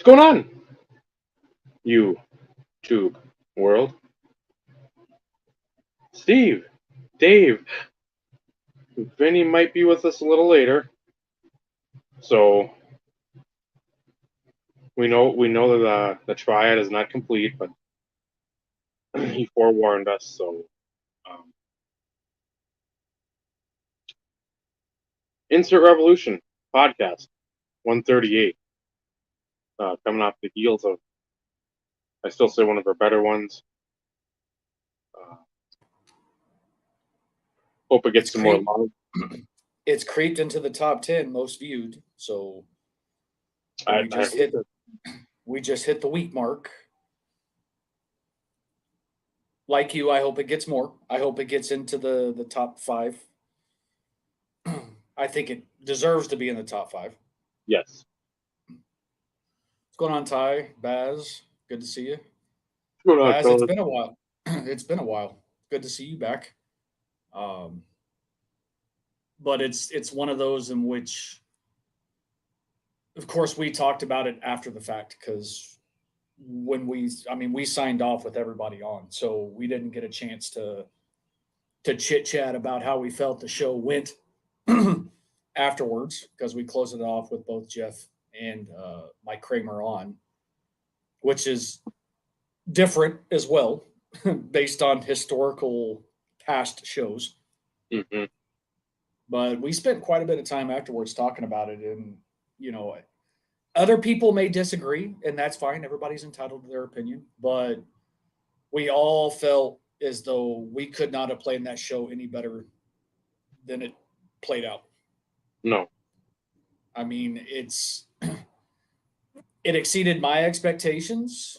going on, YouTube world? Steve, Dave, Vinny might be with us a little later, so we know that the triad is not complete, but he forewarned us. So, um, Insert Revolution podcast 138, coming off the heels of, I still say, one of our better ones. Uh, Hope it gets some more love. It's creeped into the top 10 most viewed. So I, we I just hope hit the week mark. Like you, I hope it gets more. I hope it gets into the top 5. I think it deserves to be in the top 5. yes. What's going on, Ty? Baz, good to see you. What's going on, Baz, it's fellas? been a while. It's been a while. Good to see you back. Um, but it's one of those in which, of course, we talked about it after the fact because we signed off with everybody on, so we didn't get a chance to chit chat about how we felt the show went afterwards because we closed it off with both Jeff and Mike Kramer on, which is different as well based on historical past shows. Hmm. But we spent quite a bit of time afterwards talking about it, and you know, other people may disagree, and that's fine. Everybody's entitled to their opinion, but we all felt as though we could not have played that show any better than it played out. No. I mean, it exceeded my expectations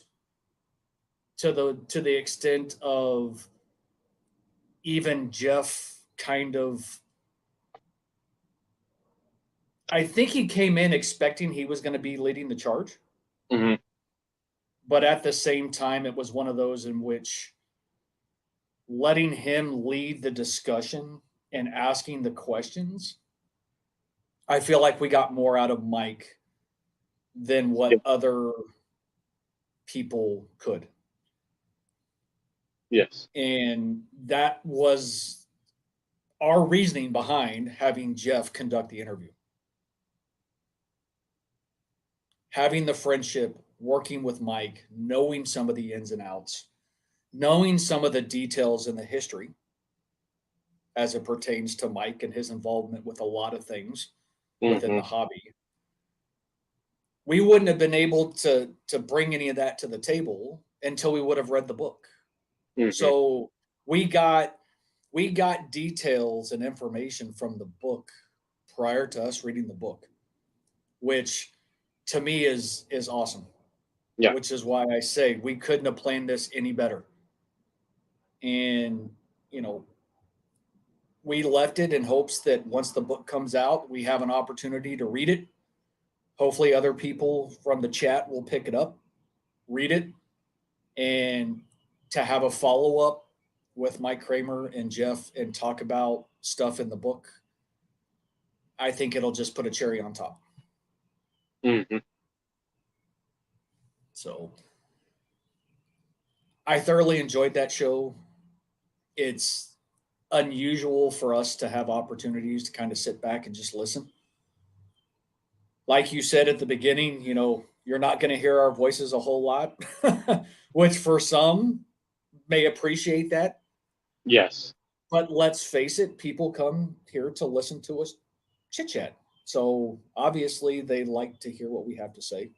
to the extent of even Jeff kind of. I think he came in expecting he was going to be leading the charge, Hmm. but at the same time, it was one of those in which letting him lead the discussion and asking the questions. I feel like we got more out of Mike than Yeah. what other people could. Yes. And that was our reasoning behind having Jeff conduct the interview. Having the friendship, working with Mike, knowing some of the ins and outs, knowing some of the details in the history as it pertains to Mike and his involvement with a lot of things within Hmm. the hobby. We wouldn't have been able to bring any of that to the table until we would have read the book. Hmm. So we got we got details and information from the book prior to us reading the book, which to me is awesome. Yeah. Which is why I say we couldn't have planned this any better. And you know, we left it in hopes that once the book comes out, we have an opportunity to read it. Hopefully, other people from the chat will pick it up, read it, and to have a follow up with Mike Kramer and Jeff and talk about stuff in the book. I think it'll just put a cherry on top. Hmm. So I thoroughly enjoyed that show. It's unusual for us to have opportunities to kind of sit back and just listen. Like you said at the beginning, you're not going to hear our voices a whole lot, which for some may appreciate that. Yes. But let's face it, people come here to listen to us chit chat. So obviously, they like to hear what we have to say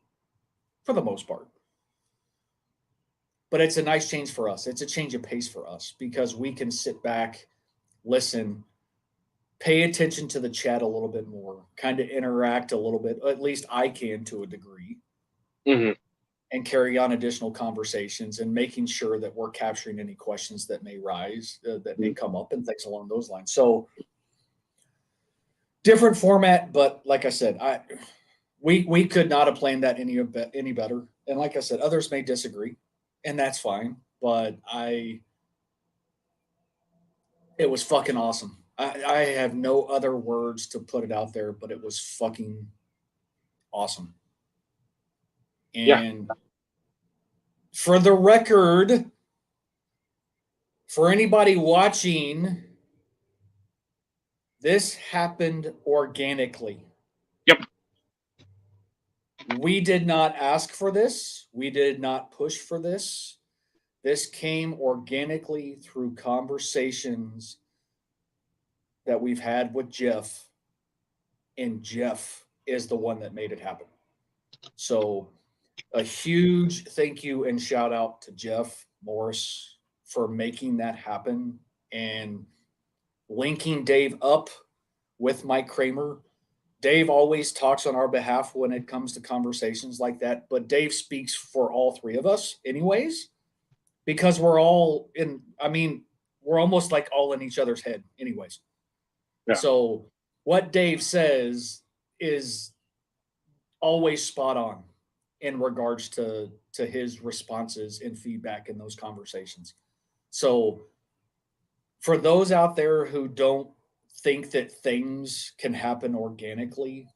for the most part. But it's a nice change for us. It's a change of pace for us because we can sit back, listen, pay attention to the chat a little bit more, kind of interact a little bit. At least I can to a degree, Hmm. and carry on additional conversations and making sure that we're capturing any questions that may rise, that may come up, and things along those lines. So different format, but like I said, we could not have planned that any better. And like I said, others may disagree, and that's fine. But it was fucking awesome. I have no other words to put it out there, but it was fucking awesome. Yeah. And for the record, for anybody watching, this happened organically. Yep. We did not ask for this. We did not push for this. This came organically through conversations that we've had with Jeff, and Jeff is the one that made it happen. So, a huge thank you and shout out to Jeff Morris for making that happen and linking Dave up with Mike Kramer. Dave always talks on our behalf when it comes to conversations like that, but Dave speaks for all three of us, anyways, because we're all in, I mean, we're almost like all in each other's head, anyways. Yeah. So, what Dave says is always spot on in regards to his responses and feedback in those conversations. So, for those out there who don't think that things can happen organically,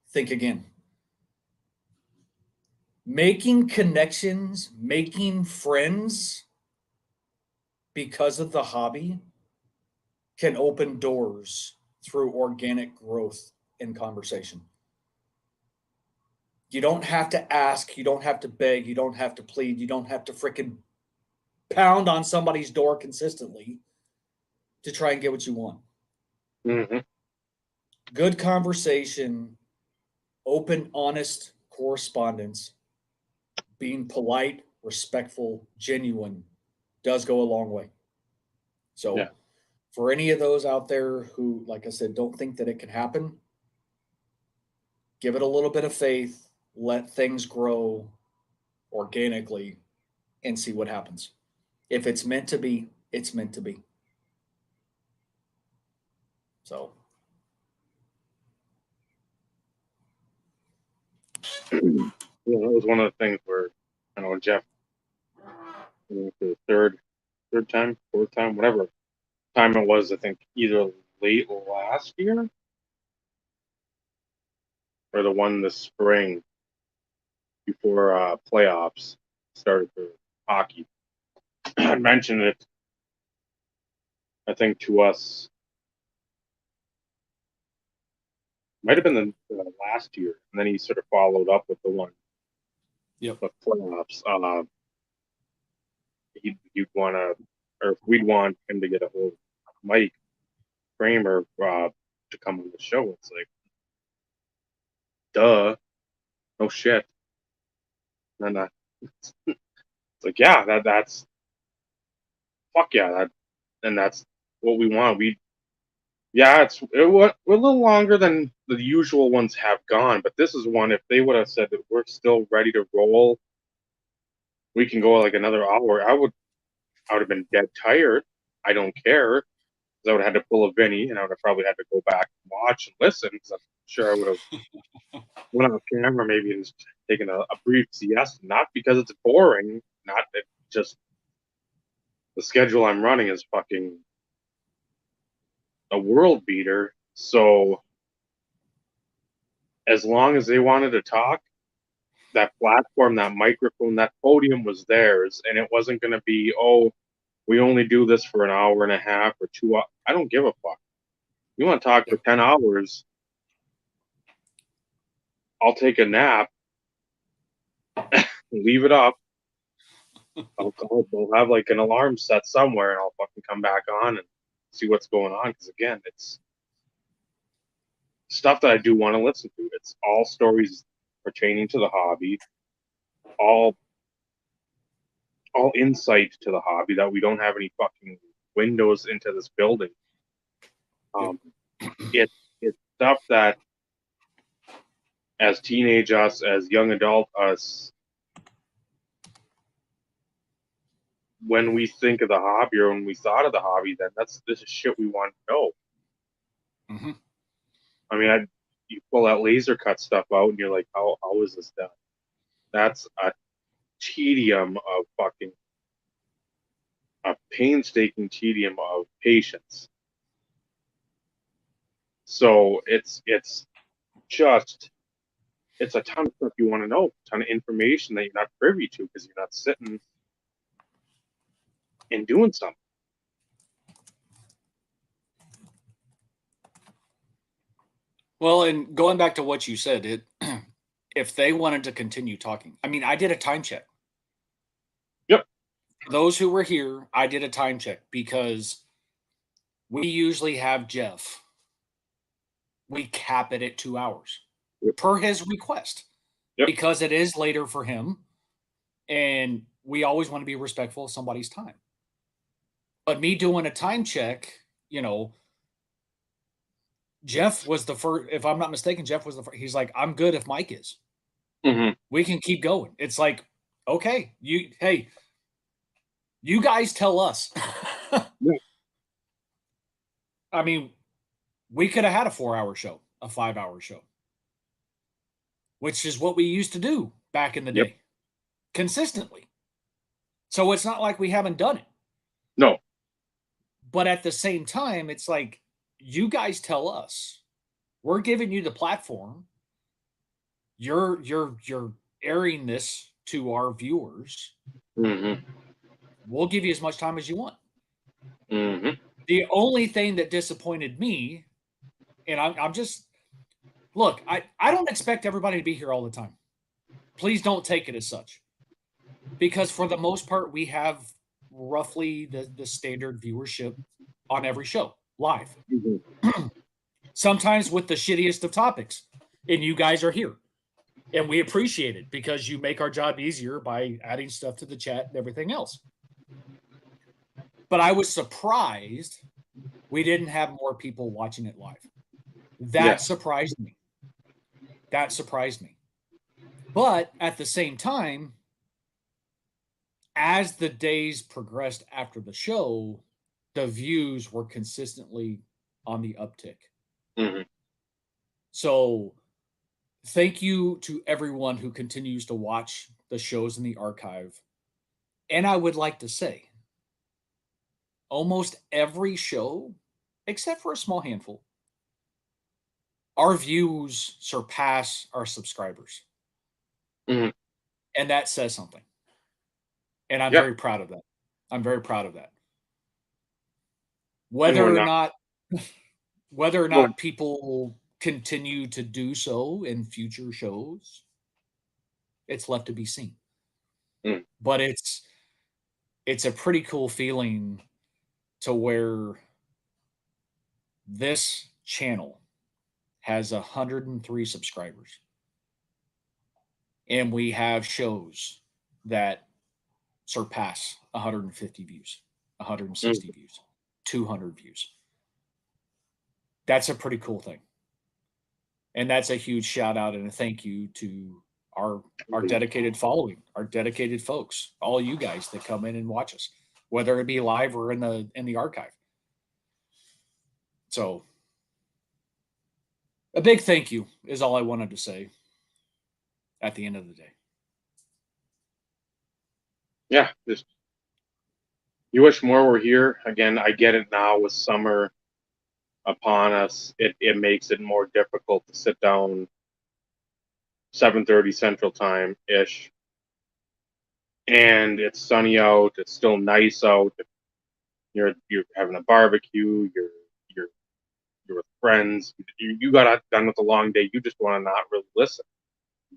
think again. Making connections, making friends because of the hobby can open doors through organic growth in conversation. You don't have to ask, you don't have to beg, you don't have to plead, you don't have to freaking pound on somebody's door consistently to try and get what you want. Mm-hmm. Good conversation, open, honest correspondence, being polite, respectful, genuine does go a long way. So, Yeah. for any of those out there who, like I said, don't think that it can happen, give it a little bit of faith, let things grow organically, and see what happens. If it's meant to be, it's meant to be. So, Yeah, that was one of the things where I know Jeff, the third time, fourth time, whatever time it was, I think either late last year or the one this spring before playoffs started for hockey. I mentioned it, I think, to us. Might have been the last year, and then he sort of followed up with the one, yep. the playoffs. You'd want to, or if we'd want him to get a hold of Mike Kramer to come on the show. It's like, duh, no shit. And it's like, yeah, that's fuck yeah, and that's what we want. Yeah, we're a little longer than the usual ones have gone, but this is one. If they would have said that we're still ready to roll, we can go like another hour. I would have been dead tired. I don't care. 'Cause I would have had to pull a Vinny, and I would have probably had to go back and watch and listen. Because I'm sure I would have went on camera maybe and just taken a brief siesta. Not because it's boring, not that just the schedule I'm running is fucking a world beater. So as long as they wanted to talk, that platform, that microphone, that podium was theirs, and it wasn't going to be, oh, we only do this for an hour and a half or 2 hours. I don't give a fuck. You want to talk for 10 hours? I'll take a nap, leave it up. I'll have like an alarm set somewhere, and I'll fucking come back on and see what's going on. Because again, it's stuff that I do want to listen to. It's all stories pertaining to the hobby, all insight to the hobby that we don't have any fucking windows into this building. It's stuff that as teenage us, as young adult us, when we think of the hobby or when we thought of the hobby, then this is shit we want to know. Mm-hmm. I mean, you pull that laser cut stuff out and you're like, how is this done? That's a tedium of fucking a painstaking tedium of patience. So it's just it's a ton of stuff you want to know, a ton of information that you're not privy to because you're not sitting and doing something. Well, and going back to what you said, if they wanted to continue talking, I mean, I did a time check. Yep. For those who were here, I did a time check because we usually have Jeff. We cap it at 2 hours Yep. per his request Yep. because it is later for him. And we always want to be respectful of somebody's time. But me doing a time check, Jeff was the first, if I'm not mistaken, Jeff was the first. He's like, I'm good if Mike is. Mm-hmm. We can keep going. It's like, okay, hey, you guys tell us. Yeah. I mean, we could have had a 4-hour show, a 5-hour show, which is what we used to do back in the Yep. day consistently. So it's not like we haven't done it. No. But at the same time, it's like, you guys tell us. We're giving you the platform. You're airing this to our viewers. Mm-hmm. We'll give you as much time as you want. Mm-hmm. The only thing that disappointed me, and I'm just look, I don't expect everybody to be here all the time. Please don't take it as such. Because for the most part, we have roughly the standard viewership on every show live. Mm-hmm. Sometimes with the shittiest of topics. And you guys are here. And we appreciate it because you make our job easier by adding stuff to the chat and everything else. But I was surprised we didn't have more people watching it live. That surprised me. That surprised me. But at the same time, as the days progressed after the show, the views were consistently on the uptick. Mm-hmm. So thank you to everyone who continues to watch the shows in the archive. And I would like to say, almost every show, except for a small handful, our views surpass our subscribers. Mm-hmm. And that says something. And I'm Yeah. very proud of that. I'm very proud of that. And Whether we're or not. not whether or Well, not people continue to do so in future shows, it's left to be seen. mm, But it's a pretty cool feeling to where this channel has 103 subscribers. And we have shows that surpass 150 views, 160 mm, views, 200 views. That's a pretty cool thing. And that's a huge shout out and a thank you to our dedicated following, our dedicated folks, all you guys that come in and watch us, whether it be live or in the archive. So a big thank you is all I wanted to say at the end of the day. yeah. Just you wish more were here. Again, I get it now with summer upon us. It makes it more difficult to sit down 7:30 Central Time ish, and it's sunny out. It's still nice out. You're having a barbecue. You're you're with friends. You got done with a long day. You just want to not really listen.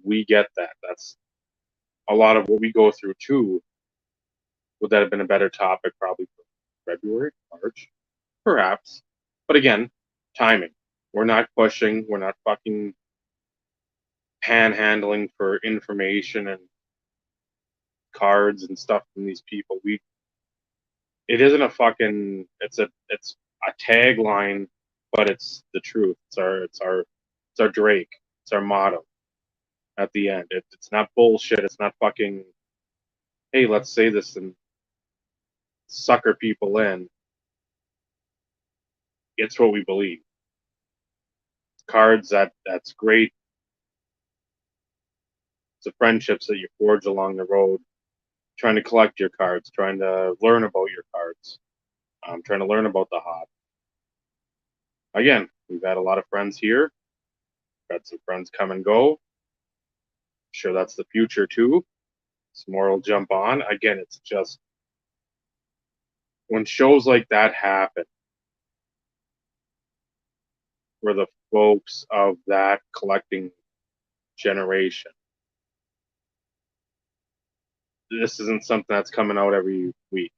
We get that. That's a lot of what we go through too. Would that have been a better topic probably for February, March, perhaps? But again, timing. We're not pushing. We're not fucking panhandling for information and cards and stuff from these people. It isn't a fucking it's a tagline, but it's the truth. It's our Drake. It's our motto at the end. It's not bullshit. It's not fucking hey, let's say this and sucker people in. It's what we believe. Cards that's great. It's the friendships that you forge along the road, trying to collect your cards, trying to learn about your cards, trying to learn about the hobby. Again, we've had a lot of friends here. Got some friends come and go. sure that's the future too. Some more will jump on. Again, it's just when shows like that happen, where the folks of that collecting generation, this isn't something that's coming out every week.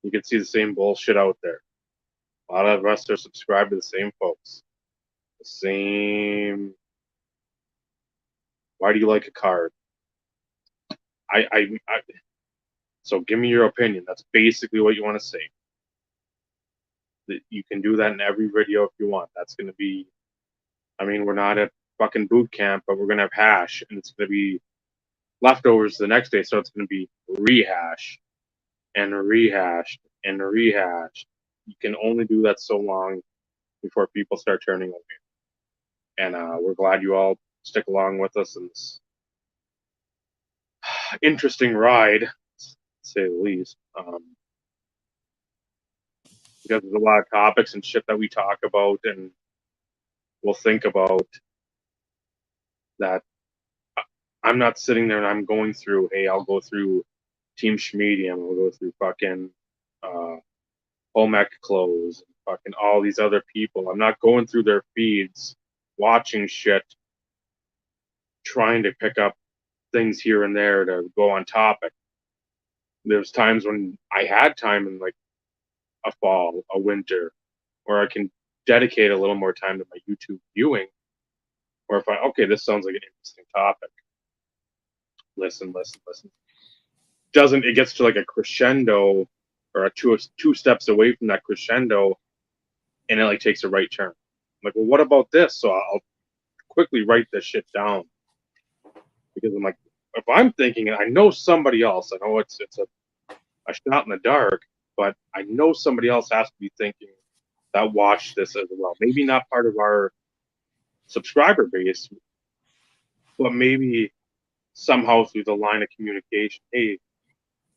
You can see the same bullshit out there. A lot of us are subscribed to the same folks. The same. Why do you like a card? I so give me your opinion. That's basically what you want to say. That you can do that in every video if you want. That's going to be. I mean, we're not at fucking boot camp, but we're going to have hash, and it's going to be leftovers the next day. So it's going to be rehash and rehashed and rehashed. You can only do that so long before people start turning away. And we're glad you all stick along with us in this interesting ride, to say the least. Because there's a lot of topics and shit that we talk about and we'll think about that. I'm not sitting there and I'm going through, hey, I'll go through Team Schmedium, I'll go through fucking Home Ec Clothes, and fucking all these other people. I'm not going through their feeds, watching shit, trying to pick up things here and there to go on topic. There's times when I had time in like a fall, a winter, where I can dedicate a little more time to my YouTube viewing. Or if okay, this sounds like an interesting topic. Listen. Doesn't it gets to like a crescendo or a two steps away from that crescendo, and it like takes a right turn. I'm like, well, what about this? So I'll quickly write this shit down because I'm like, if I'm thinking, I know somebody else. I know it's a shot in the dark, but I know somebody else has to be thinking that watched this as well. Maybe not part of our subscriber base, but maybe somehow through the line of communication, hey,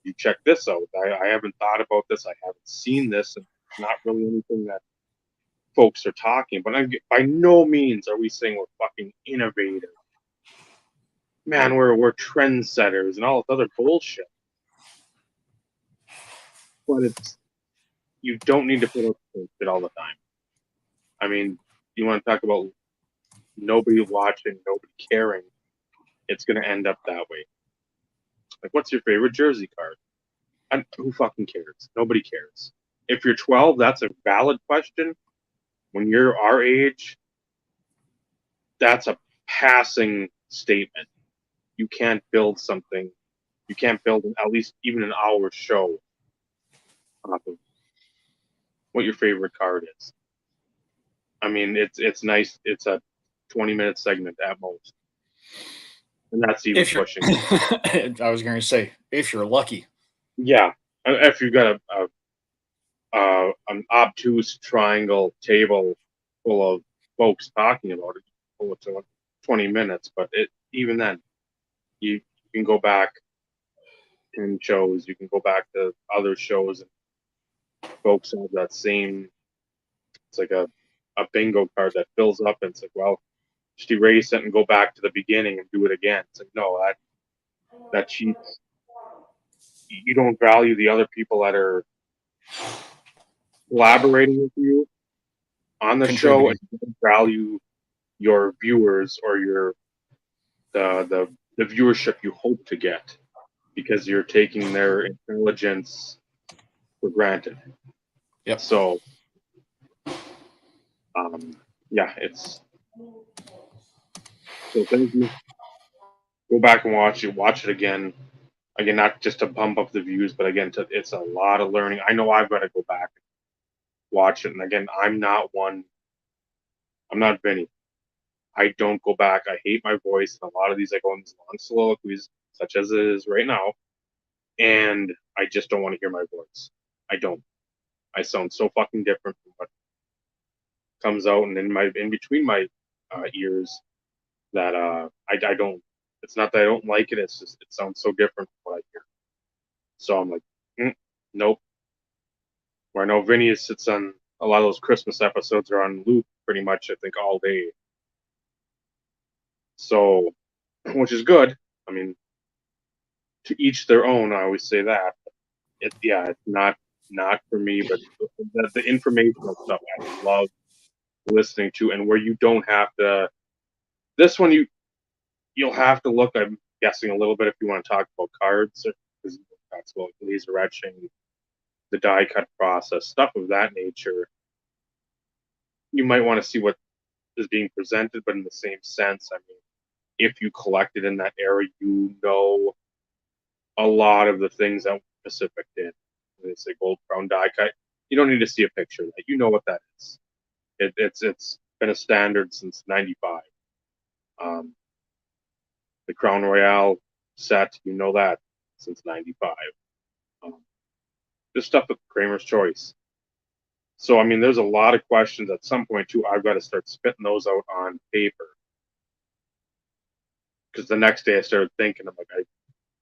you check this out. I haven't thought about this. I haven't seen this, and it's not really anything that folks are talking. But by no means are we saying we're fucking innovative. Man, we're trendsetters and all this other bullshit. But it's you don't need to put up with it all the time. I mean, you want to talk about nobody watching, nobody caring. It's going to end up that way. Like, what's your favorite jersey card? And who fucking cares? Nobody cares. If you're 12, that's a valid question. When you're our age, that's a passing statement. You can't build something. You can't build at least even an hour show off of what your favorite card is. I mean, it's nice. It's a 20-minute segment at most, and that's even If you're, pushing. I was going to say, if you're lucky. Yeah, if you've got an obtuse triangle table full of folks talking about it, well, it's 20 minutes. But even then, you can go back in shows. You can go back to other shows, and folks have that same. It's like a bingo card that fills up, and it's like, well, just erase it and go back to the beginning and do it again. It's like, no, that cheats. You don't value the other people that are collaborating with you on the show, and you don't value your viewers or your the viewership you hope to get because you're taking their intelligence for granted. Yep. So, yeah, it's so thank you. Go back and watch it. Watch it again. Again, not just to pump up the views, but again, it's a lot of learning. I know I've got to go back and watch it. And again, I'm not one. I'm not Vinny. I don't go back. I hate my voice. And a lot of these, I go in these long soliloquies, such as it is right now, and I just don't want to hear my voice. I don't. I sound so fucking different from what comes out and in between my ears that I don't. It's not that I don't like it. It's just it sounds so different from what I hear. So I'm like, nope. Where I know Vinny sits on a lot of those Christmas episodes are on loop pretty much. I think all day. So which is good. I mean, to each their own. I always say that. It's not for me, but the informational stuff I love listening to, and where you don't have to. This one you'll have to look. I'm guessing a little bit if you want to talk about cards, because talks about laser etching, the die cut process, stuff of that nature. You might want to see what is being presented, but in the same sense, I mean, if you collected in that era, you know a lot of the things that Pacific did. When they say gold crown die cut, you don't need to see a picture of that. You know what that is. It's been a standard since '95. Um, the Crown Royale set, you know that since '95. Um, just stuff with Kramer's Choice. So I mean, there's a lot of questions. At some point too, I've got to start spitting those out on paper. Because the next day I started thinking, I'm like, I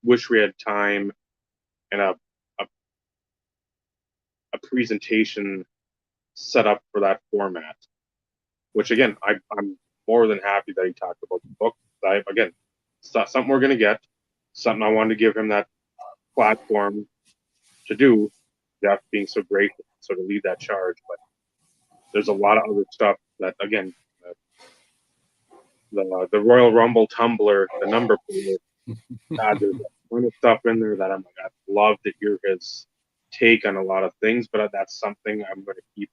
wish we had time and a, a presentation set up for that format. Which again, I'm more than happy that he talked about the book. Again, it's not something we're going to get. Something I wanted to give him that platform to do. Jeff being so great to sort of lead that charge, but there's a lot of other stuff that again, the Royal Rumble tumbler, the number player. God, there's a ton of stuff in there that I'm like, I'd love to hear his take on a lot of things, but that's something I'm going to keep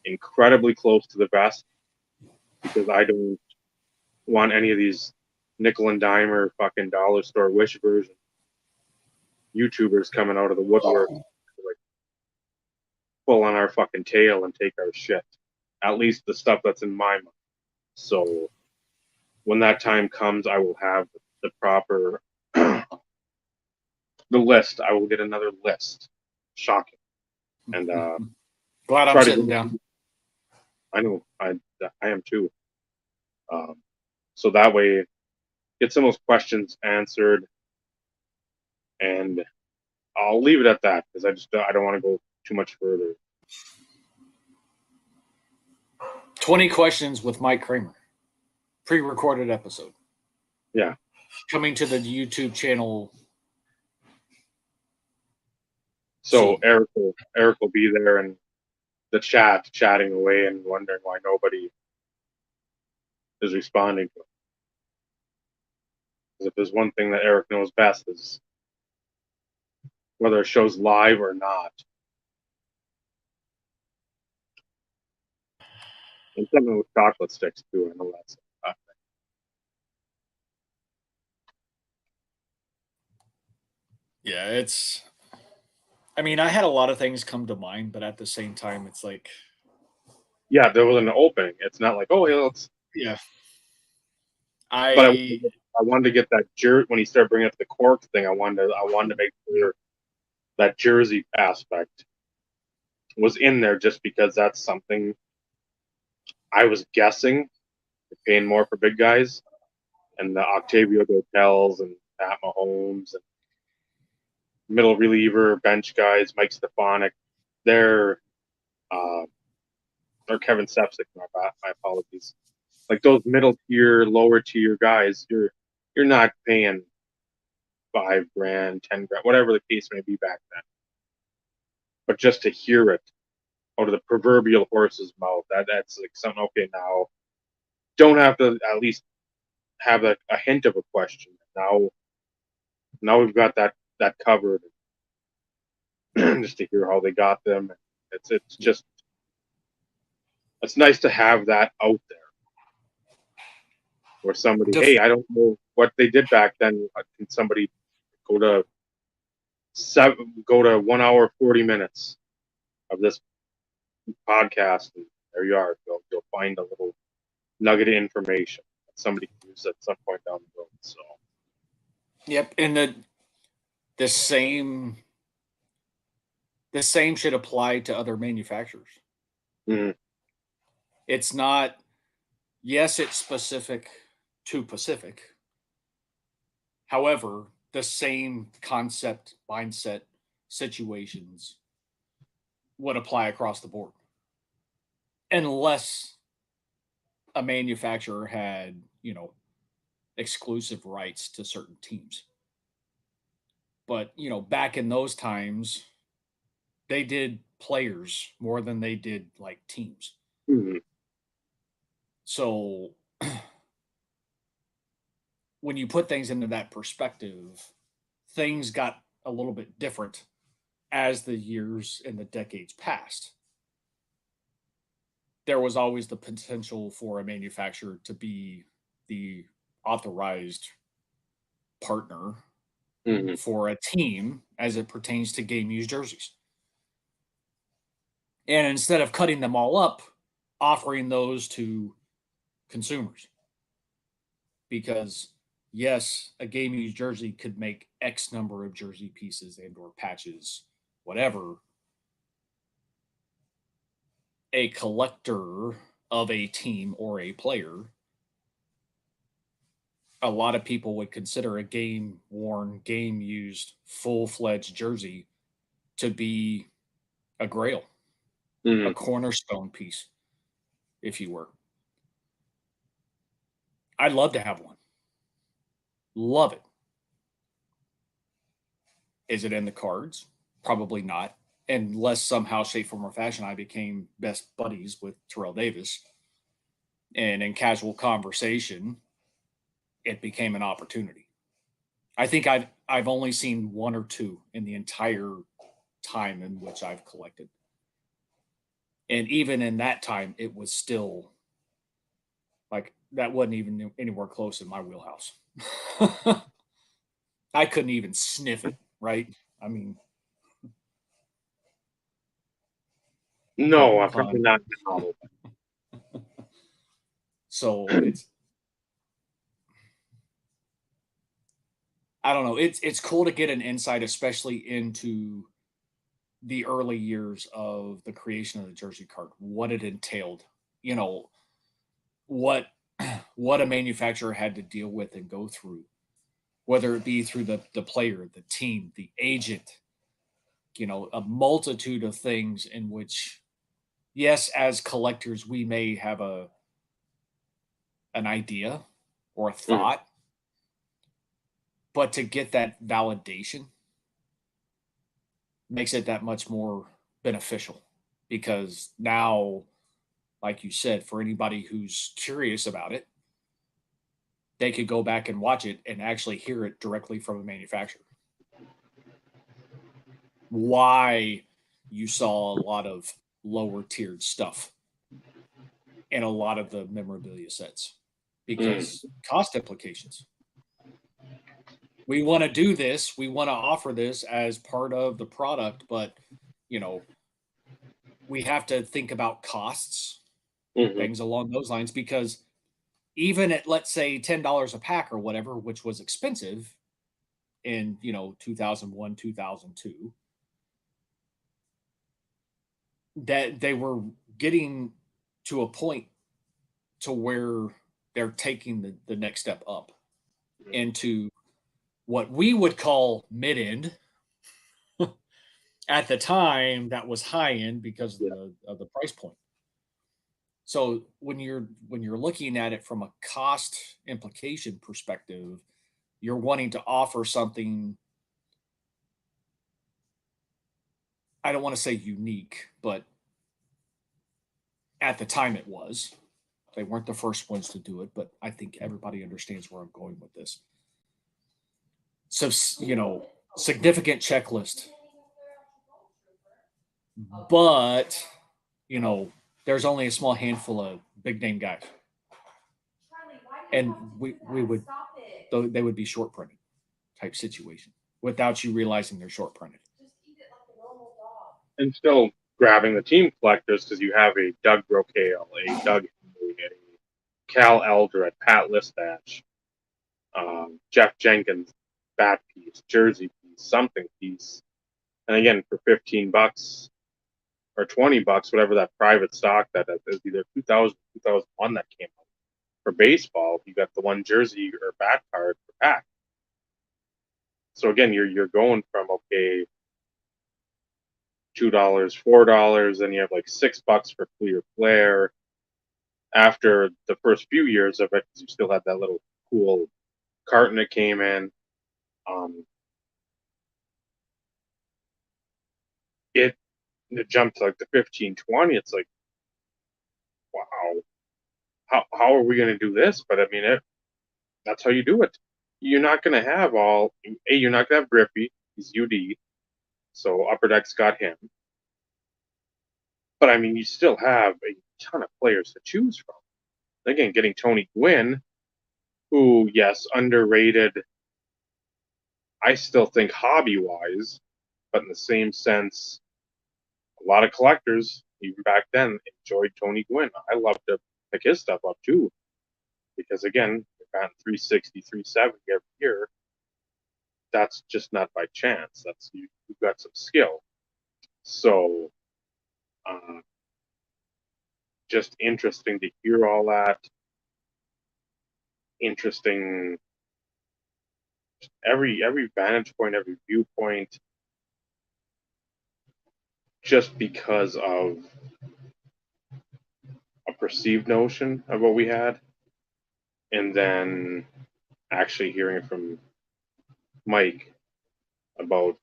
incredibly close to the vest because I don't want any of these nickel and dimer fucking dollar store wish version YouTubers coming out of the woodwork like pull on our fucking tail and take our shit. At least the stuff that's in my mind. So when that time comes, I will have the proper the list. I will get another list. Shocking. And glad I'm try to sitting get, down. I know I am too. So that way get some of those questions answered and I'll leave it at that because I don't want to go too much further. 20 questions with Mike Kramer, pre-recorded episode. Yeah. Coming to the YouTube channel. So Eric will be there and the chatting away and wondering why nobody is responding to him. Because if there's one thing that Eric knows best is whether a show's live or not. And something with chocolate sticks too. I know that's Yeah, it's. I mean, I had a lot of things come to mind, but at the same time, it's like. yeah, there was an opening. It's not like, oh, yeah, let's. Yeah. But I I wanted to get that jersey when he started bringing up the cork thing. I wanted to make sure that jersey aspect was in there just because that's something I was guessing. Paying more for big guys and the Octavio Hotels and Pat Mahomes and middle reliever bench guys, Mike Stefanik. They're or Kevin Sepsic. My apologies. Like those middle tier, lower tier guys, you're not paying $5,000, $10,000, whatever the case may be back then. But just to hear it out of the proverbial horse's mouth, that's like something. Okay, now don't have to at least have a hint of a question. Now we've got that covered. Just to hear how they got them, it's just it's nice to have that out there. Where somebody, hey, I don't know what they did back then. Can somebody go to 1 hour 40 minutes of this podcast, and there you are. You'll find a little nugget of information that somebody can use at some point down the road. So, yep, and the same the same should apply to other manufacturers. mm-hmm. It's not. Yes, it's specific to Pacific. However, the same concept, mindset, situations would apply across the board. Unless a manufacturer had, exclusive rights to certain teams. But, back in those times, they did players more than they did like teams. Mhm. So when you put things into that perspective, things got a little bit different as the years and the decades passed. There was always the potential for a manufacturer to be the authorized partner Mhm. for a team as it pertains to game used jerseys. And instead of cutting them all up, offering those to consumers. Because yes, a game used jersey could make X number of jersey pieces and or patches, whatever. A collector of a team or a player, a lot of people would consider a game worn, game used, full fledged jersey to be a grail, a Mhm. cornerstone piece, if you were. I'd love to have one. Love it. Is it in the cards? Probably not. Unless somehow, shape, form, or fashion, I became best buddies with Terrell Davis. And in casual conversation, it became an opportunity. I think I've only seen one or two in the entire time in which I've collected. And even in that time, it was still like that wasn't even anywhere close in my wheelhouse. I couldn't even sniff it, right? I mean, No, pardon the probably pun. not now. So it's I don't know. It's cool to get an insight, especially into the early years of the creation of the jersey card, what it entailed, you know, what what a manufacturer had to deal with and go through, whether it be through the player, the team, the agent, a multitude of things in which, yes, as collectors, we may have an idea or a Mhm. thought, but to get that validation makes it that much more beneficial because now, like you said, for anybody who's curious about it, they could go back and watch it and actually hear it directly from a manufacturer. Why you saw a lot of lower tiered stuff in a lot of the memorabilia sets Mhm. because cost implications. We want to do this, we want to offer this as part of the product, but you know, we have to think about costs, Mhm. things along those lines because even at let's say $10 a pack or whatever, which was expensive in 2001 2002, that they were getting to a point to where they're taking the next step up into what we would call mid end. At the time that was high end because of Yeah. the price point. So when you're looking at it from a cost implication perspective, you're wanting to offer something. I don't want to say unique, but at the time it was. They weren't the first ones to do it, but I think everybody understands where I'm going with this. So, significant checklist, but, you know, there's only a small handful of big name guys. And we would, though they would be short printed type situation without you realizing they're short printed. And still grabbing the team collectors because you have a Doug Brocale, a Doug Henry, a Cal Eldred, Pat Listach, Jeff Jenkins, bat piece, jersey piece, something piece. And again, for $15 or $20, whatever that private stock that is either 2000, 2001 that came out for baseball, you got the one jersey or bat card per pack. So again, you're going from okay, $2, $4, then you have like $6 for clear flare. After the first few years of it, you still had that little cool Carton that came in. Um, it it jumped to like the 15-20. It's like, wow, how are we going to do this? But I mean, that's how you do it. You're not going to have you're not going to have Griffey. He's UD, so Upper Deck's got him. But I mean, you still have a ton of players to choose from. Again, getting Tony Gwynn, who, yes, underrated. I still think hobby wise, but in the same sense, a lot of collectors, even back then, enjoyed Tony Gwynn. I love to pick his stuff up too, because again, you're batting 360, 370 every year. That's just not by chance. You've got some skill. So, uh, just interesting to hear all that. Interesting. Every vantage point, every viewpoint, just because of a perceived notion of what we had, and then actually hearing from Mike about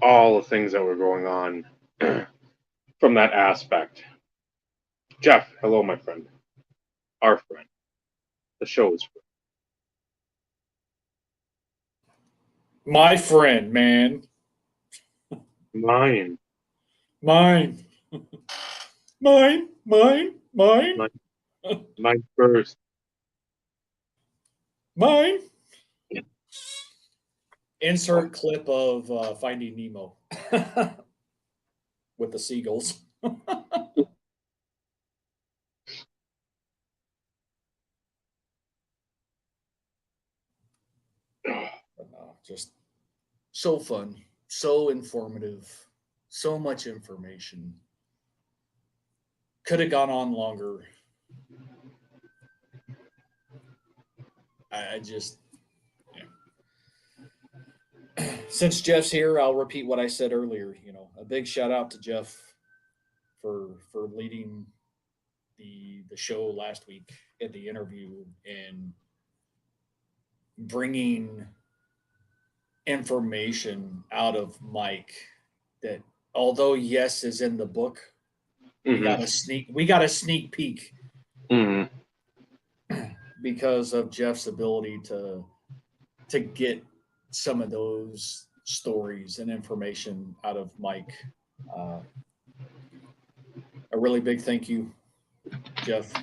all the things that were going on from that aspect. Jeff, hello, my friend. Our friend. The show's friend. My friend, man. Mine. Mine. Mine. Mine. Mine. Mine. Mine first. Mine. Insert clip of Finding Nemo with the seagulls. Just so fun, so informative, so much information. Could have gone on longer. I just, yeah. Since Jeff's here, I'll repeat what I said earlier. A big shout out to Jeff for leading the show last week at the interview and bringing information out of Mike that, although yes is in the book, we got a sneak peek because of Jeff's ability to get some of those stories and information out of Mike. A really big thank you, Jeff.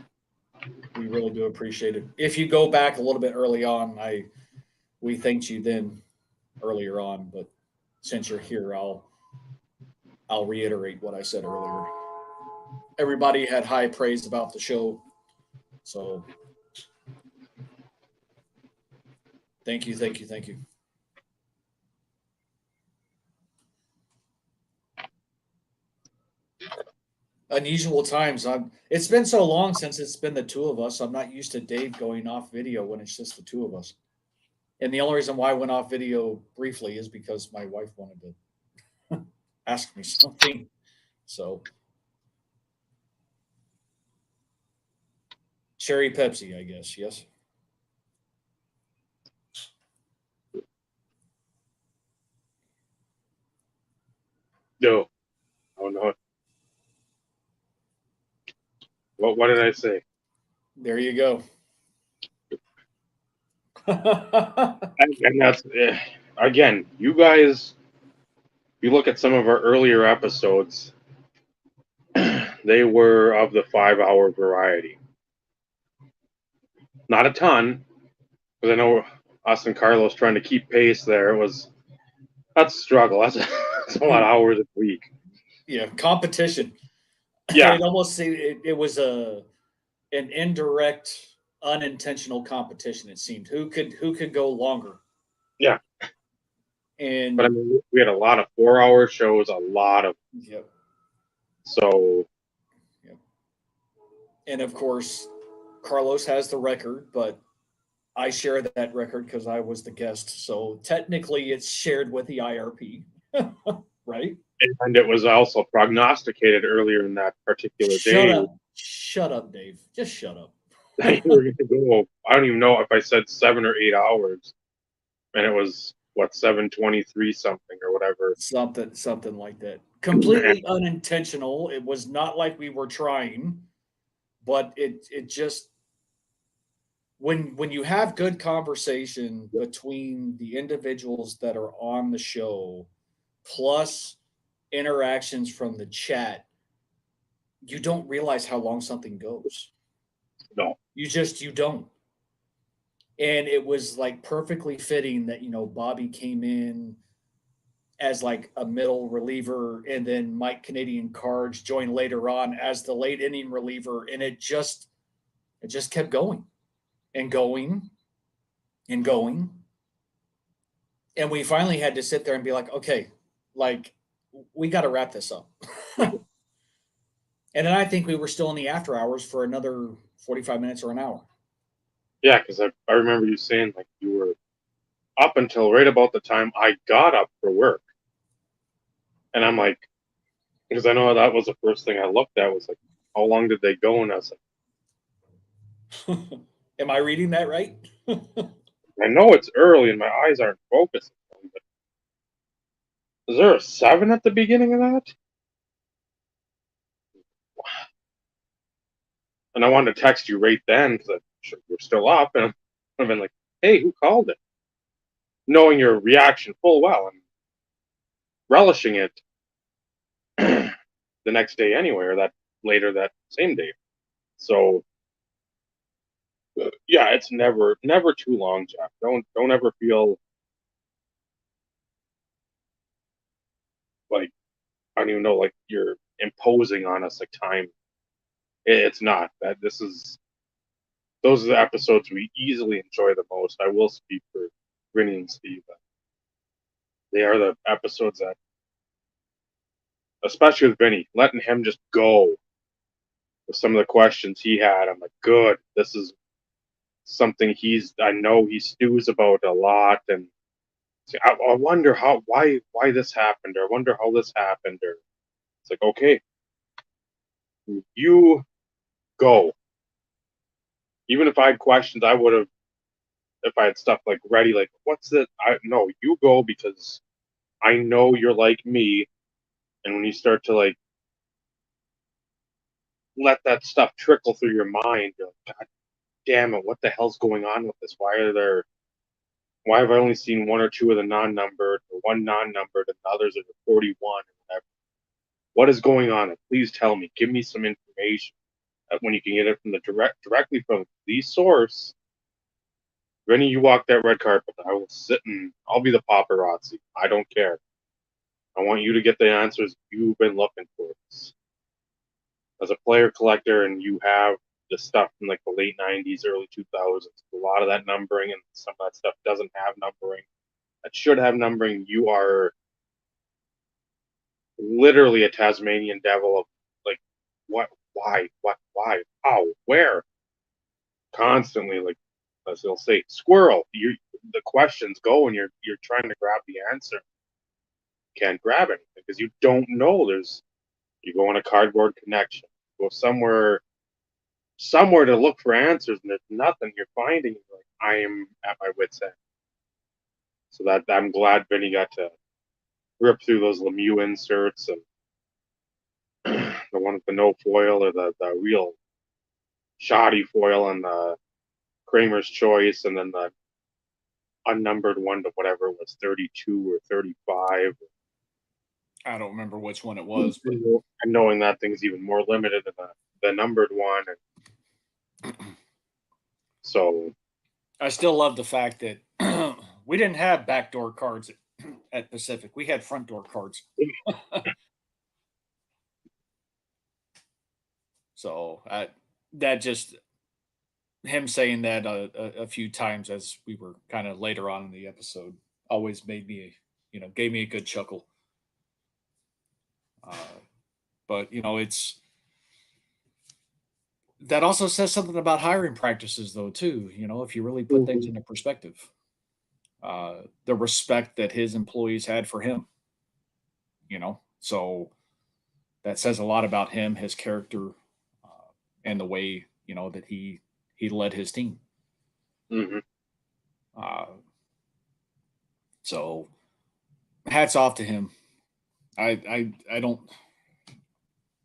We really do appreciate it. If you go back a little bit early on, we thanked you then earlier on, but since you're here, I'll reiterate what I said earlier. Everybody had high praise about the show, so thank you. Unusual times. It's been so long since it's been the two of us. I'm not used to Dave going off video when it's just the two of us. And the only reason why I went off video briefly is because my wife wanted to ask me something. So, cherry Pepsi, I guess. Yes. No. Oh no. What did I say? There you go. And that's again, you guys. You look at some of our earlier episodes. They were of the 5-hour variety. Not a ton, because I know us and Carlos trying to keep pace there that's a struggle. That's a lot of hours a week. Yeah, competition. Yeah, It almost it was an indirect, unintentional competition. It seemed who could go longer. yeah. And But I mean, we had a lot of 4-hour shows, a lot of. Yep. So. Yep. And of course, Carlos has the record, but I share that record because I was the guest. So technically, it's shared with the IRP, right? And it was also prognosticated earlier in that particular day. Shut up, Dave. Just shut up. you were going to go. I don't even know if I said 7 or 8 hours, and it was what 7:23 something or whatever. Something like that. And Completely unintentional. It was not like we were trying, but it just when you have good conversation between the individuals that are on the show plus interactions from the chat, you don't realize how long something goes. no, You don't. And it was like perfectly fitting that Bobby came in as like a middle reliever, and then Mike Canadian Cards joined later on as the late inning reliever, and it just kept going and going and going. And we finally had to sit there and be like, okay, like we got to wrap this up. And then I think we were still in the after hours for another 45 minutes or an hour. yeah, because I remember you saying like you were up until right about the time I got up for work, and I'm like, because I know that was the first thing I looked at was like, how long did they go? And I was Am I reading that right? like, I know it's early and my eyes aren't focusing, but is there a 7 at the beginning of that? And I wanted to text you right then because we're still up, and I've been like, hey, who called it? Knowing your reaction full well and relishing it the next day anyway, or that later that same day. So yeah, it's never too long, Jeff. Don't ever feel like I don't even know like you're imposing on us like time. It's not that. This is those are the episodes we easily enjoy the most. I will speak for Vinny and Steve. They are the episodes that, especially with Vinny, letting him just go with some of the questions he had. I'm like, good. This is something I know he stews about a lot, and I wonder why this happened, or I wonder how this happened, or it's like, okay, you go. Even if I had questions, I would have, if I had stuff like ready, like, what's that? No, you go because I know you're like me. And when you start to like let that stuff trickle through your mind, you're like, God damn it, what the hell's going on with this? Why have I only seen one or two of the non-numbered, or one non-numbered, and the others are the 41 or whatever? What is going on? And please tell me. Give me some information. When you can get it from directly from the source. Vinny, you walk that red carpet, I will sit and I'll be the paparazzi. I don't care. I want you to get the answers you've been looking for. As a player collector, and you have the stuff from like the late '90s, early 2000s, a lot of that numbering and some of that stuff doesn't have numbering. That should have numbering. You are literally a Tasmanian devil of like, what, why, how, where, constantly like as they'll say, squirrel. The questions go and you're trying to grab the answer. Can't grab it because you don't know. You go on a cardboard connection, go somewhere to look for answers, and there's nothing. You're finding like I am at my wits end. So that I'm glad Vinny got to rip through those Lemieux inserts and the one with the no foil, or the real shoddy foil, and the Kramer's choice, and then the unnumbered one to whatever it was, 32 or 35. I don't remember which one it was, but And knowing that thing's even more limited than the numbered one. And so I still love the fact that we didn't have backdoor cards at Pacific. We had front door cards. So that just him saying that a few times as we were kind of later on in the episode always made me, gave me a good chuckle. Uh, but it's that also says something about hiring practices, though, too. If you really put things into perspective, the respect that his employees had for him. So that says a lot about him, his character, and the way that he he led his team. Mm-hmm. So hats off to him. I don't.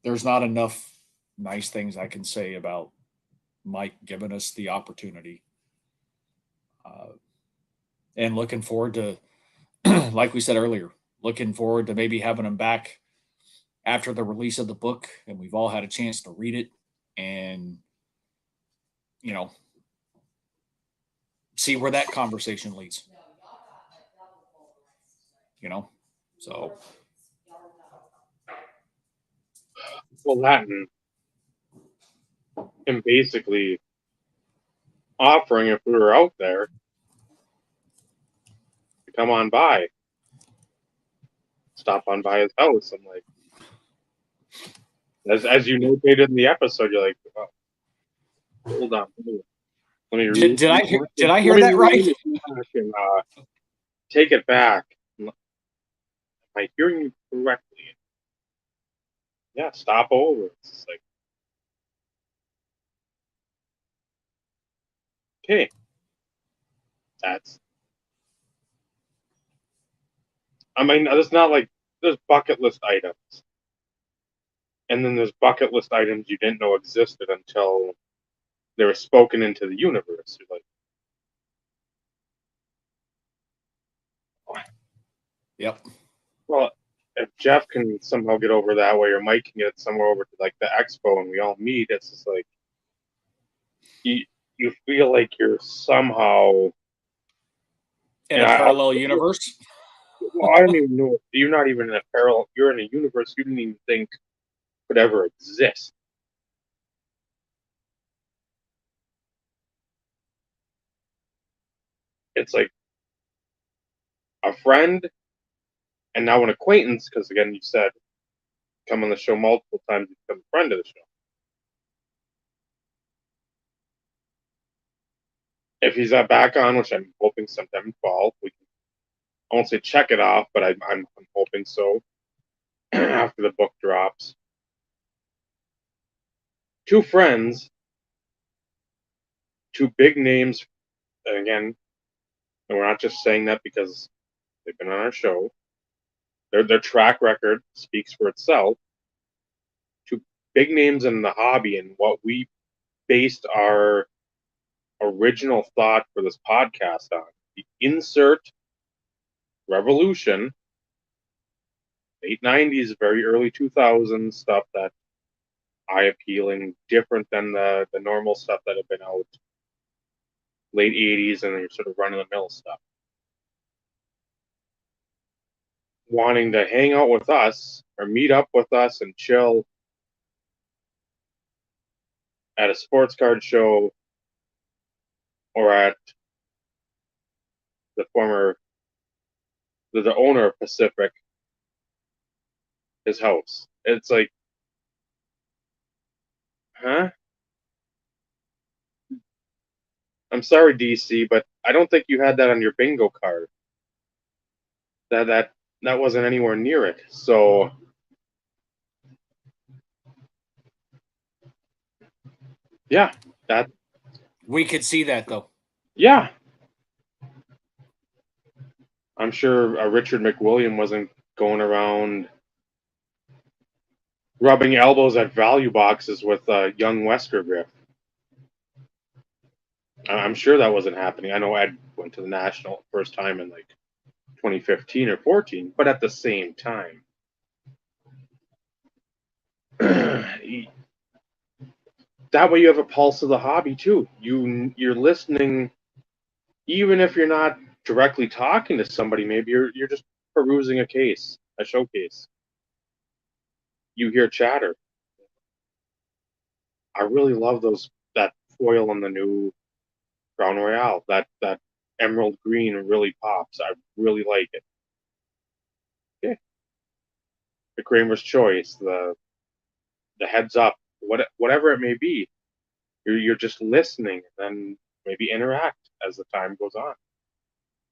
There's not enough nice things I can say about Mike giving us the opportunity. And looking forward to, like we said earlier, looking forward to maybe having him back after the release of the book, and we've all had a chance to read it and you know see where that conversation leads. You know, so Well, that and basically offering if we were out there to come on by, stop on by his house. I'm like, as you notated in the episode, you're like, oh, hold on, let me did I hear let me that right? rewind it back and take it back. Am I hearing you correctly? Yeah, stop over. It's just like, okay, that's. I mean, it's not like there's bucket list items, and then there's bucket list items you didn't know existed until they were spoken into the universe. You're like, Yep. well, if Jeff can somehow get over that way, or Mike can get somewhere over to like the expo, and we all meet, it's just like you you feel like you're somehow. In And a parallel universe. well, I don't even know. You're not even in a parallel. You're in a universe you didn't even think could ever exist. It's like a friend and now an acquaintance, because again, you said come on the show multiple times, you become a friend of the show. If he's back on, which I'm hoping sometime in fall, we can. I won't say check it off, but I'm hoping so. After the book drops, two friends, two big names, and again, and we're not just saying that because they've been on our show. Their track record speaks for itself. Two big names in the hobby, and what we based our original thought for this podcast on. The insert revolution, late 90s, very early 2000s stuff that eye appealing, different than the normal stuff that had been out late 80s and your sort of run of the mill stuff. Wanting to hang out with us or meet up with us and chill at a sports card show or at the the owner of Pacific, his house. It's like, huh? I'm sorry, DC, but I don't think you had that on your bingo card. That wasn't anywhere near it. So yeah, that We could see that though. yeah. I'm sure Richard McWilliam wasn't going around rubbing elbows at value boxes with young Wesker Griff. I'm sure that wasn't happening. I know Ed went to the National first time in like 2015 or 14, but at the same time, that way you have a pulse of the hobby too. You're listening, even if you're not directly talking to somebody. Maybe you're just perusing a showcase. You hear chatter. I really love that foil on the new Crown Royale. That emerald green really pops. I really like it. Okay. The Kramer's Choice, the heads up, whatever it may be. You're just listening and then maybe interact as the time goes on.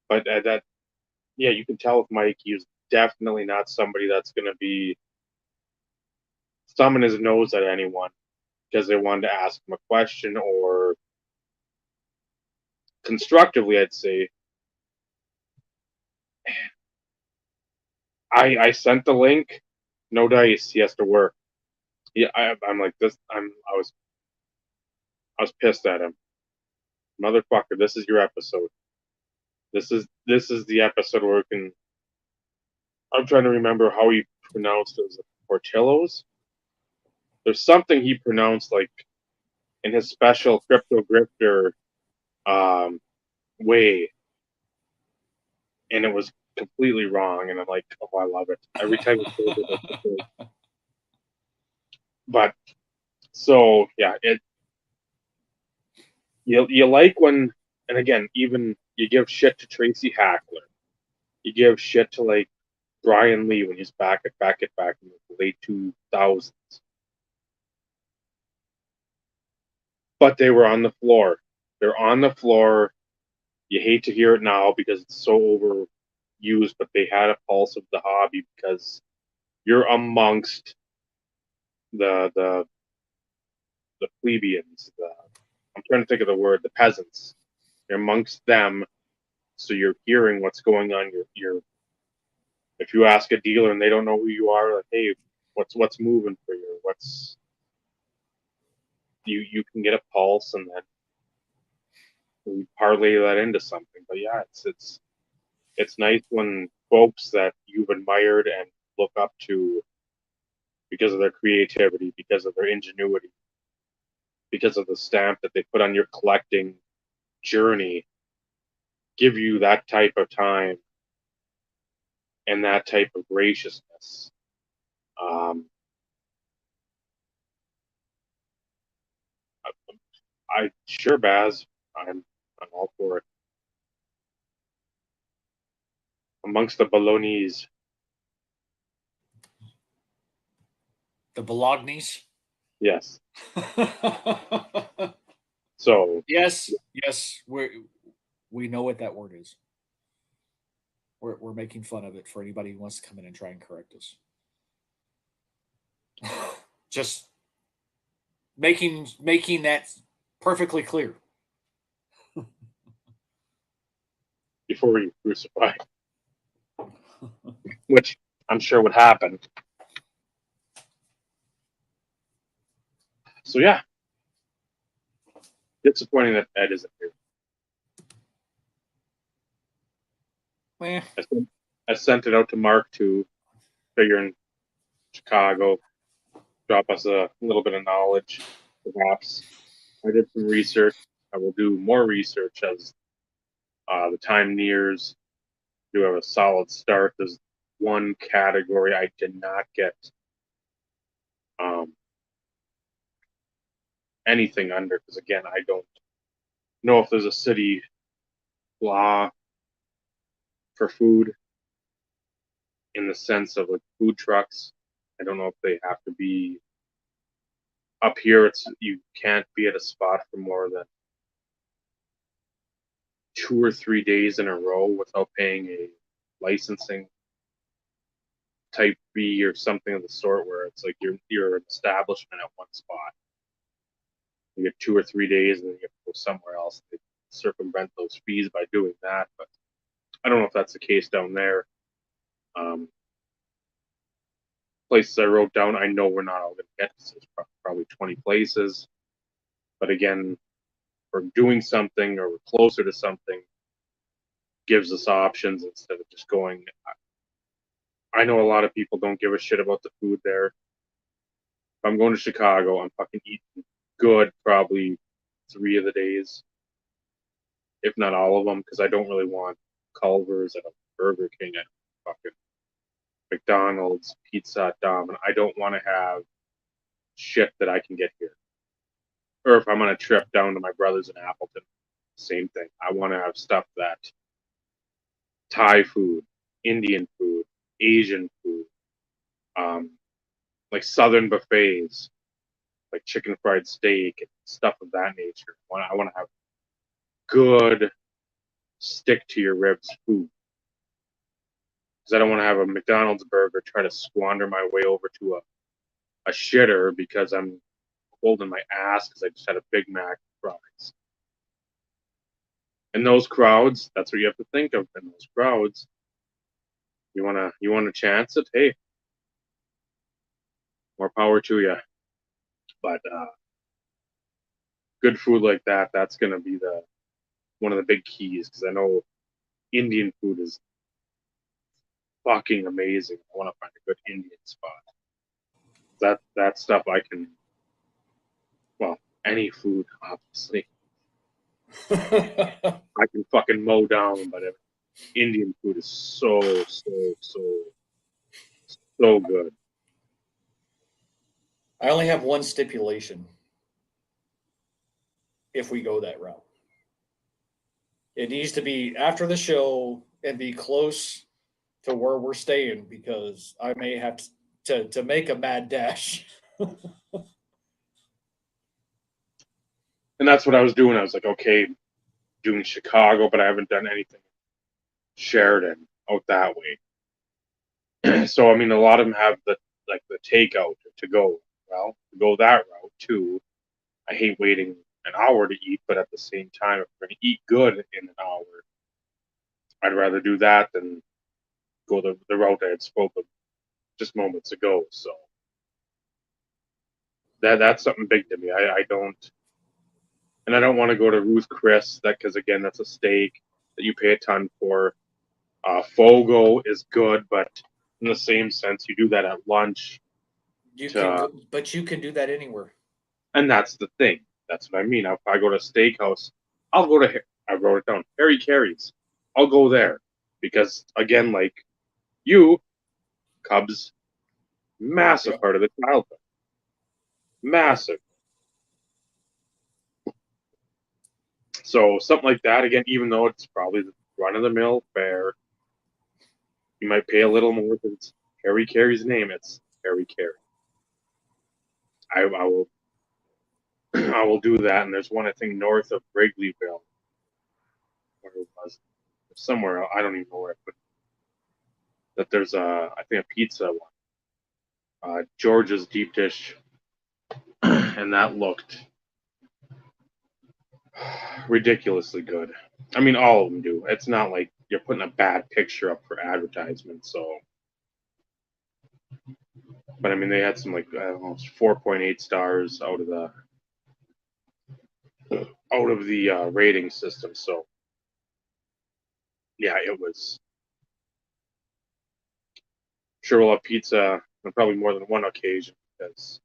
But that yeah, you can tell with Mike, he's definitely not somebody that's going to be thumbing his nose at anyone because they wanted to ask him a question or constructively, I'd say I sent the link. No dice. He has to work. Yeah, I'm like this. I was pissed at him, motherfucker. This is your episode. This is the episode where we can. I'm trying to remember how he pronounced it. Was it Portillo's? There's something he pronounced like in his special crypto grifter um, way, and it was completely wrong. And I'm like, oh, I love it every time he says it. But so yeah, you like when, and again, even you give shit to Tracy Hackler, you give shit to like Brian Lee when he's back in the late 2000s, but they were on the floor. They're on the floor. You hate to hear it now because it's so overused, but they had a pulse of the hobby because you're amongst the the plebeians. I'm trying to think of the word, the peasants. You're amongst them, so you're hearing what's going on. You're if you ask a dealer and they don't know who you are, like, hey, what's moving for you? What's you can get a pulse and then we parlay that into something. But yeah, it's nice when folks that you've admired and look up to because of their creativity, because of their ingenuity, because of the stamp that they put on your collecting journey, give you that type of time and that type of graciousness. Um, I sure, Baz, I'm all for it. Amongst the Bolognese, The Bolognes. yes. So Yes, yes, we know what that word is. We're making fun of it for anybody who wants to come in and try and correct us. Just making that perfectly clear. before you crucify, which I'm sure would happen. So yeah, disappointing that Ed isn't here. Eh, I sent it out to Mark too, figuring Chicago, drop us a little bit of knowledge, perhaps. I did some research. I will do more research as the time nears. Do have a solid start. There's one category I did not get um, anything under because again, I don't know if there's a city law for food in the sense of like food trucks. I don't know if they have to be up here. It's you can't be at a spot for more than 2 or 3 days in a row without paying a licensing type fee or something of the sort where it's like you're an establishment at one spot. You get 2 or 3 days and then you have to go somewhere else. They circumvent those fees by doing that, but I don't know if that's the case down there. Um, Places I wrote down, I know we're not all going to get this. There's probably 20 places, but again, we're doing something or we're closer to something gives us options instead of just going. I know a lot of people don't give a shit about the food there. If I'm going to Chicago, I'm fucking eating good probably 3 of the days, if not all of them, because I don't really want Culver's at a Burger King at fucking McDonald's, Pizza Hut, Domino. I don't want to have shit that I can get here. Or if I'm on a trip down to my brother's in Appleton, same thing. I want to have stuff that Thai food, Indian food, Asian food, um, like Southern buffets, like chicken fried steak and stuff of that nature. I want to have good stick to your ribs food because I don't want to have a McDonald's burger try to squander my way over to a shitter because I'm holding my ass because I just had a Big Mac fries. in those crowds, that's what you have to think of. In those crowds, you wanna chance it? Hey, more power to you. But good food like that, that's gonna be the one of the big keys because I know Indian food is fucking amazing. I want to find a good Indian spot. That stuff I can, well, any food obviously I can fucking mow down, but Indian food is so good. I only have one stipulation if we go that route. It needs to be after the show and be close to where we're staying because I may have to make a mad dash. And that's what I was doing. I was like, okay, doing Chicago, but I haven't done anything Sheridan out that way. So I mean, a lot of them have the takeout to go. Well, to go that route too. I hate waiting an hour to eat, but at the same time, if we're going to eat good in an hour, I'd rather do that than go the route I had spoken just moments ago. So that's something big to me. I don't, and I don't want to go to Ruth Chris that because again, that's a steak that you pay a ton for. Fogo is good, but in the same sense, you do that at lunch. You can, To, but you can do that anywhere. and that's the thing. That's what I mean. If I go to a steakhouse, I'll go to. I wrote it down. Harry Carey's. I'll go there because again, like you, Cubs, massive Yep. part of the childhood. Massive. So something like that again, even though it's probably the run of the mill fare, you might pay a little more because it's Harry Carey's name. It's Harry Carey. I will I will do that. And there's one I think north of Wrigleyville, where it was somewhere. I don't even know where, but that there's a I think a pizza one, George's deep dish, and that looked ridiculously good. I mean, all of them do. It's not like you're putting a bad picture up for advertisement. So, but I mean, they had some like I don't know, 4.8 stars out of the rating system. So, yeah, it was. Sure, we'll have pizza on probably more than one occasion because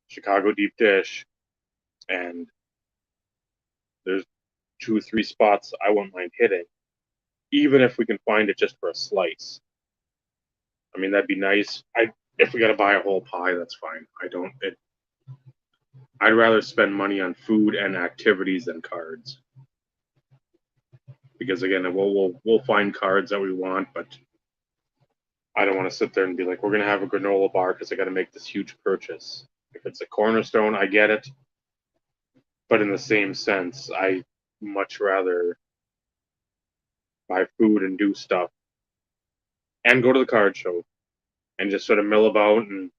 Chicago deep dish, and there's 2 or 3 spots I won't mind hitting, even if we can find it just for a slice. I mean, that'd be nice. I if we got to buy a whole pie, that's fine. I don't. I'd rather spend money on food and activities than cards because again, we'll find cards that we want, but I don't want to sit there and be like, we're gonna have a granola bar because I got to make this huge purchase. If it's a cornerstone, I get it, but in the same sense, I much rather buy food and do stuff and go to the card show and just sort of mill about and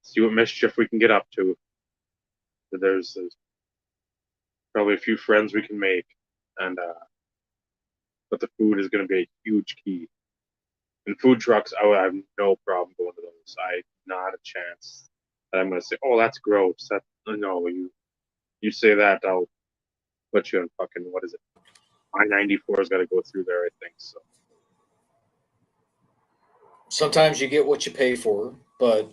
see what mischief we can get up to. There's probably a few friends we can make, and but the food is going to be a huge key. And food trucks, I would have no problem going to those. I not a chance that I'm going to say, oh, that's gross. That no, you say that, I'll put you in fucking what is it? I-94 has got to go through there, I think. So Sometimes you get what you pay for, but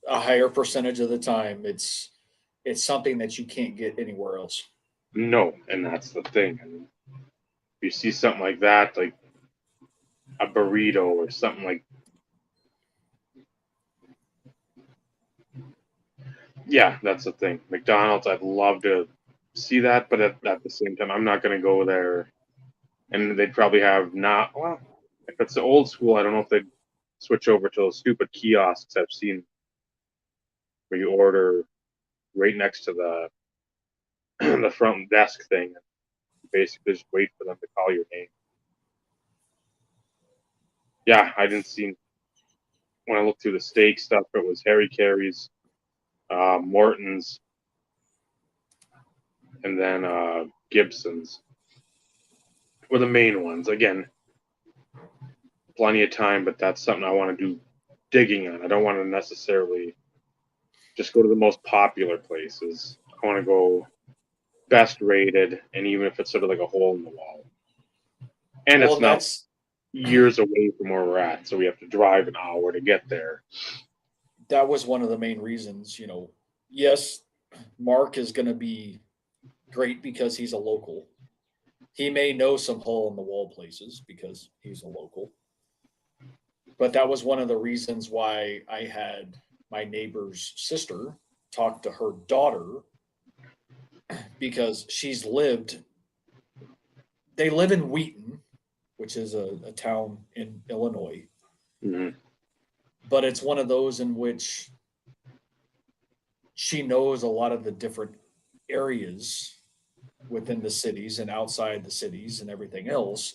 a higher percentage of the time, it's something that you can't get anywhere else. no, and that's the thing. And if you see something like that, like a burrito or something like, yeah, that's the thing. McDonald's, I'd love to see that, but at the same time, I'm not going to go there. And they'd probably have not, well, if it's the old school, I don't know if they'd switch over to those stupid kiosks I've seen where you order right next to the the front desk thing. Basically, just wait for them to call your name. Yeah, I didn't see when I looked through the steak stuff. It was Harry Carey's, Morton's, and then Gibson's. were the main ones. Again, plenty of time, but that's something I want to do digging on. I don't want to necessarily just go to the most popular places. I want to go best rated, and even if it's sort of like a hole in the wall, and Well, it's and not that's years away from where we're at, so we have to drive an hour to get there. that was one of the main reasons. Yes, Mark is going to be great because he's a local. He may know some hole in the wall places because he's a local. But that was one of the reasons why I had my neighbor's sister talk to her daughter because they live in Wheaton, which is a town in Illinois, Mm-hmm. but it's one of those in which she knows a lot of the different areas within the cities and outside the cities and everything else.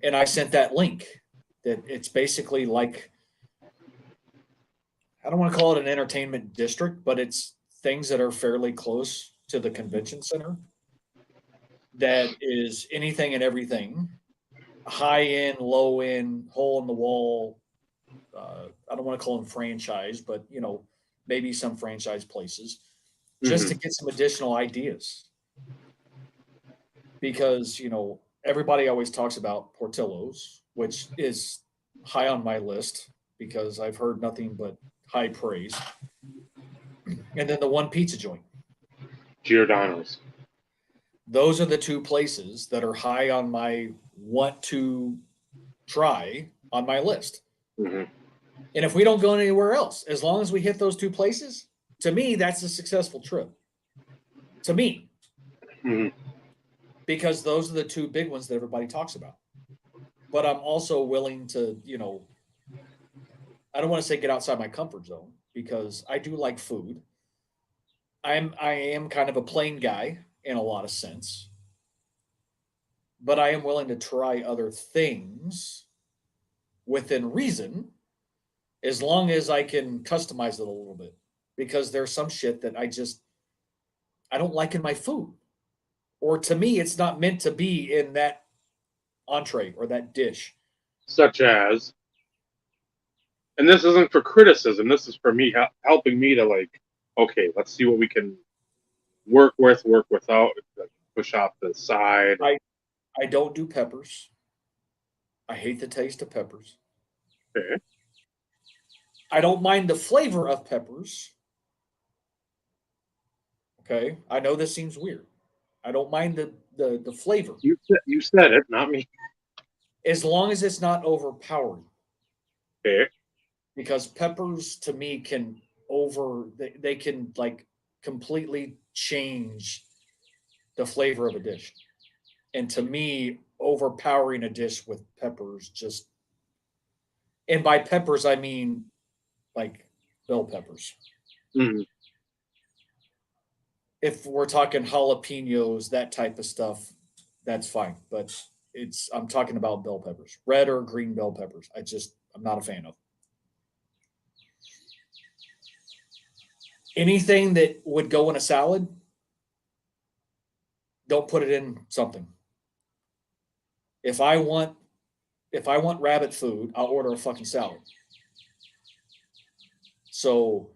And I sent that link that it's basically like, I don't want to call it an entertainment district, but it's things that are fairly close to the convention center. That is anything and everything, high end, low end, hole in the wall. I don't want to call them franchise, but maybe some franchise places, just to Mm-hmm. get some additional ideas. Because everybody always talks about Portillo's, which is high on my list because I've heard nothing but high praise. And then the one pizza joint. Giordano's. Those are the two places that are high on my want to try on my list. Mm-hmm. And if we don't go anywhere else, as long as we hit those two places, to me, that's a successful trip. To me, Mm-hmm. because those are the two big ones that everybody talks about. But I'm also willing to, I don't want to say get outside my comfort zone because I do like food. I am kind of a plain guy in a lot of sense, but I am willing to try other things within reason as long as I can customize it a little bit. Because there's some shit that I don't like in my food. Or to me, it's not meant to be in that entree or that dish. Such as, and this isn't for criticism. This is for me helping me to like, okay, let's see what we can work with, work without, like, push off the side. I I don't do peppers. I hate the taste of peppers. Okay. I don't mind the flavor of peppers. Okay. I know this seems weird. I don't mind the flavor You said it, not me. as long as it's not overpowering. Okay. Because peppers to me can they can like completely change the flavor of a dish. And to me, overpowering a dish with peppers just, and by peppers I mean like bell peppers. Mm-hmm. If we're talking jalapenos, that type of stuff, that's fine. But I'm talking about bell peppers, red or green bell peppers. I'm not a fan of anything that would go in a salad. Don't put it in something. If I want if I want rabbit food, I'll order a fucking salad. So,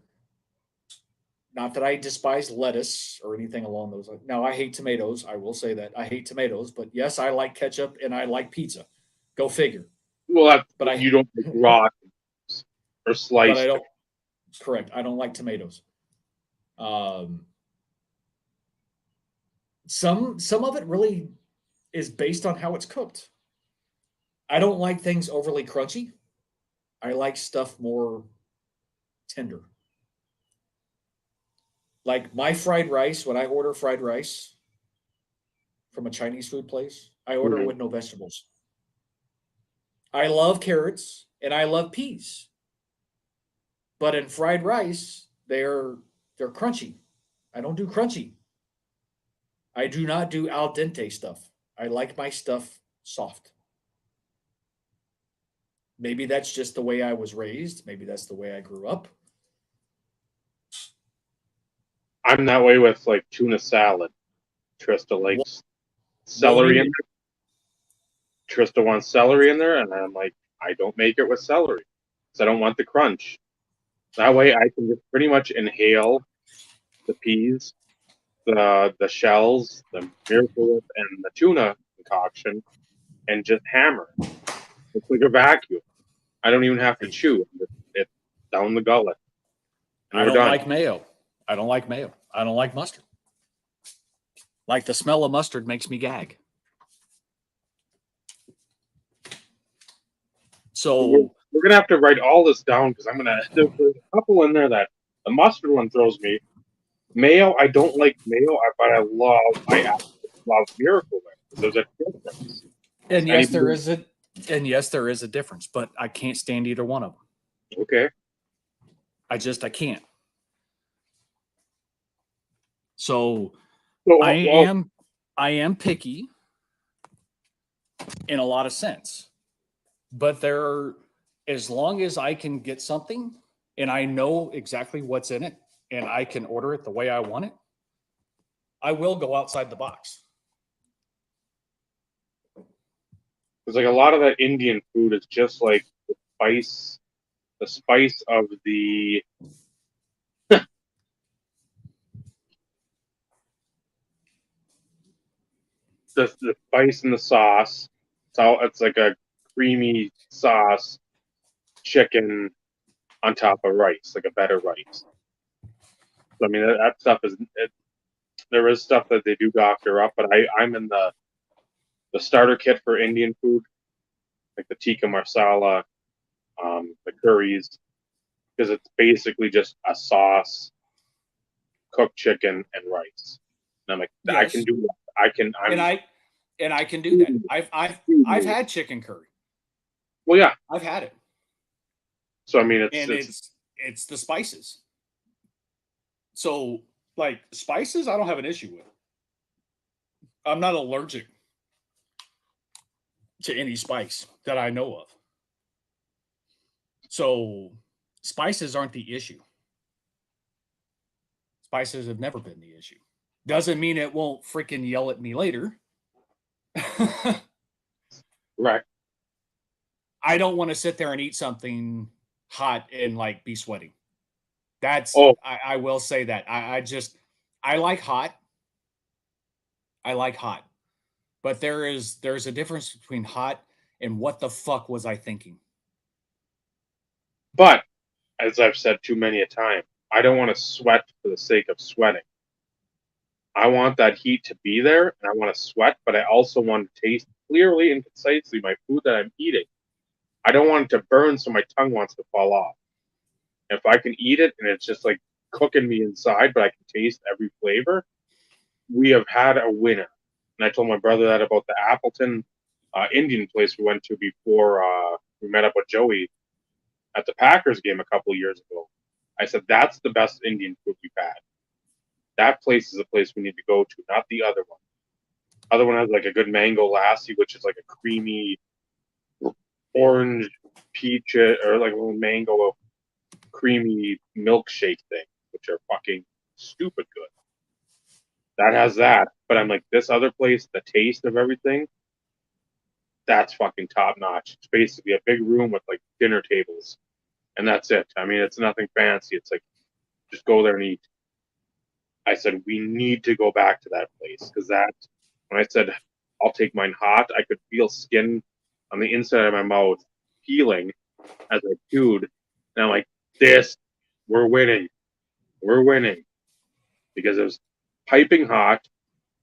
not that I despise lettuce or anything along those lines. Now, I hate tomatoes. I will say that I hate tomatoes, but yes, I like ketchup and I like pizza. Go figure. Well, But you don't like raw or but I sliced. don't. Correct. I don't like tomatoes. Um, some of it really is based on how it's cooked. I don't like things overly crunchy. I like stuff more tender. Like my fried rice, when I order fried rice from a Chinese food place, I order Mm-hmm. with no vegetables. I love carrots and I love peas, but in fried rice, they're crunchy. I don't do crunchy. I do not do al dente stuff. I like my stuff soft. Maybe that's just the way I was raised. Maybe that's the way I grew up. I'm that way with like tuna salad. Trista likes. celery in there. Trista wants celery in there, and I'm like, I don't make it with celery because I don't want the crunch. That way, I can just pretty much inhale the peas, the shells, the Miracle Whip, and the tuna concoction, and just hammer. It's like a vacuum. I don't even have to chew. It's down the gullet, and I we're don't done. like mayo. I don't like mayo. I don't like mustard. Like the smell of mustard makes me gag. So We're gonna have to write all this down because I'm gonna. There's a couple in there that the mustard one throws me. Mayo, I don't like mayo, but I absolutely love Miracle Whip. There's a difference. and yes, there Anybody? is a and yes, there is a difference, but I can't stand either one of them. Okay. I can't. So So, I am picky in a lot of sense. But as long as I can get something and I know exactly what's in it and I can order it the way I want it, I will go outside the box. Because like a lot of that Indian food is just like the spice of the spice in the sauce. So it's like a creamy sauce chicken on top of rice, like a better rice. So I mean that stuff there is stuff that they do doctor up, but I'm in the starter kit for Indian food, like the tikka masala, the curries, because it's basically just a sauce, cooked chicken, and rice. And I'm like, I can Yes. do that. I can. And I'm. I can do that. I've had chicken curry. Well, yeah. I've had it. So I mean, And it's the spices. So like spices, I don't have an issue with. I'm not allergic to any spice that I know of. So spices aren't the issue. Spices have never been the issue. Doesn't mean it won't freaking yell at me later. right. I don't want to sit there and eat something hot and like be sweating. Oh, I will say that. I like hot. I like hot. But there's a difference between hot and what the fuck was I thinking? but as I've said too many a time, I don't want to sweat for the sake of sweating. I want that heat to be there, and I want to sweat, but I also want to taste clearly and concisely my food that I'm eating. I don't want it to burn so my tongue wants to fall off. If I can eat it and it's just like cooking me inside, but I can taste every flavor, we have had a winner. And I told my brother that about the Appleton Indian place we went to before we met up with Joey at the Packers game a couple of years ago. I said, that's the best Indian food we've had. That place is a place we need to go to, not the other one. Other one has like a good mango lassi, which is like a creamy orange peach or like a little mango creamy milkshake thing, which are fucking stupid good. That has that, but I'm like, this other place, the taste of everything, that's fucking top notch. It's basically a big room with like dinner tables, and that's it. I mean, it's nothing fancy. It's like just go there and eat. I said we need to go back to that place because that when I said I'll take mine hot, I could feel skin on the inside of my mouth peeling as I chewed, and I'm like, this, we're winning, we're winning because it was piping hot.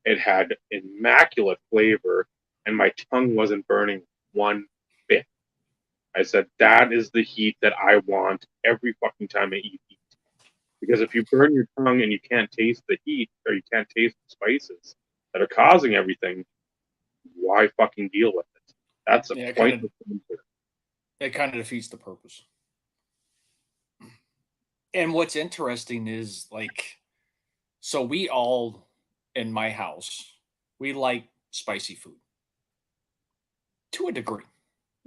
It had immaculate flavor, and my tongue wasn't burning one bit. I said, that is the heat that I want every fucking time I eat heat. Because if you burn your tongue and you can't taste the heat or you can't taste the spices that are causing everything, why fucking deal with it? That's a Yeah, pointless answer. it kind of defeats the purpose. And what's interesting is like, so we all in my house, we like spicy food to a degree.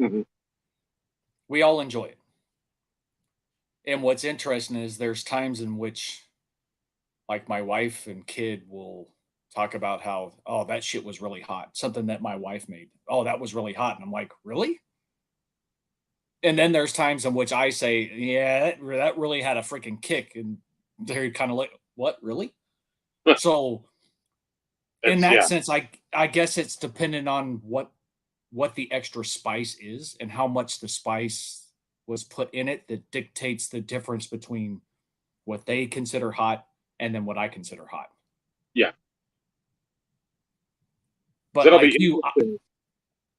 Mm-hmm. We all enjoy it. And what's interesting is there's times in which like my wife and kid will talk about how, oh, that shit was really hot. Something that my wife made. Oh, that was really hot. And I'm like, really? And then there's times in which I say, yeah, that really had a freaking kick. And they're kind of like, what, really? So in It's that yeah, sense, I guess it's dependent on what the extra spice is and how much the spice was put in it that dictates the difference between what they consider hot and then what I consider hot. yeah. But That'll be like you, interesting.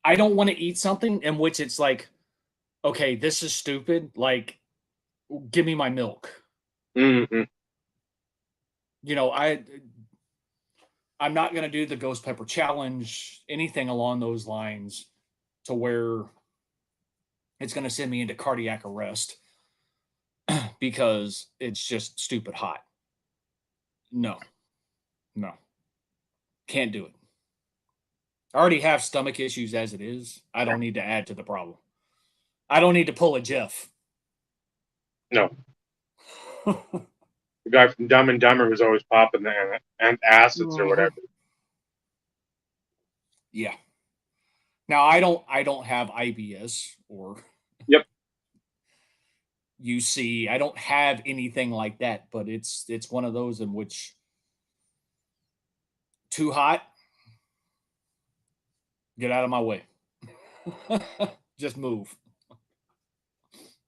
I don't want to eat something in which it's like, okay, this is stupid. Like, give me my milk. Hmm. You know, I'm not going to do the ghost pepper challenge, anything along those lines to where it's going to send me into cardiac arrest because it's just stupid hot. No, no, can't do it. I already have stomach issues as it is. I don't need to add to the problem. I don't need to pull a Jeff. No, the guy from Dumb and Dumber who's always popping the and acids or Mhm. whatever. Yeah. Now I don't have IBS or Yep. UC. I don't have anything like that, but it's one of those in which too hot, get out of my way. Just move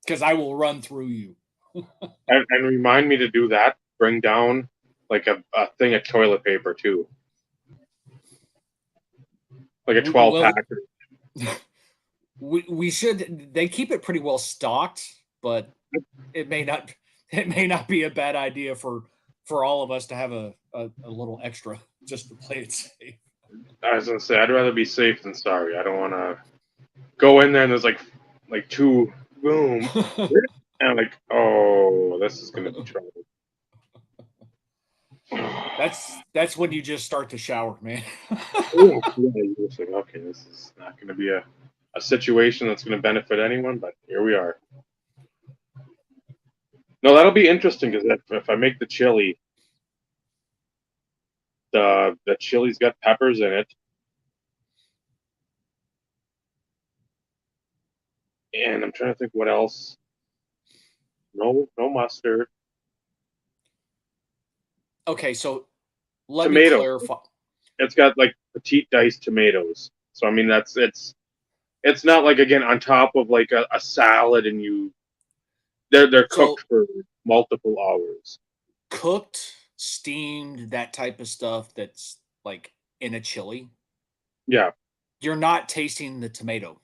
because I will run through you. And remind me to do that. Bring down like a thing of toilet paper too, like a 12 Well, pack. we should. They keep it pretty well stocked, but it may not it may not be a bad idea for all of us to have a little extra just to play it safe. I was gonna say I'd rather be safe than sorry. I don't want to go in there and there's like two boom, and I'm like, oh, this is gonna be trouble. That's when you just start to shower, man. Yeah, yeah, you're just like, okay, this is not gonna be a situation that's gonna benefit anyone, but here we are. No, that'll be interesting because if I make the chili, the chili's got peppers in it, and I'm trying to think what else. No, no mustard. Okay, so let me Tomatoes. clarify. It's got like petite diced tomatoes. So I mean that's it's not like again on top of like a salad and they're So cooked for multiple hours. cooked, steamed, that type of stuff that's like in a chili, Yeah. you're not tasting the tomato.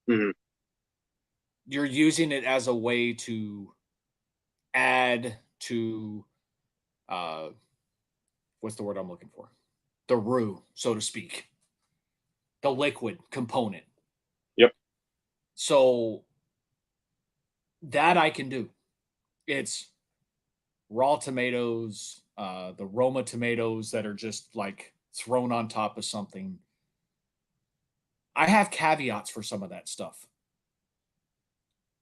Hmm. You're using it as a way to add to uh what's the word I'm looking for? The roux, so to speak, the liquid component. Yep. So that I can do. It's raw tomatoes, the Roma tomatoes that are just like thrown on top of something. I have caveats for some of that stuff.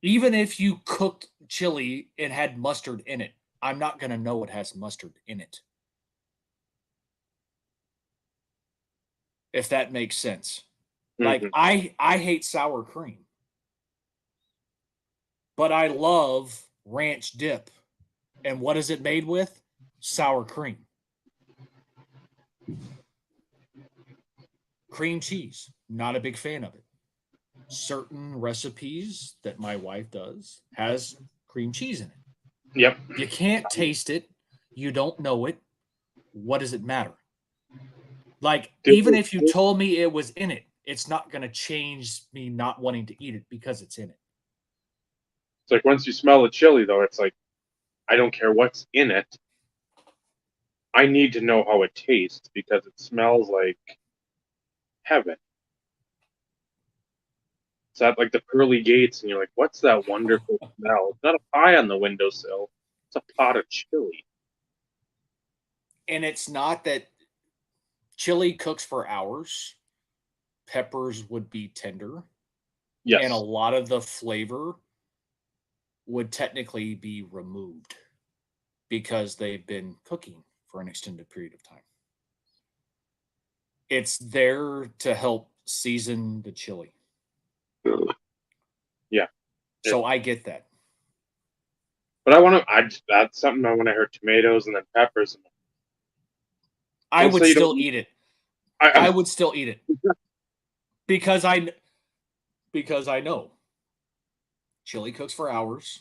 Even if you cooked chili and had mustard in it, I'm not going to know it has mustard in it. If that makes sense. Like Hmm. I hate sour cream, but I love ranch dip. And what is it made with? Sour cream. Cream cheese, not a big fan of it. Certain recipes that my wife does has cream cheese in it. Yep. You can't taste it, you don't know it. What does it matter? Like, even if you It's told me it was in it, it's not going to change me not wanting to eat it because it's in it. like once you smell the chili though, it's like I don't care what's in it. I need to know how it tastes because it smells like heaven. It's at like the pearly gates, and you're like, "What's that wonderful smell?" It's not a pie on the windowsill; it's a pot of chili. And it's not that chili cooks for hours, peppers would be tender, and a Yes. lot of the flavor would technically be removed because they've been cooking for an extended period of time. It's there to help season the chili. Yeah. So I get that. But I want to. That's something I when I heard tomatoes and then peppers. I Don't would say you still don't. eat it. I I would still eat it because I know chili cooks for hours.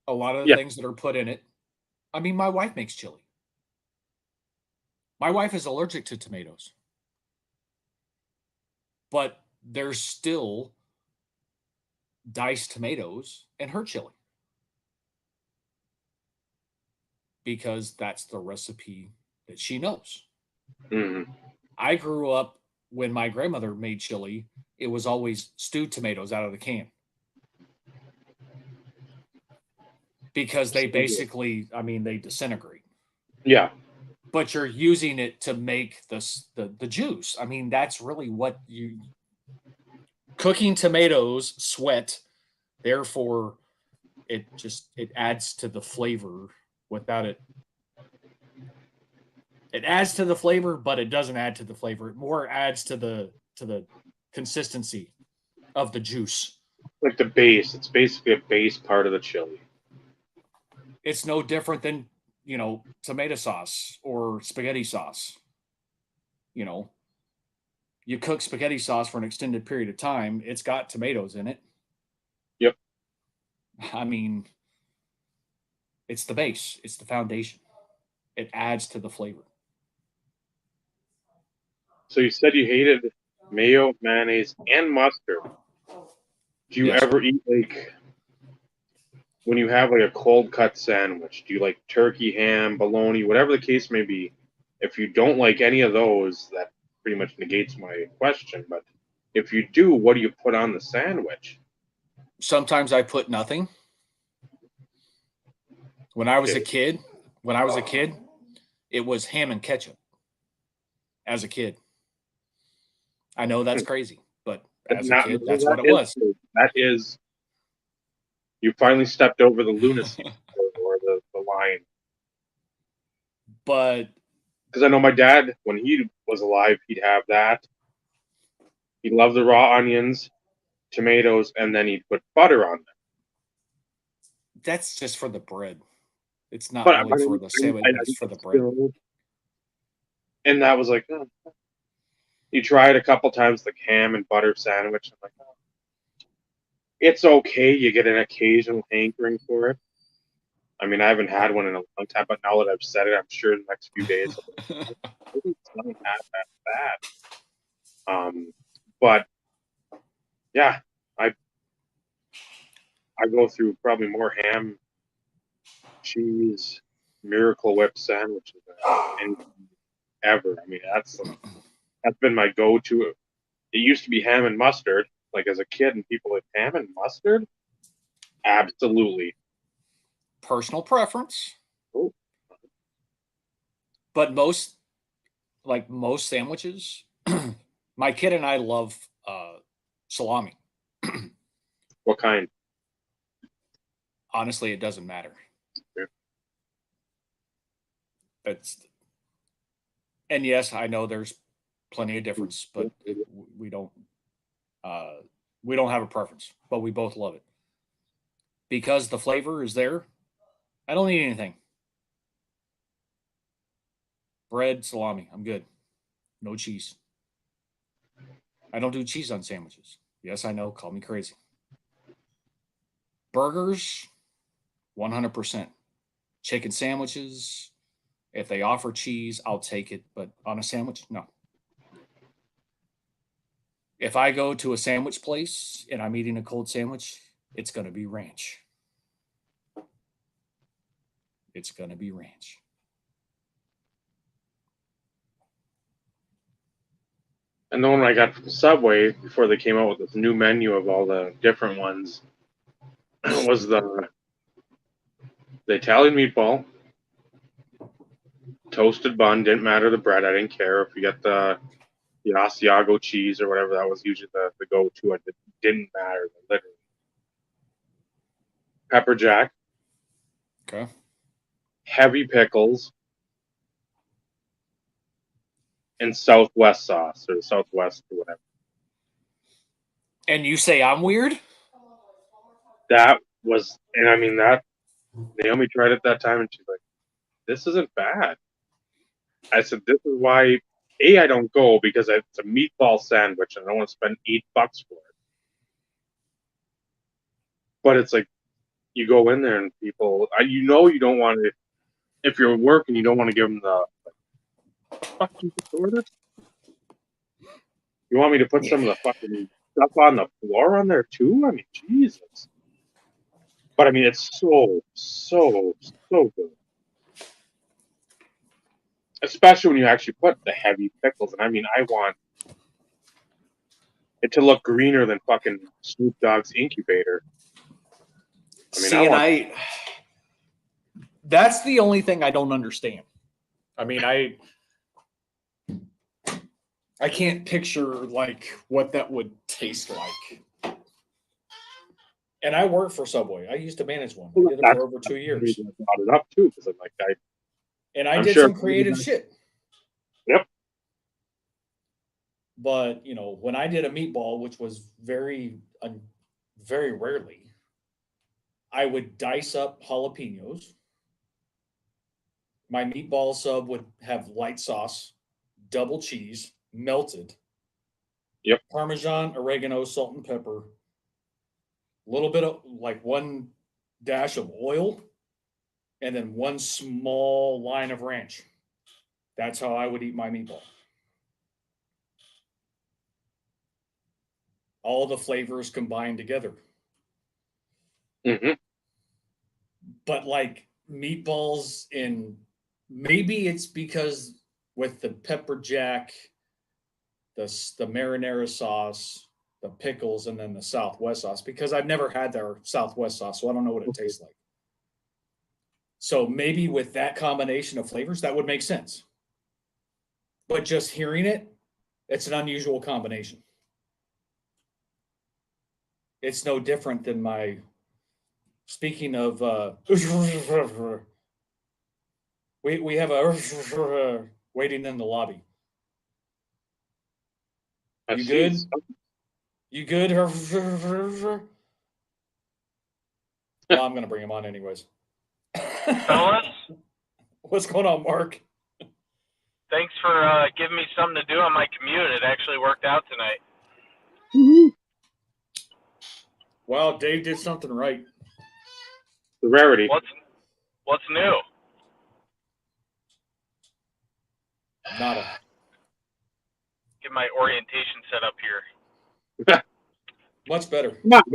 A lot of the yeah. things that are put in it. I mean, my wife makes chili. My wife is allergic to tomatoes, but there's still diced tomatoes in her chili because that's the recipe that she knows. Mm, I grew up when my grandmother made chili, it was always stewed tomatoes out of the can because they basically, I mean, they disintegrate. yeah. But you're using it to make the juice. I mean, that's really what you cooking tomatoes sweat. Therefore, it adds to the flavor without it. It adds to the flavor, but it doesn't add to the flavor. It more adds to the consistency of the juice. Like the base. It's basically a base part of the chili. It's no different than, tomato sauce or spaghetti sauce. You know, you cook spaghetti sauce for an extended period of time, it's got tomatoes in it. Yep. I mean, it's the base, it's the foundation. It adds to the flavor. So you said you hated mayo, mayonnaise, and mustard. Do you Yes. ever eat like when you have like a cold cut sandwich? Do you like turkey, ham, bologna, whatever the case may be? If you don't like any of those, that pretty much negates my question. But if you do, what do you put on the sandwich? Sometimes I put nothing. When I was a Okay. kid, when I was a kid, it was ham and ketchup as a kid. I know that's crazy, but as a Not, kid, that's that what it is was. that is you finally stepped over the lunacy or the line. But Because I know my dad, when he was alive, he'd have that. He loved the raw onions, tomatoes, and then he'd put butter on them. that's just for the bread. It's not But, really for the sandwich, I but it's think for the it's bread. still, and that was like, oh. You try it a couple times, like ham and butter sandwich. I'm like, oh, it's okay. You get an occasional hankering for it. I mean, I haven't had one in a long time, but now that I've said it, I'm sure in the next few days, it's not that bad. But yeah, I I go through probably more ham, cheese, Miracle Whip sandwiches than anything ever. I mean, that's been my go-to. It used to be ham and mustard, like as a kid, and people like ham and mustard. Absolutely. Personal preference, Oh, but most sandwiches, my kid and I love salami. what kind? Honestly, it doesn't matter. Yeah. It's and yes, I know there's plenty of difference, but we don't uh, we don't have a preference, but we both love it because the flavor is there. I don't need anything. Bread, salami, I'm good. No cheese. I don't do cheese on sandwiches. Yes, I know. Call me crazy. Burgers, 100%. Chicken sandwiches, if they offer cheese, I'll take it. But on a sandwich, no. If I go to a sandwich place and I'm eating a cold sandwich, it's going to be ranch. It's going to be ranch. And the one I got from Subway before they came out with this new menu of all the different ones was the Italian meatball, toasted bun. Didn't matter the bread. I didn't care if you got the Asiago cheese or whatever. That was usually the go-to. It didn't matter literally. Pepper jack, Okay. heavy pickles, and Southwest sauce or Southwest or whatever. And you say I'm weird? That was, and I mean that Naomi tried it that time, and she's like, "This isn't bad." I said, "This is why I don't go because it's a meatball sandwich and I don't want to spend $8 for it." But it's like you go in there and people, you don't want to. If you're working, you don't want to give them the fuck you just ordered. You want me to put some of the fucking stuff on the floor on there too? I mean, Jesus. But I mean, it's so good. Especially when you actually put the heavy pickles. And I mean, I want it to look greener than fucking Snoop Dogg's incubator. I mean, See, that's the only thing I don't understand. I mean, I can't picture like what that would taste like. And I worked for Subway. I used to manage one. I did it for over 2 years. I brought it up too because I'm like, I did sure some creative shit. Yep. But when I did a meatball, which was very rarely, I would dice up jalapenos. My meatball sub would have light sauce, double cheese, melted. Yep. Parmesan, oregano, salt, and pepper. A little bit of like one dash of oil, and then one small line of ranch. That's how I would eat my meatball. All the flavors combined together. Mm-hmm. But like meatballs maybe it's because with the pepper jack, the marinara sauce, the pickles, and then the Southwest sauce, because I've never had their Southwest sauce, so I don't know what it tastes like. So maybe with that combination of flavors, that would make sense. But just hearing it, it's an unusual combination. It's no different than my. Speaking of, we have a waiting in the lobby. You good? You good? Well, I'm gonna bring him on anyways. Fellas, what's going on, Mark? Thanks for giving me something to do on my commute. It actually worked out tonight. Mm-hmm. Wow, Dave did something right. The rarity. What's new? Nada. Get my orientation set up here. Much better. Not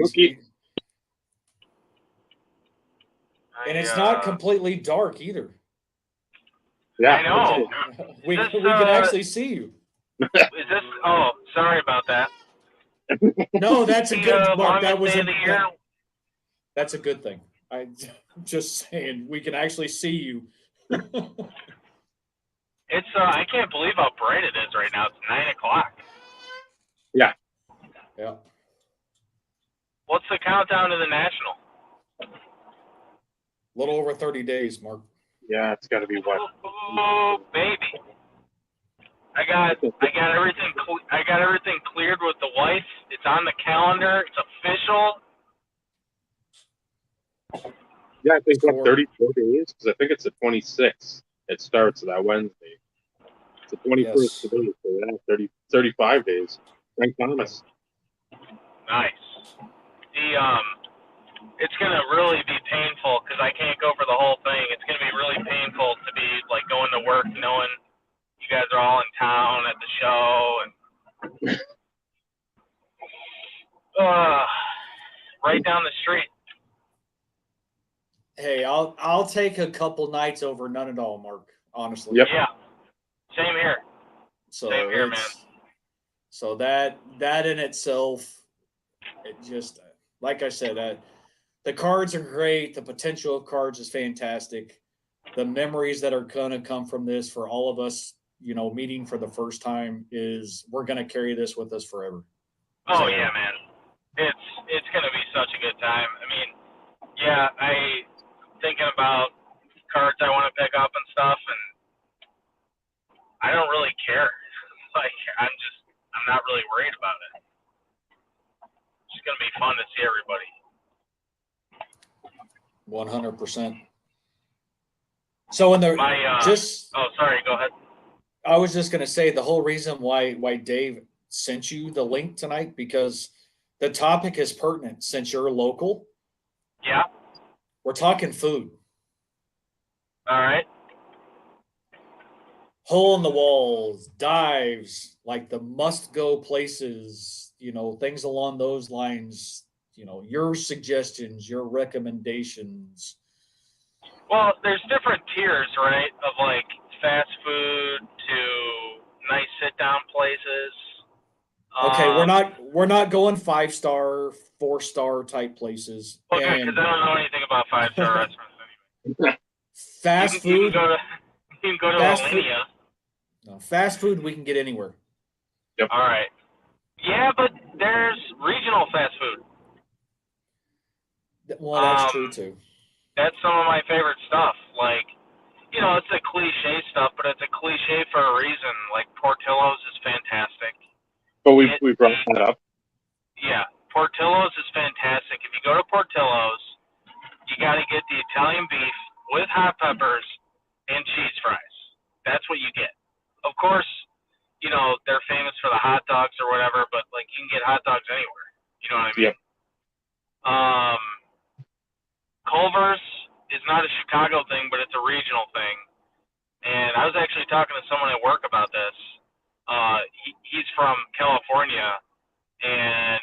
and it's not completely dark either. Yeah, I know. We can actually see you. Is this? Oh, sorry about that. No, that's a good Mark. That was that's a good thing. I'm just saying we can actually see you. It's I can't believe how bright it is right now. It's 9:00. Yeah. Yeah. What's the countdown to the national? A little over 30 days, Mark. Yeah, it's got to be what? Oh, baby! I got everything. I got everything cleared with the wife. It's on the calendar. It's official. Yeah, I think 34 days because I think it's the 26th. It starts that Wednesday. It's the 21st today, so yeah, 35 days. Frank Thomas. Nice. It's gonna really be painful because I can't go for the whole thing. It's gonna be really painful to be like going to work knowing you guys are all in town at the show and right down the street. Hey, I'll take a couple nights over none at all, Mark. Honestly. Yep. Yeah. Same here. So Same here, man. So that in itself, it just like I said, the cards are great. The potential of cards is fantastic. The memories that are gonna come from this for all of us, meeting for the first time is we're gonna carry this with us forever. Oh yeah, man. It's gonna be such a good time. I mean, yeah, I thinking about cards I want to pick up and stuff, and I don't really care. fun to see everybody. 100%. So in the sorry, go ahead. I was just going to say the whole reason why Dave sent you the link tonight, because the topic is pertinent since you're local. Yeah. We're talking food. All right. Hole in the walls, dives, like the must go places, things along those lines, your suggestions, your recommendations. Well, there's different tiers, right? Of like fast food to nice sit down places. Okay, we're not going 5-star, 4-star type places. Okay, because I don't know anything about 5-star restaurants anyway. Fast food. You can go to Alinea. No, fast food we can get anywhere. Yep. All right. Yeah, but there's regional fast food. Well, that's true too. That's some of my favorite stuff. Like, it's a cliche stuff, but it's a cliche for a reason. Like Portillo's is fantastic. But we brought that up. Yeah, Portillo's is fantastic. If you go to Portillo's, you got to get the Italian beef with hot peppers and cheese fries. That's what you get. Of course, they're famous for the hot dogs or whatever, but like you can get hot dogs anywhere. You know what I mean? Yep. Culver's is not a Chicago thing, but it's a regional thing. And I was actually talking to someone at work about this. He's from California, and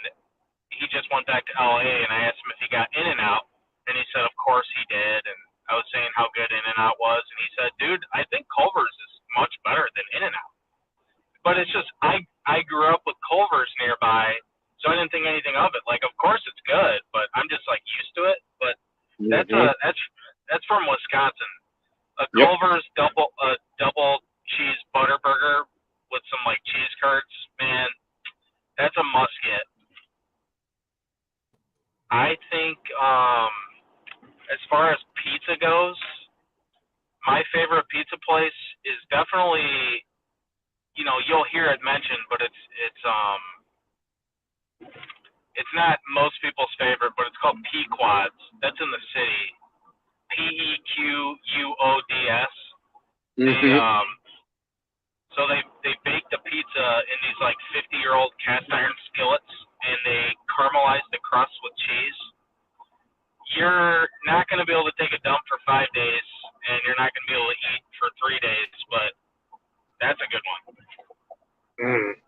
he just went back to LA, and I asked him if he got In-N-Out, and he said, of course he did. And I was saying how good In-N-Out was, and he said, dude, I think Culver's is much better than In-N-Out. But it's just I grew up with Culver's nearby, so I didn't think anything of it. Like, of course it's good, but I'm just like used to it. But that's from Wisconsin. A Culver's double cheese butter burger with some like cheese curds, man, that's a must get. I think as far as pizza goes, my favorite pizza place is definitely, you'll hear it mentioned, but it's not most people's favorite, but it's called Pequod's. That's in the city. Pequuods. Mm-hmm. So they bake the pizza in these like 50-year-old cast iron skillets, and they caramelize the crust with cheese. You're not going to be able to take a dump for 5 days, and you're not going to be able to eat for 3 days, but that's a good one.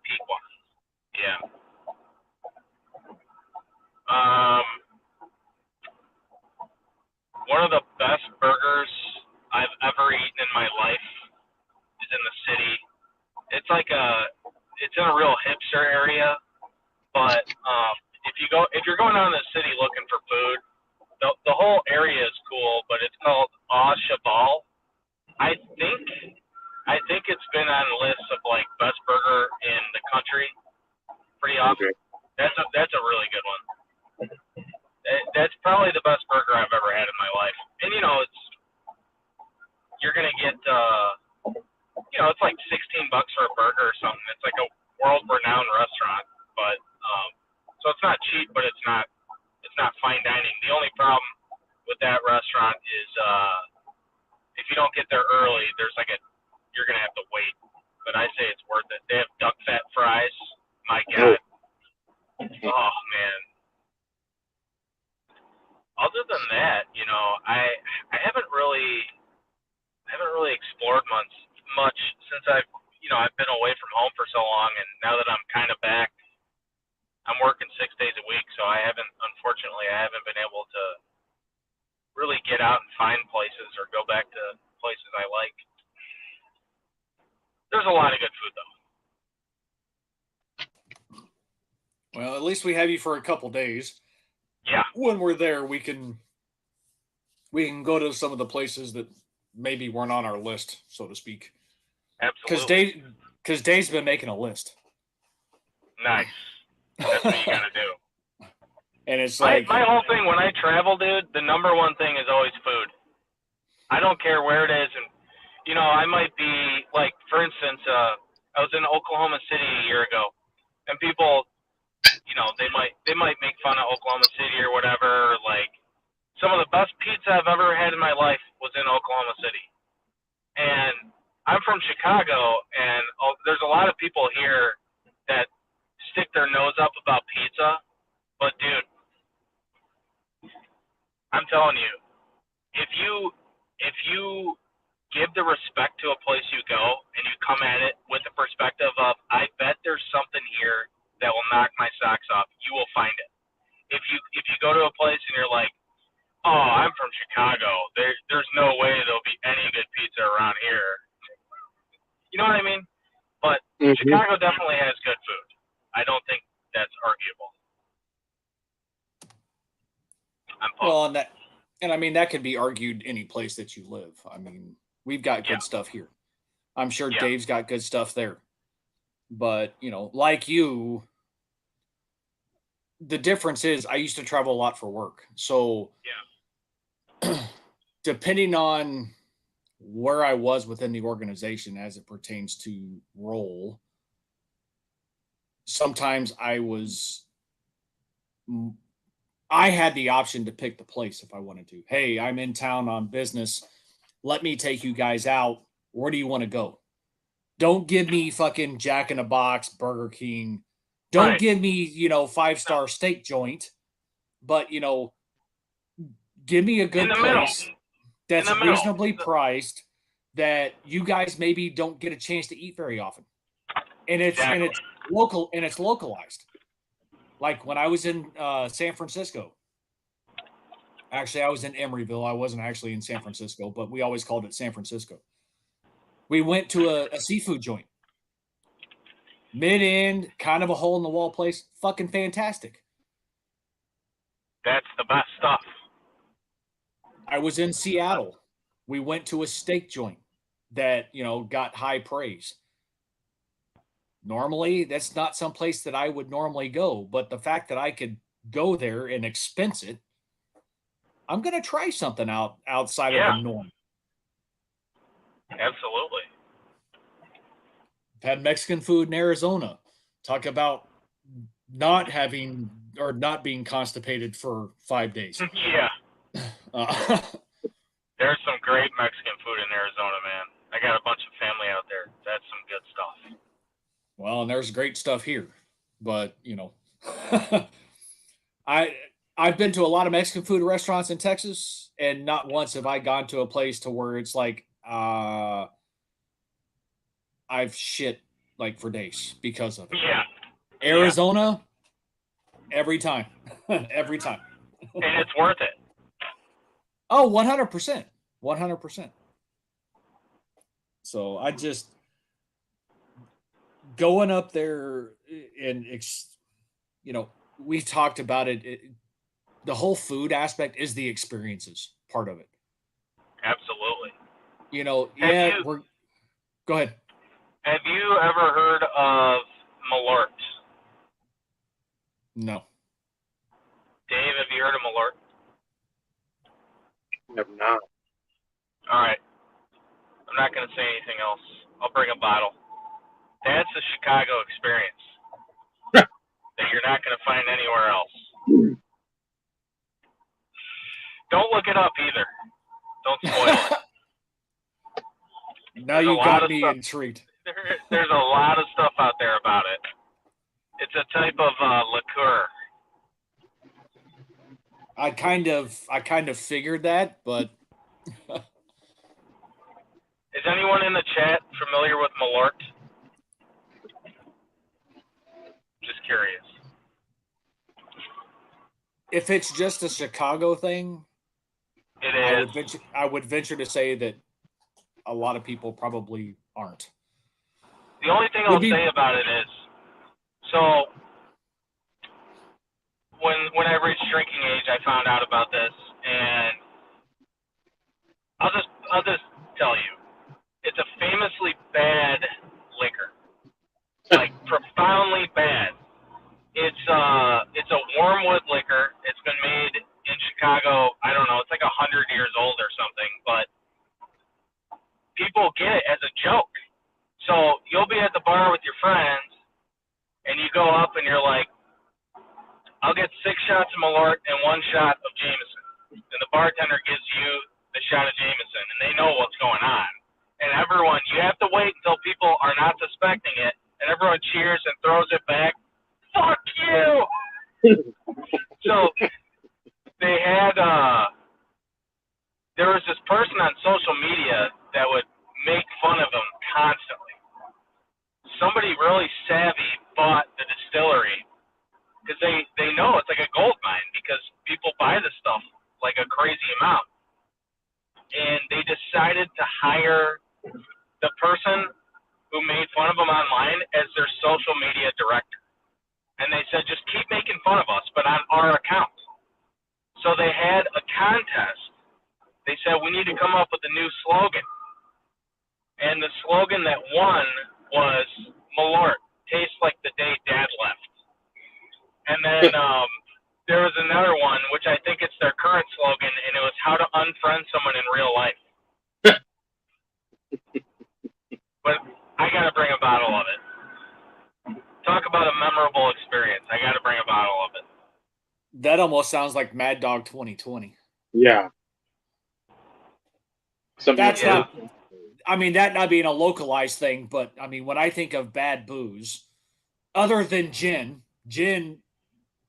Pequod. Yeah. One of the best burgers I've ever eaten in my life is in the city. It's in a real hipster area, but if you're going out in the city looking for food, the whole area is cool, but it's called Au Cheval. I think it's been on lists of like best burger in the country pretty often. That's a really good one. That's probably the best burger I've ever had in my life. And you're gonna get it's like $16 for a burger or something. It's like a world-renowned restaurant, but so it's not cheap, but it's not fine dining. The only problem with that restaurant is if you don't get there early, you're gonna have to wait. But I say it's worth it. They have duck fat fries. My God. Oh man. Other than that, I haven't really explored much since I've been away from home for so long, and now that I'm kind of back, I'm working 6 days a week, so I haven't been able to really get out and find places or go back to places I like. There's a lot of good food though. Well, at least we have you for a couple days. Yeah. When we're there, we can go to some of the places that maybe weren't on our list, so to speak. Absolutely. Because Dave's been making a list. Nice. That's what you gotta do. And it's like my whole thing when I travel, dude, the number one thing is always food. I don't care where it is, and I might be like, for instance, I was in Oklahoma City a year ago, and people, they might make fun of Oklahoma City or whatever. Like, some of the best pizza I've ever had in my life was in Oklahoma City. And I'm from Chicago, and there's a lot of people here that stick their nose up about pizza. But dude, I'm telling you, if you give the respect to a place you go and you come at it with the perspective of, I bet there's something here that will knock my socks off, you will find it. If you go to a place and you're like, oh, I'm from Chicago, there's no way there'll be any good pizza around here. You know what I mean? But Chicago definitely has good food. I don't think that's arguable. Well, and I mean, that could be argued any place that you live. I mean, we've got good stuff here. I'm sure Dave's got good stuff there. But, like you, the difference is I used to travel a lot for work. So depending on where I was within the organization as it pertains to role, sometimes I had the option to pick the place if I wanted to. Hey, I'm in town on business. Let me take you guys out. Where do you want to go? Don't give me fucking Jack in the Box, Burger King. Don't give me, 5-star steak joint. But, give me a good place that's reasonably priced that you guys maybe don't get a chance to eat very often. And it's local and it's localized. Like when I was in San Francisco. Actually, I was in Emeryville. I wasn't actually in San Francisco, but we always called it San Francisco. We went to a seafood joint. Mid-end, kind of a hole-in-the-wall place. Fucking fantastic. That's the best stuff. I was in Seattle. We went to a steak joint that, got high praise. Normally, that's not some place that I would normally go, but the fact that I could go there and expense it, I'm going to try something outside of the norm. Absolutely. I've had Mexican food in Arizona. Talk about not being constipated for 5 days. Yeah. There's some great Mexican food in Arizona, man. I got a bunch of family out there. That's some good stuff. Well, and there's great stuff here. But, I've been to a lot of Mexican food restaurants in Texas, and not once have I gone to a place to where it's like, I've shit like for days because of it. Yeah. Arizona, every time. Every time. And it's worth it. Oh, 100%. 100%. So I just going up there and, we talked about it. The whole food aspect is the experiences part of it. Absolutely. Go ahead. Have you ever heard of Malort? No. Dave, have you heard of Malort? Never not. All right. I'm not going to say anything else. I'll bring a bottle. That's the Chicago experience that you're not going to find anywhere else. Don't look it up either. Don't spoil it. Now you got me intrigued. There's a lot of stuff out there about it. It's a type of liqueur. I kind of figured that, but is anyone in the chat familiar with Malort? Just curious. If it's just a Chicago thing, it is. I would venture to say that a lot of people probably aren't. The only thing I'll say about it is, so when I reached drinking age, I found out about this, and I'll just tell you, it's a famously bad liquor, like profoundly bad. It's a wormwood liquor. It's been made in Chicago. I don't know. It's like 100 years old or something, but people get it as a joke. So you'll be at the bar with your friends, and you go up and you're like, I'll get 6 shots of Malort and 1 shot of Jameson. And the bartender gives you the shot of Jameson, and they know what's going on. And everyone, you have to wait until people are not suspecting it, and everyone cheers and throws it back. Fuck you! So they had, there was this person on social media that would make fun of him constantly. Somebody really savvy bought the distillery because they know it's like a gold mine because people buy this stuff like a crazy amount. And they decided to hire the person who made fun of them online as their social media director. And they said, just keep making fun of us, but on our account. So they had a contest. They said, we need to come up with a new slogan. And the slogan that won was Malort, tastes like the day Dad left. And then there was another one, which I think it's their current slogan, and it was how to unfriend someone in real life. But I got to bring a bottle of it. Talk about a memorable experience. I got to bring a bottle of it. That almost sounds like Mad Dog 2020. Yeah. That's not, I mean, that not being a localized thing, but I mean, when I think of bad booze, other than gin,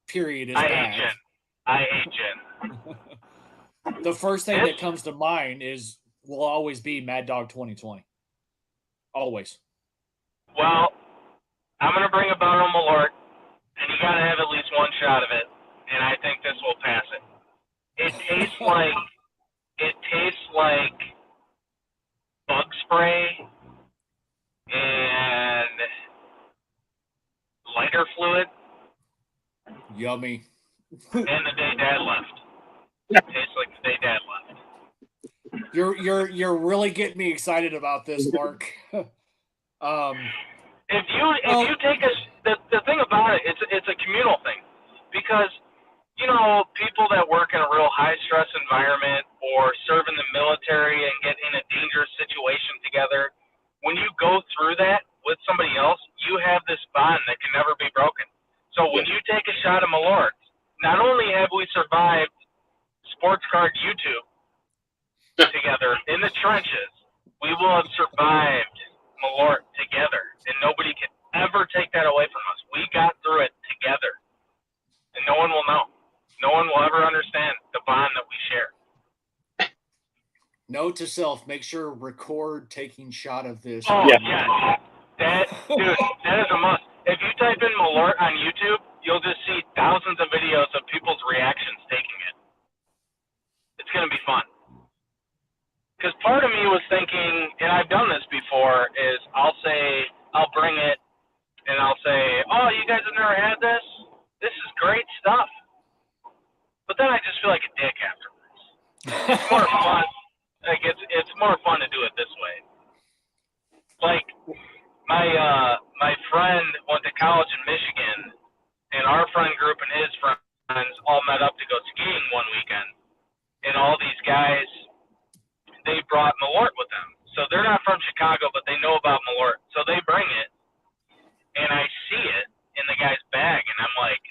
period, is bad. I hate gin. The first thing that comes to mind will always be Mad Dog 2020. Always. Well, I'm going to bring a bottle of Malort, and you got to have at least 1 shot of it, and I think this will pass it. It tastes like bug spray and lighter fluid. Yummy. And the day Dad left. It tastes like the day Dad left. You're really getting me excited about this, Mark. If you take the thing about it, it's a communal thing, because people that work in a real high stress environment or serve in the military and get in a dangerous situation together, when you go through that with somebody else, you have this bond that can never be broken. So when you take a shot of Malort, not only have we survived Sports Card YouTube together in the trenches, we will have survived Malort together, and nobody can ever take that away from us. We got through it together, and no one will know. No one will ever understand the bond that we share. Note to self: make sure record taking shot of this. Oh yeah, that is a must. If you type in Malort on YouTube, you'll just see thousands of videos of people's reactions taking it. It's gonna be fun. Because part of me was thinking, and I've done this before, is I'll bring it, and I'll say, oh, you guys have never had this? This is great stuff. But then I just feel like a dick afterwards. It's more fun. Like it's more fun to do it this way. Like my friend went to college in Michigan, and our friend group and his friends all met up to go skiing one weekend. And all these guys, they brought Malort with them. So they're not from Chicago, but they know about Malort. So they bring it, and I see it in the guy's bag, and I'm like,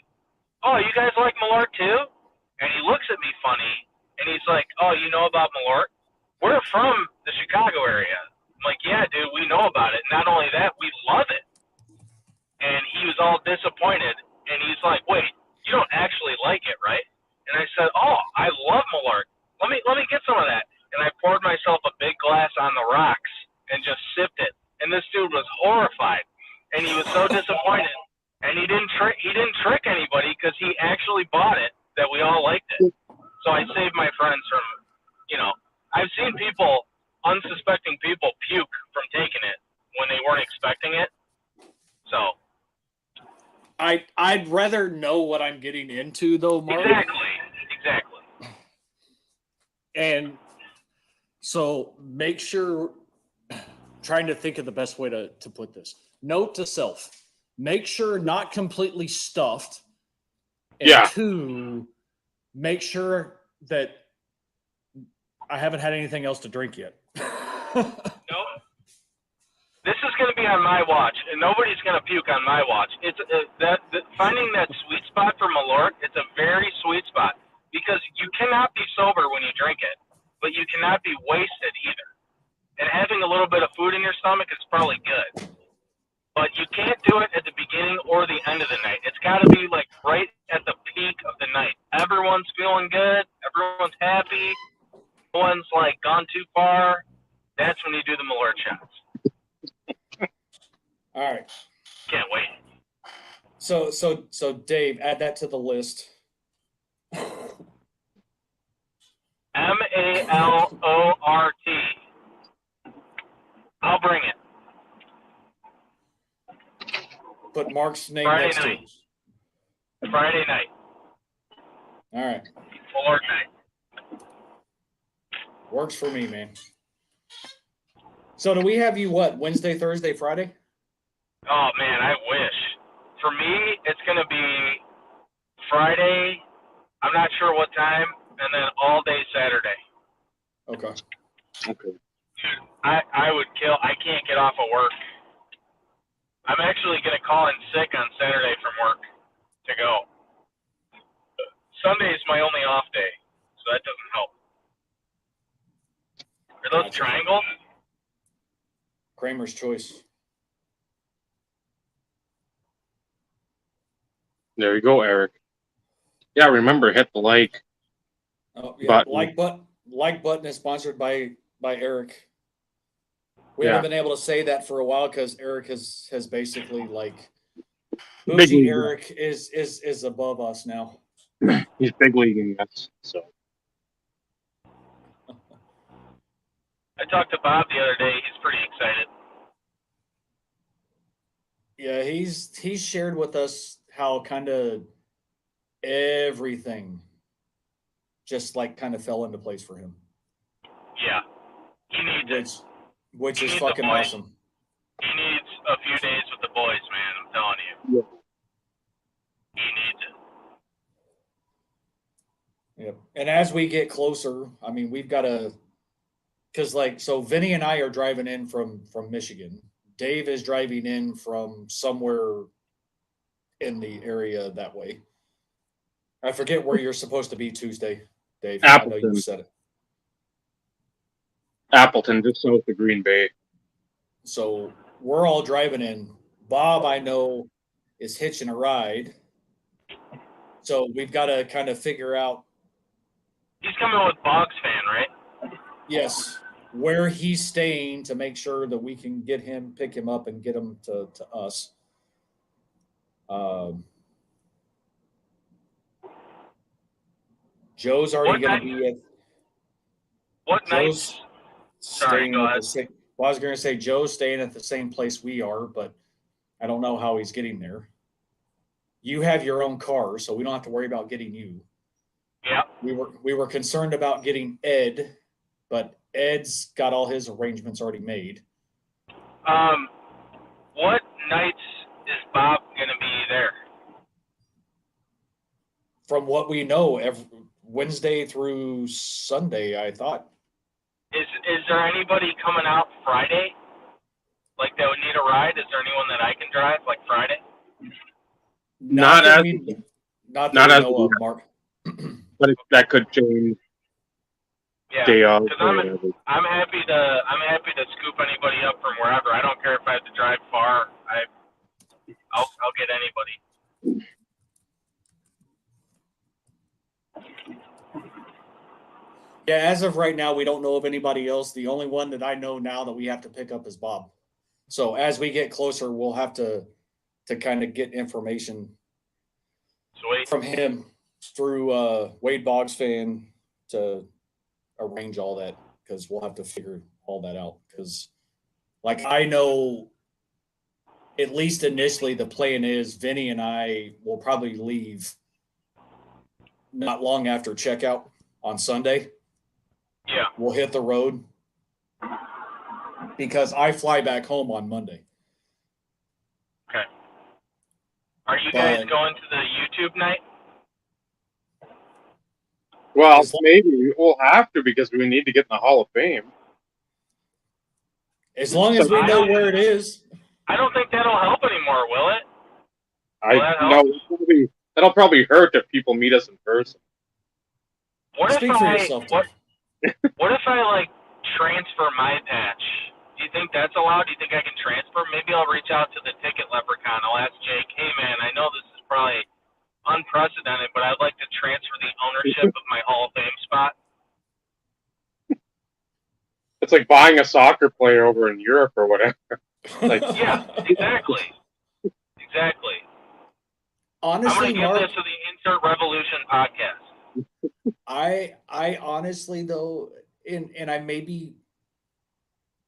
oh, you guys like Malort too? And he looks at me funny, and he's like, oh, you know about Malort? We're from the Chicago area. I'm like, yeah, dude, we know about it. Not only that, we love it. And he was all disappointed, and he's like, wait, you don't actually like it, right? And I said, oh, I love Malort. Let me get some of that. And I poured myself a big glass on the rocks and just sipped it. And this dude was horrified, and he was so disappointed. And he didn't trick anybody because he actually bought it, that we all liked it. So I saved my friends from, I've seen unsuspecting people puke from taking it when they weren't expecting it. So I'd rather know what I'm getting into, though, Mark. Exactly. And so make sure, trying to think of the best way to put this. Note to self: make sure not completely stuffed. And 2, make sure that I haven't had anything else to drink yet. No. This is going to be on my watch, and nobody's going to puke on my watch. It's finding that sweet spot for Malort. It's a very sweet spot because you cannot be sober when you drink it, but you cannot be wasted either. And having a little bit of food in your stomach is probably good, but you can't do it at the beginning or the end of the night. It's got to be like right at the peak of the night. Everyone's feeling good. Everyone's happy. No one's like gone too far. That's when you do the Malort shots. All right. Can't wait. So Dave, add that to the list. Malort. I'll bring it. Put Mark's name Friday next night. to it. Friday night. All right. Malort night. Works for me, man. So do we have you what? Wednesday, Thursday, Friday? Oh man, I wish. For me, it's gonna be Friday. I'm not sure what time, and then all day Saturday. Okay. Okay. Dude, I would kill. I can't get off of work. I'm actually gonna call in sick on Saturday from work to go. Sunday is my only off day, so that doesn't help. Are those Gotcha. triangles? Kramer's choice. There you go, Eric. Yeah, remember, hit the like. Oh yeah, Button. like button is sponsored by Eric. We Yeah. haven't been able to say that for a while because Eric has basically like Big Bougie league. Eric is above us now. He's big leaguing us, so. I talked to Bob the other day. He's pretty excited. Yeah, he's shared with us how kind of everything just like kind of fell into place for him. Yeah. He needs it. Which He is needs a fucking boy. awesome. He needs a few days with the boys, man. I'm telling you. Yeah. He needs it. Yep. And as we get closer, I mean, we've got to, because like, so Vinny and I are driving in from Michigan. Dave is driving in from somewhere in the area that way. I forget where you're supposed to be Tuesday, Dave. I know you Appleton. said it. Appleton, just south of Green Bay. So we're all driving in. Bob, I know, is hitching a ride. So we've got to kind of figure out, He's coming with Boggs fan, right? yes, where he's staying to make sure that we can get him, pick him up, and get him to us. Joe's already going to be at. What Joe's nights? Sorry, staying go at ahead. the same. Well, I was going to say Joe's staying at the same place we are, but I don't know how he's getting there. You have your own car, so we don't have to worry about getting you. Yeah. We were concerned about getting Ed, but Ed's got all his arrangements already made. What nights is Bob going to be there? From what we know, Wednesday through Sunday, I thought. Is there anybody coming out Friday? Like that would need a ride? Is there anyone that I can drive like Friday? Not that we know of, Mark. But that could change. Yeah, day off. because I'm happy to scoop anybody up from wherever. I don't care if I have to drive far. I'll get anybody. Yeah, as of right now, we don't know of anybody else. The only one that I know now that we have to pick up is Bob. So as we get closer, we'll have to kind of get information from him through Wade Boggs fan to arrange all that, because we'll have to figure all that out. Because like I know, at least initially, the plan is Vinny and I will probably leave not long after checkout on Sunday. Yeah. We'll hit the road because I fly back home on Monday. Okay. Are you guys going to the YouTube night? Well, maybe we'll have to, because we need to get in the Hall of Fame. As long as we know where it is. I don't think that'll help anymore, will it? That'll probably hurt if people meet us in person. Speak for yourself, Dave. What if I like transfer my patch? Do you think that's allowed? Do you think I can transfer? Maybe I'll reach out to the ticket leprechaun. I'll ask Jake, hey man, I know this is probably unprecedented, but I'd like to transfer the ownership of my Hall of Fame spot. It's like buying a soccer player over in Europe or whatever. Like, yeah, exactly. Exactly. Honestly, I'm going to give this to the Insert Revolution podcast. I honestly though, and I maybe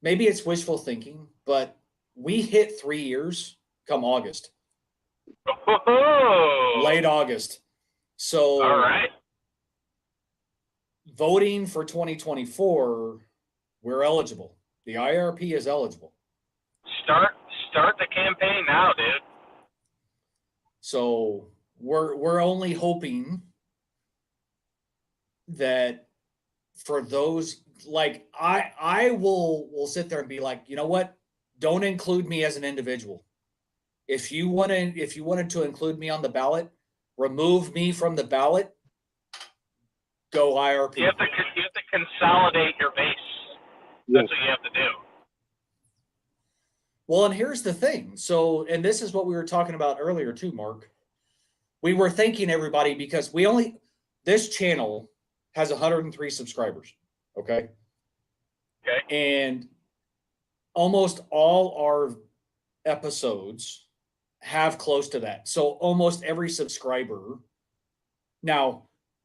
it's wishful thinking, but we hit 3 years come August. Oh. Late August. So all right. Voting for 2024, we're eligible. The IRP is eligible. Start the campaign now, dude. So we're only hoping that for those, like I will sit there and be like, you know what? Don't include me as an individual. If you wanted to include me on the ballot, remove me from the ballot. Go IRP. You have to consolidate your base. That's what you have to do. Well, and here's the thing. So, and this is what we were talking about earlier too, Mark. We were thanking everybody because this channel has 103 subscribers. Okay. And almost all our episodes have close to that. So almost every subscriber. Now,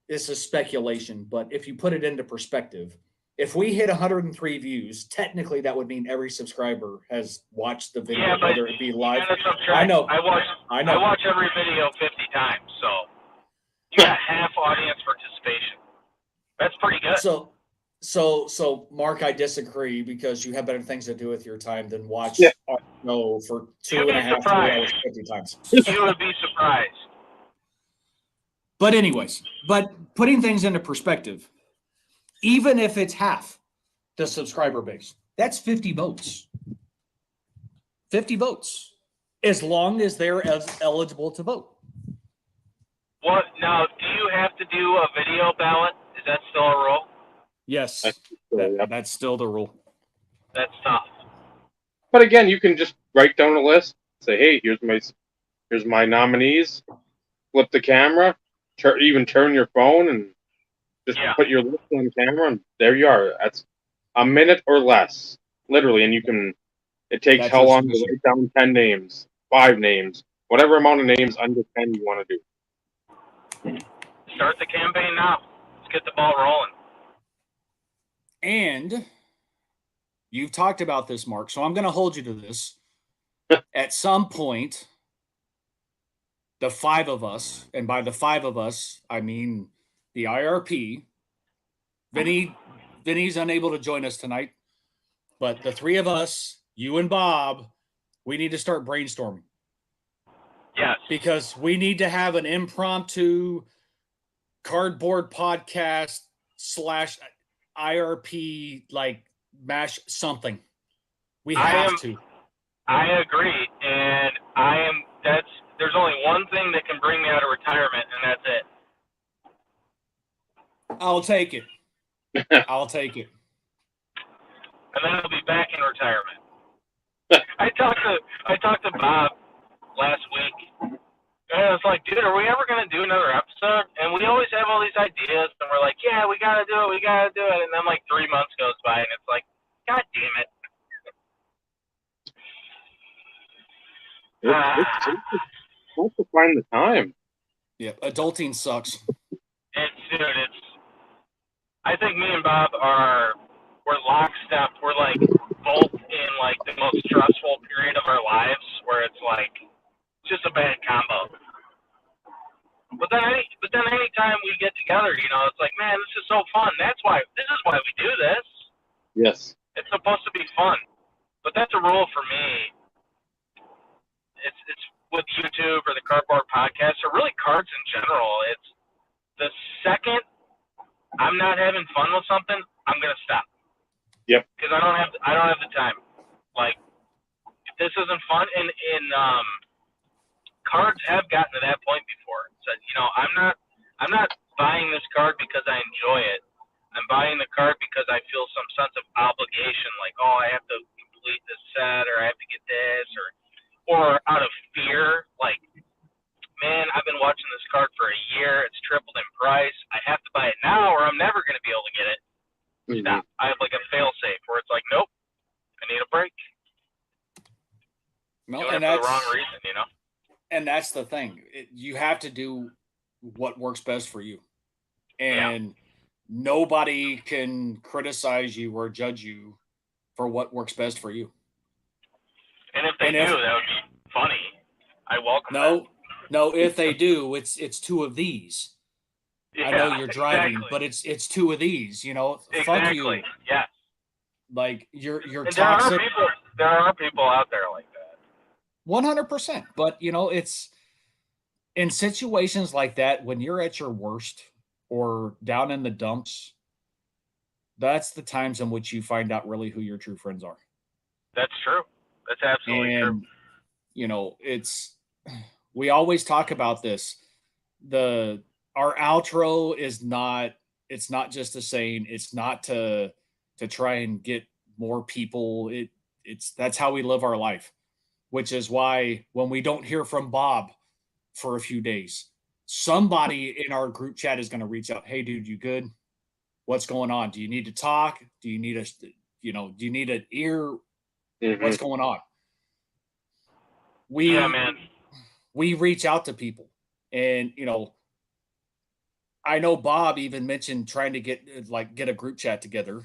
this is speculation, but if you put it into perspective, if we hit 103 views, technically that would mean every subscriber has watched the video, whether it be live. I know. I watch every video 50 times, so you got half audience participation. That's pretty good. So, Mark, I disagree because you have better things to do with your time than watch our show for 2.5 3 hours 50 times. You would be surprised. But anyways, putting things into perspective, even if it's half the subscriber base, that's 50 votes. 50 votes, as long as they're eligible to vote. What now? Do you have to do a video ballot? Is that still a rule? Yes, that's still the rule. That's tough. But again, you can just write down a list. Say, hey, here's my nominees. Flip the camera. Even turn your phone and just put your list on camera, and there you are. That's a minute or less, literally. And you can. It takes how long to write down 10 names, 5 names, whatever amount of names under 10 you want to do. Start the campaign now. Let's get the ball rolling. And you've talked about this, Mark, so I'm going to hold you to this. At some point, the 5 of us, and by the 5 of us, I mean the IRP. Vinny's unable to join us tonight, but the 3 of us, you and Bob, we need to start brainstorming. Yes. Because we need to have an impromptu cardboard podcast / IRP, like mash something. We have to. I agree. And there's only one thing that can bring me out of retirement, and that's it. I'll take it. I'll take it. And then I'll be back in retirement. I talked to Bob last week, and I was like, dude, are we ever going to do another episode? And we always have all these ideas, and we're like, yeah, we got to do it. And then like 3 months goes by, and it's like, God damn it. It's hard to find the time. Yeah, adulting sucks. I think me and Bob we're lockstep. We're like both in like the most stressful period of our lives, where it's like just a bad combo. But then anytime we get together, it's like, man, this is so fun. This is why we do this. Yes. It's supposed to be fun. But that's a rule for me. It's with YouTube or the Cardboard Podcast, or really cards in general. It's the second I'm not having fun with something, I'm gonna stop. Yep. Because I don't have the time. Like, this isn't fun. And cards have gotten to that point before. So, I'm not buying this card because I enjoy it. I'm buying the card because I feel some sense of obligation, like, oh, I have to complete this set, or I have to get this, or out of fear, like, man, I've been watching this card for a year. It's tripled in price. I have to buy it now, or I'm never going to be able to get it. Mm-hmm. Stop. I have like a fail safe where it's like, nope, I need a break. No, Doing it for the wrong reason. And that's the thing. You have to do what works best for you. And nobody can criticize you or judge you for what works best for you. And if they do, that would be funny. I welcome that. No, if they do, it's two of these. Yeah, I know you're driving, exactly. but it's two of these, Exactly. Fuck you. Yeah. Like you're and toxic. There are people out there like that. 100%. But it's in situations like that, when you're at your worst or down in the dumps, that's the times in which you find out really who your true friends are. That's true. That's absolutely true. We always talk about this. Our outro is not, it's not just a saying, it's not to try and get more people. That's how we live our life, which is why when we don't hear from Bob for a few days, somebody in our group chat is going to reach out. Hey dude, you good? What's going on? Do you need to talk? Do you need do you need an ear? Mm-hmm. What's going on? We reach out to people, and I know Bob even mentioned trying to get a group chat together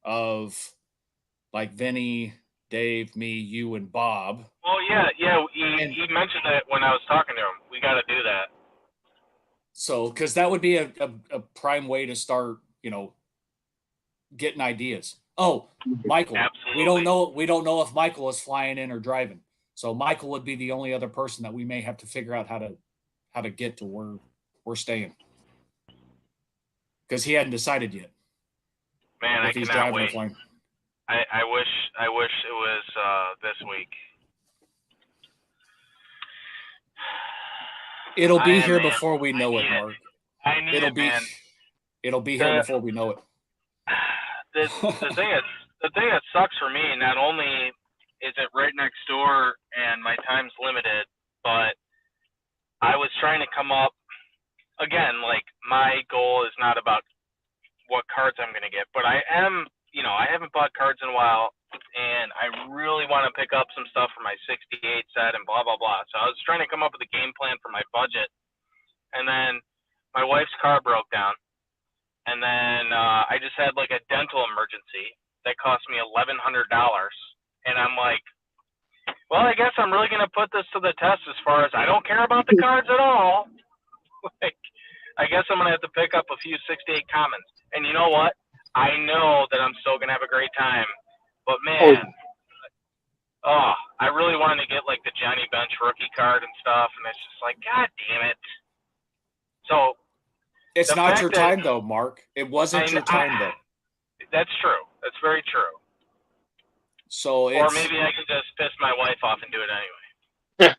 of like Vinny, Dave, me, you, and Bob. Well, yeah. He mentioned that when I was talking to him. We got to do that. So, because that would be a prime way to start, getting ideas. Oh, Michael. Absolutely. We don't know if Michael is flying in or driving. So Michael would be the only other person that we may have to figure out how to get to where we're staying, because he hadn't decided yet. Man, I cannot wait. I wish it was this week. It'll be here before we know it, Mark. It'll be here before we know it. The thing that sucks for me, not only is it right next door and my time's limited, but I was trying to come up, again, like, my goal is not about what cards I'm going to get, but I haven't bought cards in a while, and I really want to pick up some stuff for my 68 set and blah, blah, blah. So I was trying to come up with a game plan for my budget, and then my wife's car broke down, and then I just had like a dental emergency that cost me $1,100. And I'm like, well, I guess I'm really going to put this to the test as far as I don't care about the cards at all. Like, I guess I'm going to have to pick up a few 68 commons. And you know what? I know that I'm still going to have a great time. But, man, I really wanted to get, like, the Johnny Bench rookie card and stuff. And it's just like, God damn it. So it's not your time, though, Mark. It wasn't your time, though. That's true. That's very true. So or maybe I can just piss my wife off and do it anyway.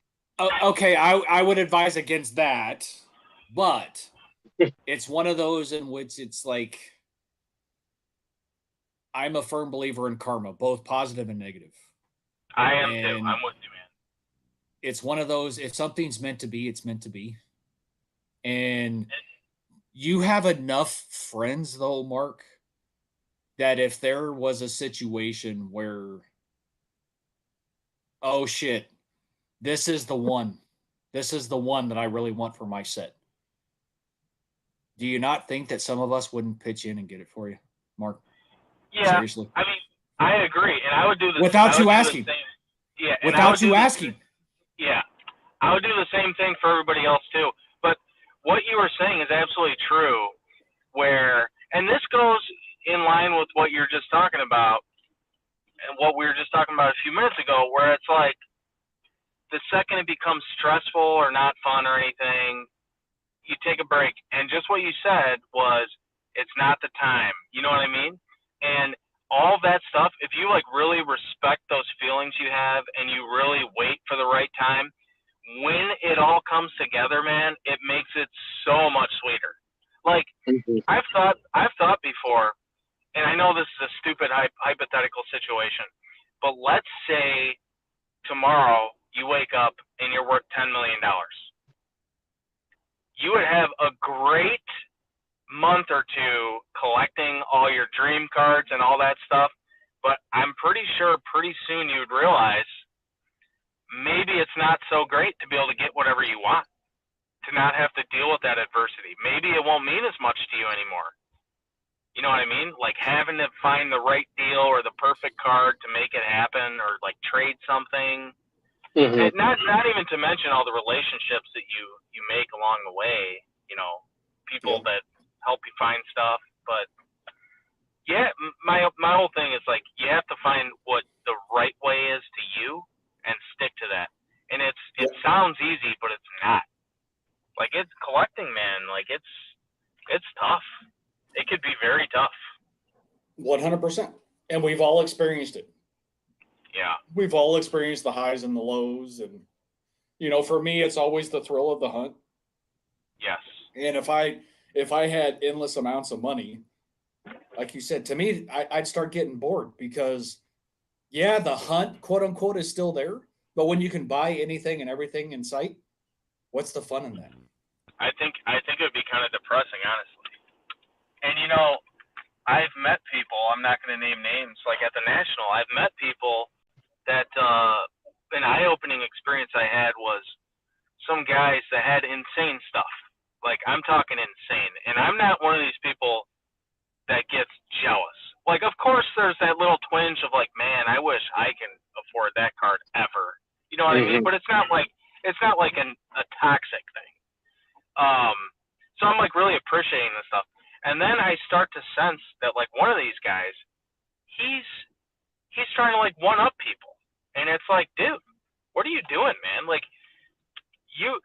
Okay, I would advise against that, but it's one of those in which it's like, I'm a firm believer in karma, both positive and negative. I am too. I'm with you, man. It's one of those, if something's meant to be, it's meant to be. And you have enough friends, though, Mark, that if there was a situation where, oh shit, this is the one that I really want for my set, do you not think that some of us wouldn't pitch in and get it for you, Mark? Yeah. Seriously. I mean, I agree. And I would do the without you asking. Yeah. Without you asking. Yeah. I would do the same thing for everybody else too. But what you were saying is absolutely true, and this goes in line with what you're just talking about and what we were just talking about a few minutes ago, where it's like the second it becomes stressful or not fun or anything, you take a break. And just what you said was, it's not the time. You know what I mean? And all that stuff, if you like really respect those feelings you have and you really wait for the right time, when it all comes together, man, it makes it so much sweeter. Like Mhm. I've thought before, and I know this is a stupid hypothetical situation, but let's say tomorrow you wake up and you're worth $10 million. You would have a great month or two collecting all your dream cards and all that stuff, but I'm pretty sure pretty soon you would realize maybe it's not so great to be able to get whatever you want, to not have to deal with that adversity. Maybe it won't mean as much to you anymore. You know what I mean? Like having to find the right deal or the perfect card to make it happen, or like trade something. Mhm. And not even to mention all the relationships that you make along the way. You know, people Yep. that help you find stuff. But yeah, my whole thing is like you have to find what the right way is to you and stick to that. And it Yep. sounds easy, but it's not. Like it's collecting, man. Like it's tough. It could be very tough. 100%. And we've all experienced it. Yeah. We've all experienced the highs and the lows. And, for me, it's always the thrill of the hunt. Yes. And if I had endless amounts of money, like you said, to me, I'd start getting bored because, yeah, the hunt, quote unquote, is still there. But when you can buy anything and everything in sight, what's the fun in that? I think it would be kind of depressing, honestly. And I've met people. I'm not going to name names. Like at the national, I've met people that an eye-opening experience I had was some guys that had insane stuff. Like I'm talking insane, and I'm not one of these people that gets jealous. Like, of course, there's that little twinge of like, man, I wish I can afford that card ever. You know what I mean? Mhm. But it's not like a toxic thing. Um, so I'm like really appreciating this stuff, and then I start to sense that like one of these guys, he's he's trying to like one up people, and it's like, dude, what are you doing, man? Like you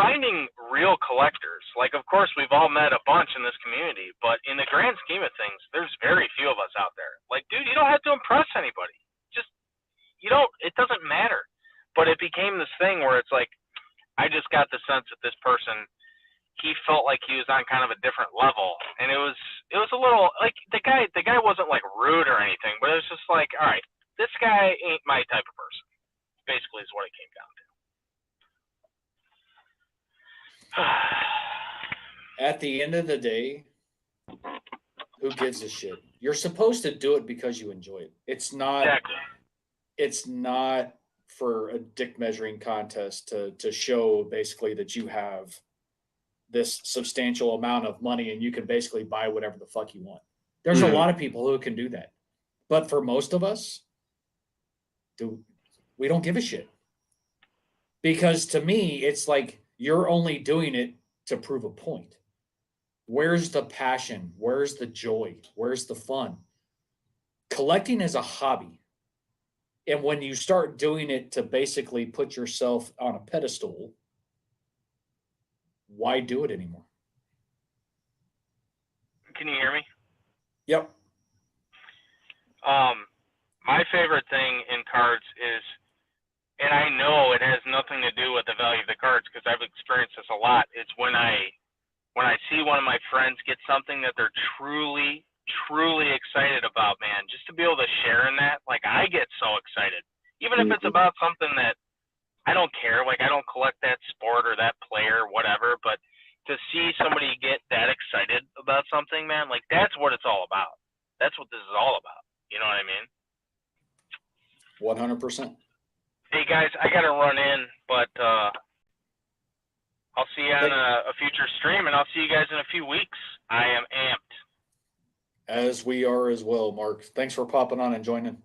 finding real collectors. Like, of course, we've all met a bunch in this community, but in the grand scheme of things, there's very few of us out there. Like, dude, you don't have to impress anybody. Just you don't. It doesn't matter. But it became this thing where it's like I just got the sense that this person, he felt like he was on kind of a different level, and it was a little like the guy wasn't like rude or anything, but it was just like, all right, this guy ain't my type of person. Basically, is what it came down to. At the end of the day, who gives a shit? You're supposed to do it because you enjoy it. Exactly. It's not for a dick measuring contest to show basically that you have this substantial amount of money and you can basically buy whatever the fuck you want. There's a Mhm. lot of people who can do that. But for most of us, we don't give a shit. Because to me, it's like you're only doing it to prove a point. Where's the passion? Where's the joy? Where's the fun? Collecting is a hobby. And when you start doing it to basically put yourself on a pedestal, why do it anymore? Can you hear me? Yep. My favorite thing in cards is, and I know it has nothing to do with the value of the cards because I've experienced this a lot. It's when I see one of my friends get something that they're truly, truly excited about, man, just to be able to share in that, like I get so excited. Even if it's Mhm. about something that I don't care, like I don't collect that sport or that player, whatever, but to see somebody get that excited about something, man, like that's what it's all about. That's what this is all about. You know what I mean? 100%. Hey guys, I gotta run in, but I'll see you on Hey, a future stream, and I'll see you guys in a few weeks. I am amped. as we are as well, Mark. Thanks for popping on and joining.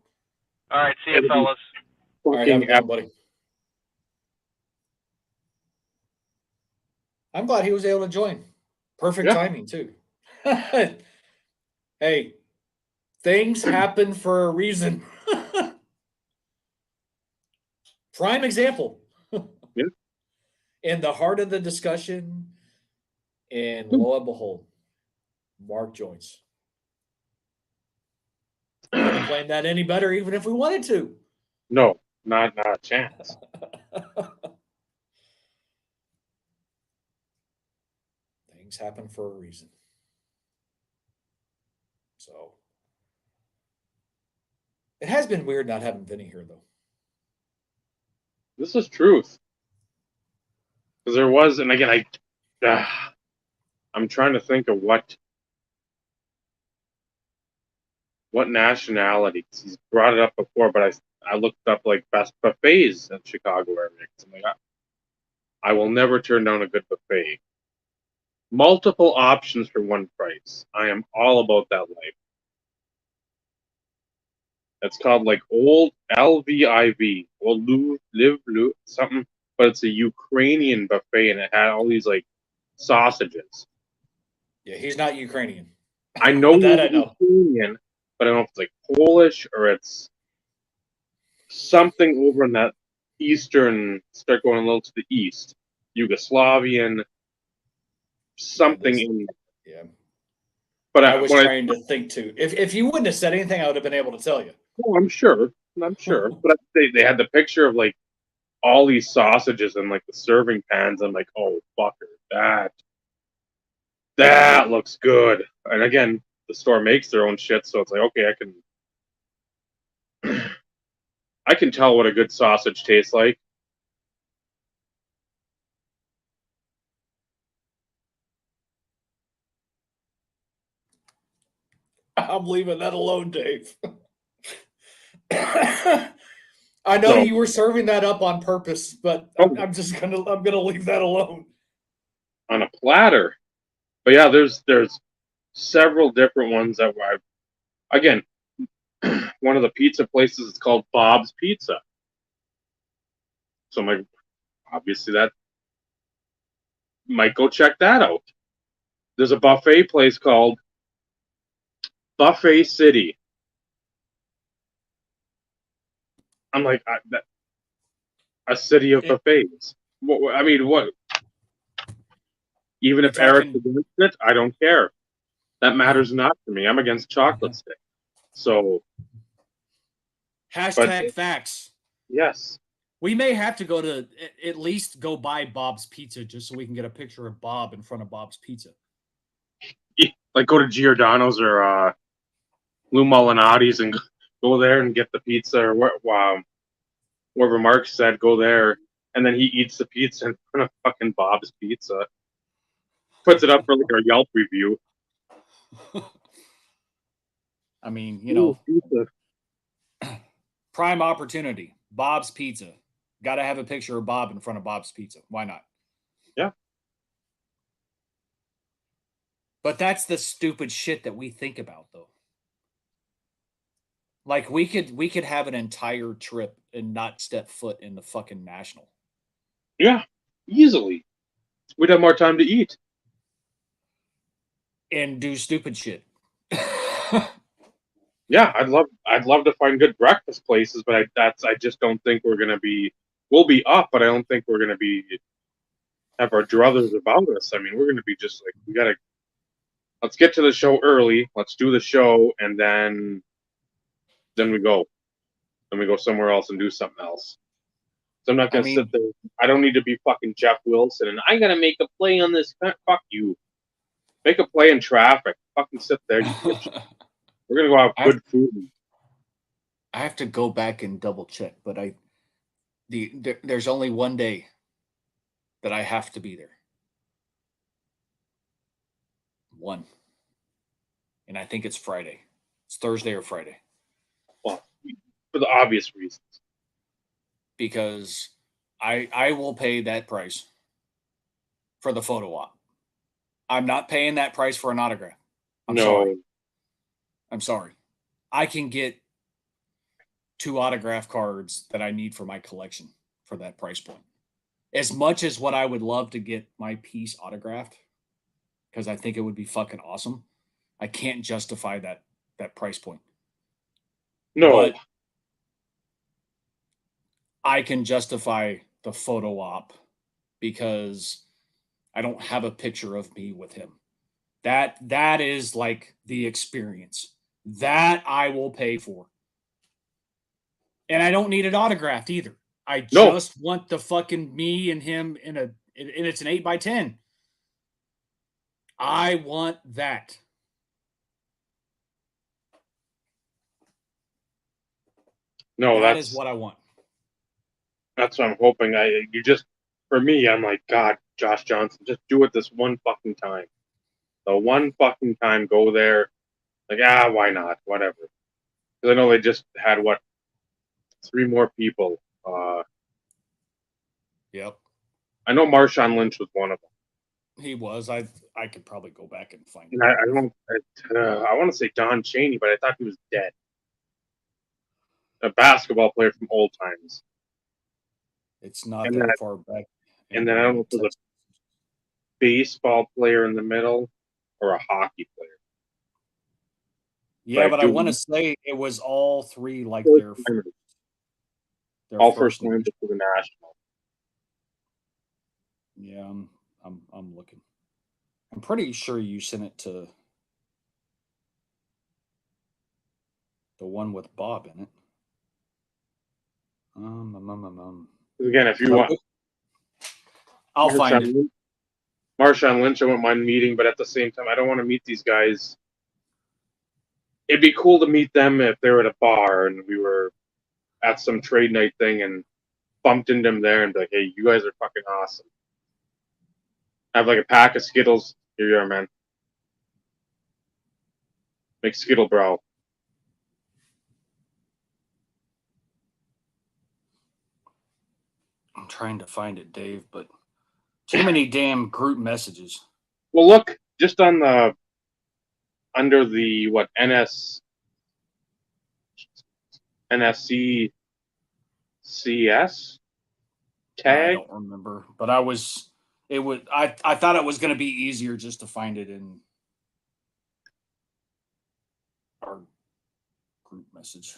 All right, see you, It'll be fellas. All right, have a fucking good one, buddy. I'm glad he was able to join. Perfect Yeah. timing, too. Hey, things happen for a reason. Prime example. Yeah. In the heart of the discussion, and lo and behold, Mark joins. Couldn't plan that any better, even if we wanted to. No, not a chance. Things happen for a reason. So it has been weird not having Vinny here, though. This is truth. Because there was, and again, I'm trying to think of what nationalities. He's brought it up before, but I looked up like best buffets in Chicago area. I'm like, I will never turn down a good buffet. Multiple options for one price. I am all about that life. It's called like Old LVIV, Old Live something, but it's a Ukrainian buffet and it had all these like sausages. Yeah, he's not Ukrainian. I know That I he's know. Ukrainian, but I don't know if it's like Polish or it's something over in that eastern, start going a little to the east, Yugoslavian, something in. Yeah. But I was trying to think too. If you wouldn't have said anything, I would have been able to tell you. Oh, I'm sure. But they had the picture of like all these sausages and like the serving pans. I'm like, oh fucker, that looks good. And again, the store makes their own shit, so it's like, okay, I can tell what a good sausage tastes like. I'm leaving that alone, Dave. I know you were serving that up on purpose, but I'm gonna leave that alone. On a platter. But yeah, there's several different ones that again, one of the pizza places is called Bob's Pizza. So I'm like, obviously that might go check that out. There's a buffet place called Buffet City. I'm like, a city of buffets. I mean, what? Even if Eric's against it, I don't care. That matters not to me. I'm against chocolate stick. So. Hashtag facts. Yes. We may have to go to at least go buy Bob's Pizza just so we can get a picture of Bob in front of Bob's Pizza. Like go to Giordano's or Lou Molinati's and go there and get the pizza or wherever Mark said, go there. And then he eats the pizza in front of fucking Bob's Pizza. Puts it up for like a Yelp review. I mean, you know, prime opportunity. Bob's Pizza. Got to have a picture of Bob in front of Bob's Pizza. Why not? Yeah. But that's the stupid shit that we think about, though. Like we could have an entire trip and not step foot in the fucking National. Yeah, easily. We'd have more time to eat and do stupid shit. Yeah, I'd love to find good breakfast places, but I just don't think we're gonna be. We'll be up, but I don't think we're gonna be have our druthers about us. I mean, we're gonna be just like let's get to the show early. Let's do the show, and then we go. Then we go somewhere else and do something else. So I'm not gonna sit there. I don't need to be fucking Jeff Wilson, and I gotta make a play on this. Fuck you. Make a play in traffic. Fucking sit there. We're gonna go have good food. I have to go back and double check, but there's only one day that I have to be there. One. And I think it's Friday. It's Thursday or Friday. Well, for the obvious reasons. Because I will pay that price for the photo op. I'm not paying that price for an autograph. I'm sorry. I can get 2 autograph cards that I need for my collection for that price point. As much as what I would love to get my piece autographed, because I think it would be fucking awesome, I can't justify that price point. No. But I can justify the photo op because I don't have a picture of me with him. That is like the experience. That I will pay for. And I don't need it autographed either. I No. just want the fucking me and him and it's an 8x10. I want that. No, that is what I want. That's what I'm hoping. For me, I'm like, God, Josh Johnson, just do it this one fucking time. The one fucking time, go there. Like, why not? Whatever. Because I know they just had, 3 more people. Yep. I know Marshawn Lynch was one of them. He was. I could probably go back and find it. And I want to say Don Chaney, but I thought he was dead. A basketball player from old times. It's not that far back. And then I don't know if it was a baseball player in the middle or a hockey player. Yeah, but I want to say it was all three, like their all first timers for the national. Yeah, I'm looking. I'm pretty sure you sent it to the one with Bob in it. Again, if you want, I'll find it. Marshawn Lynch, I wouldn't mind meeting, but at the same time, I don't want to meet these guys. It'd be cool to meet them if they were at a bar and we were at some trade night thing and bumped into them there and be like, hey, you guys are fucking awesome. Have like a pack of Skittles. Here you are, man. Make Skittle bro. I'm trying to find it, Dave, but too many damn group messages. Well, look, just on under the NSC CS tag. I don't remember, but I thought it was going to be easier just to find it in our group message.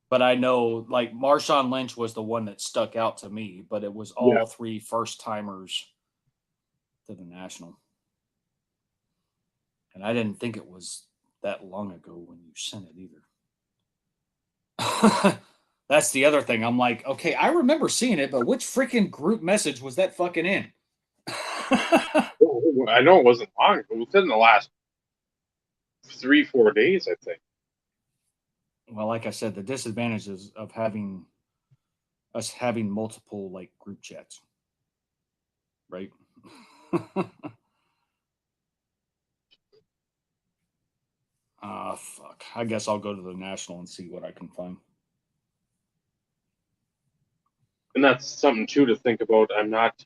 But I know, like, Marshawn Lynch was the one that stuck out to me, but it was all 3 first-timers to the National. And I didn't think it was that long ago when you sent it either. That's the other thing. I'm like, okay, I remember seeing it, but which freaking group message was that fucking in? I know it wasn't long. It was within the last 3-4 days, I think. Well, like I said, the disadvantages of having multiple like group chats, right? Fuck. I guess I'll go to the National and see what I can find. And that's something too to think about. I'm not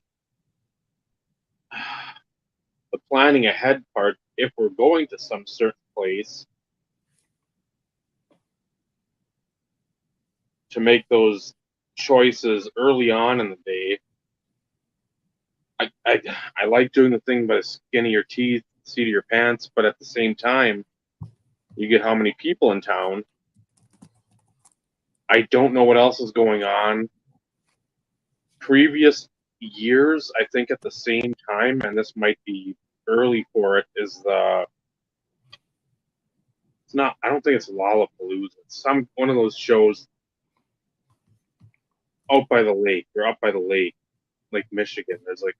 the planning ahead part. If we're going to some certain place, to make those choices early on in the day. I like doing the thing by the skin of your teeth, seat of your pants, but at the same time, you get how many people in town. I don't know what else is going on. Previous years, I think at the same time, and this might be early for it, is it's not. I don't think it's Lollapalooza. It's one of those shows out by the lake. Or up by the lake, Lake Michigan. There's like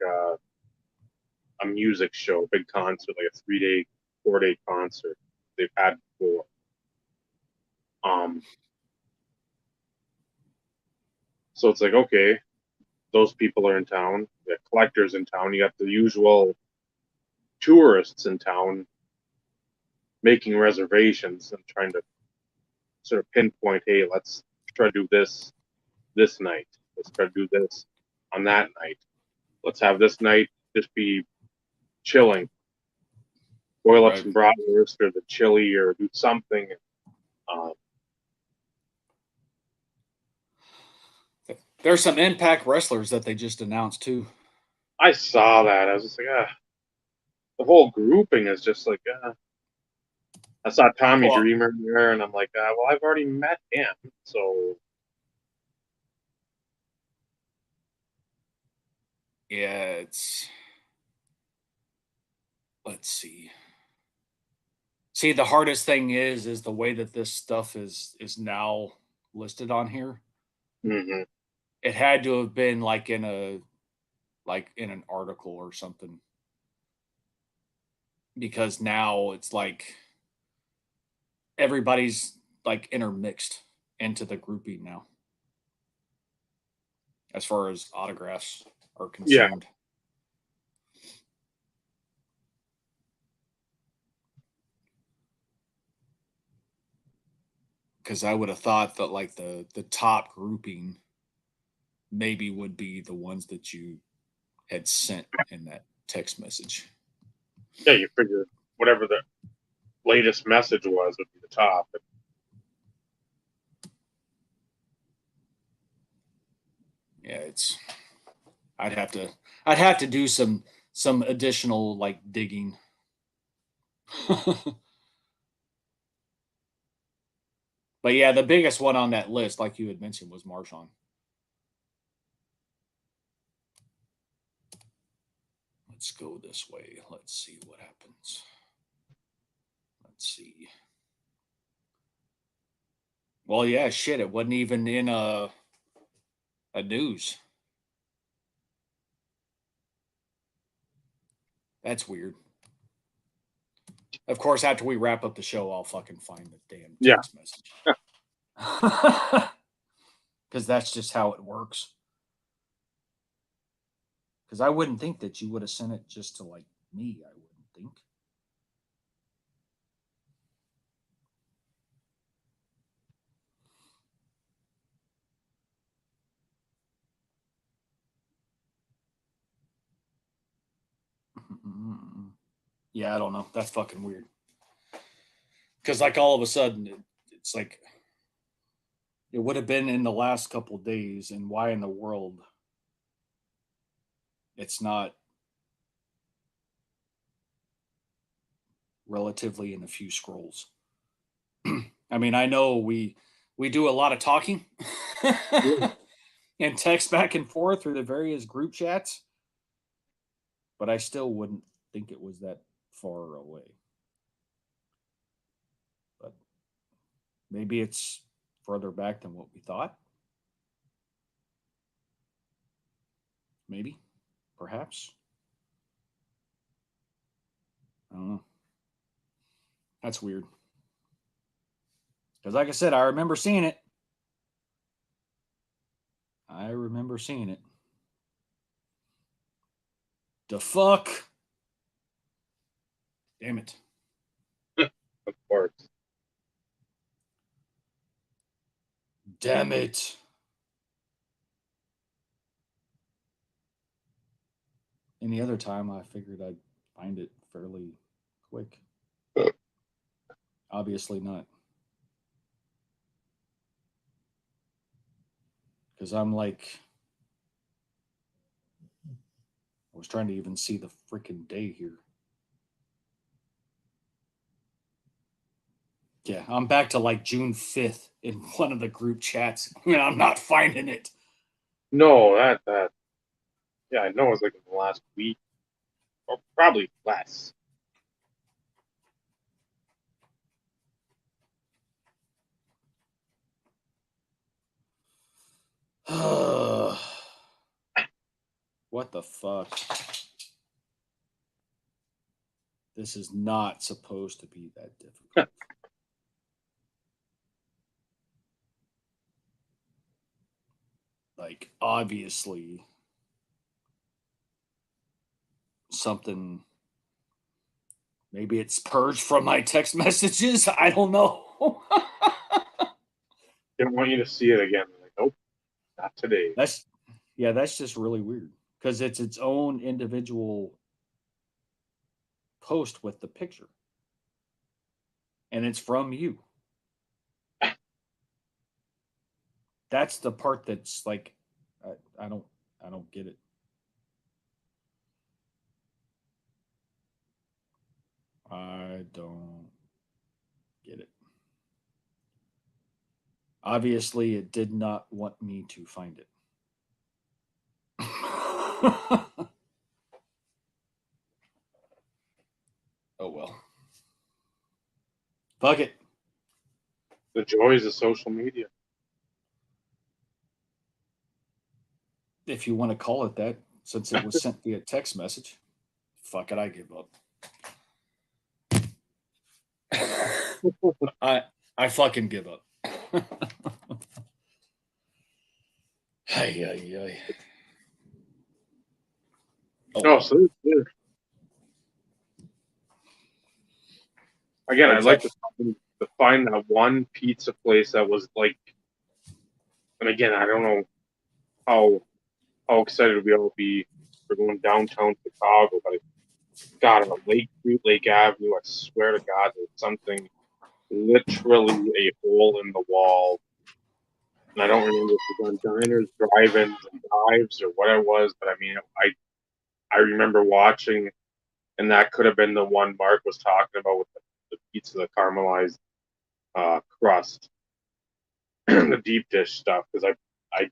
a music show, big concert, like a 3-day, 4-day concert they've had before. So it's like, okay, those people are in town. You got collectors in town. You got the usual tourists in town making reservations and trying to sort of pinpoint, hey, let's try to do this night. Let's try to do this on that night. Let's have this night just be chilling. Boil up some bratwurst or the chili or do something. There's some Impact wrestlers that they just announced too. I saw that. I was just like, the whole grouping is just like, I saw Tommy Dreamer there, and I'm like, well, I've already met him, so. Yeah, it's. let's see. See, the hardest thing is the way that this stuff is now listed on here. Mm-hmm. It had to have been like in an article or something. Because now it's like everybody's like intermixed into the grouping now. As far as autographs are concerned. Because I would have thought that like the top grouping maybe would be the ones that you had sent in that text message. Yeah, you figure whatever the latest message was would be the top. Yeah, I'd have to do some additional like digging. But yeah, the biggest one on that list, like you had mentioned, was Marshawn. Let's go this way. Let's see what happens. Let's see. Well, yeah, shit. It wasn't even in a news. That's weird. Of course, after we wrap up the show, I'll fucking find the damn text message. Because that's just how it works. Because I wouldn't think that you would have sent it just to like me. I wouldn't think. Yeah, I don't know. That's fucking weird. Because like all of a sudden, it's like it would have been in the last couple of days, and why in the world it's not relatively in a few scrolls. I mean, I know we do a lot of talking and text back and forth through the various group chats, but I still wouldn't think it was that far away. But maybe it's further back than what we thought. Maybe, perhaps. I don't know. That's weird. Because, like I said, I remember seeing it. The fuck? Damn it. Of course. Damn it. Any other time, I figured I'd find it fairly quick. Obviously not. Because I'm like, I was trying to even see the freaking day here. Yeah, I'm back to like June 5th in one of the group chats. I mean, I'm not finding it. No, that yeah, I know it was like in the last week, or probably less. What the fuck? This is not supposed to be that difficult. Like, obviously, something. Maybe it's purged from my text messages. I don't know. Didn't want you to see it again. Like, nope, not today. That's just really weird because it's its own individual post with the picture, and it's from you. That's the part that's like, I don't get it. I don't get it. Obviously, it did not want me to find it. Fuck it. The joys of social media. If you want to call it that, since it was sent via text message. Fuck it, I give up. I fucking give up. Ay, ay, ay. Oh, so again, I'd like to find that one pizza place that was like, and again, I don't know how excited we all be for going downtown Chicago, but God, on Lake Street, Lake Avenue, I swear to God, there's something literally a hole in the wall. And I don't remember if it was on diners, drive-ins, and dives, or what it was, but I mean, I remember watching, and that could have been the one Mark was talking about with the pizza, the caramelized crust, the deep dish stuff, because I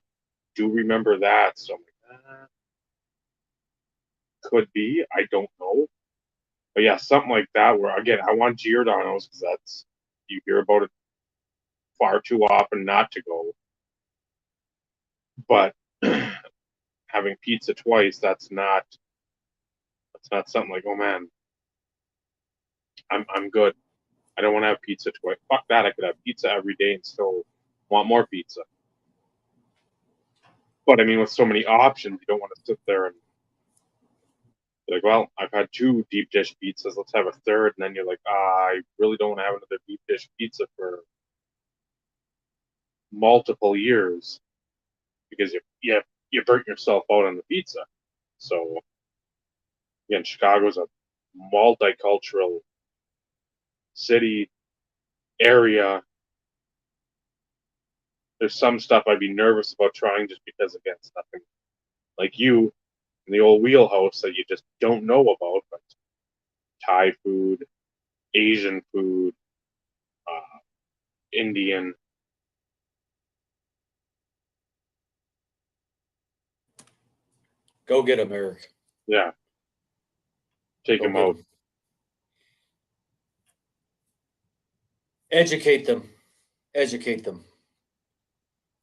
do remember that. So I'm like, could be, I don't know, but yeah, something like that. Where again, I want Giordano's because that's you hear about it far too often not to go, but having pizza twice, that's not something like, oh man, I'm good. I don't want to have pizza twice. Fuck that. I could have pizza every day and still want more pizza. But I mean, with so many options, you don't want to sit there and be like, well, I've had 2 deep dish pizzas. Let's have a third. And then you're like, I really don't want to have another deep dish pizza for multiple years because you burnt yourself out on the pizza. So again, Chicago's a multicultural city area. There's some stuff I'd be nervous about trying just because again, it's nothing like you in the old wheelhouse that you just don't know about. But Thai food, Asian food, Indian. Go get them, Eric. Yeah. Take Go them get out. 'em. Educate them. Educate them.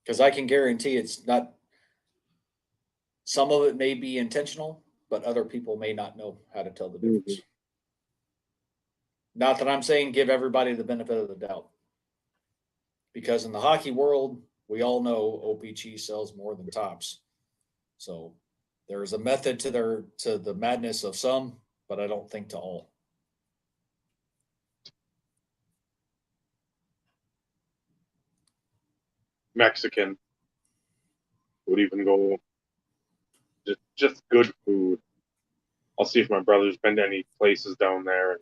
Because I can guarantee it's not, some of it may be intentional, but other people may not know how to tell the difference. Not that I'm saying give everybody the benefit of the doubt. Because in the hockey world, we all know OPG sells more than Tops. So there is a method to the madness of some, but I don't think to all. Mexican would even go just good food. I'll see if my brother's been to any places down there.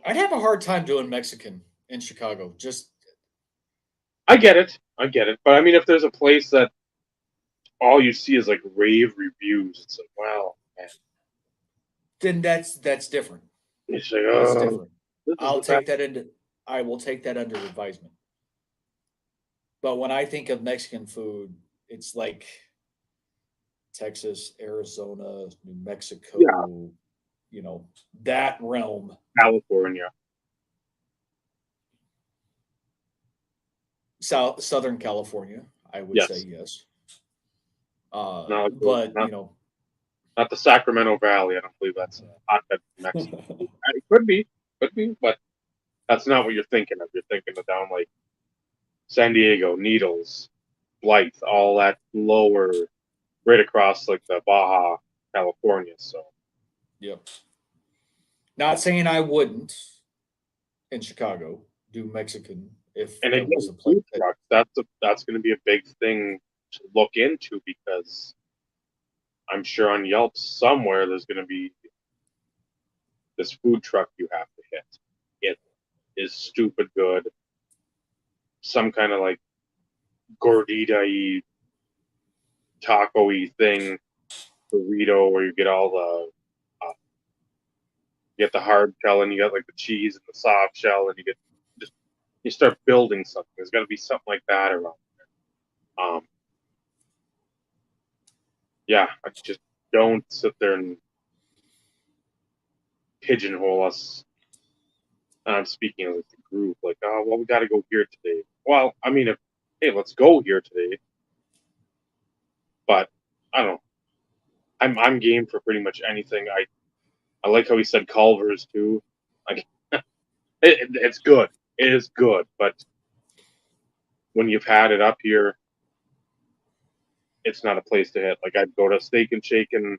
I'd have a hard time doing Mexican in Chicago. Just I get it. But I mean, if there's a place that all you see is like rave reviews, it's like, wow, man. then that's different. It's like, That's oh, different. I will take that under advisement. But when I think of Mexican food, it's like Texas, Arizona, New Mexico, yeah, that realm. California. Southern California, I would say yes. Not But not the Sacramento Valley. I don't believe that's a hotbed of Mexican food. It could be, but that's not what you're thinking of. You're thinking of down like San Diego, Needles, Blythe, all that lower, right across like the Baja, California. So, yep. Not saying I wouldn't in Chicago do Mexican if and there again, was a place food trucks. That's going to be a big thing to look into because I'm sure on Yelp somewhere there's going to be this food truck you have to hit. It is stupid good. Some kind of like gordita-y, taco-y thing, burrito where you get all the you get the hard shell and you got like the cheese and the soft shell and you start building something. There's got to be something like that around there. Yeah, I just don't sit there and pigeonhole us I'm speaking of like the group, like, oh well, we got to go here today. Well, I mean, if hey, let's go here today, but I don't know. I'm game for pretty much anything. I like how he said Culver's too. Like, it's good. It is good, but when you've had it up here, it's not a place to hit. Like I'd go to Steak and Shake and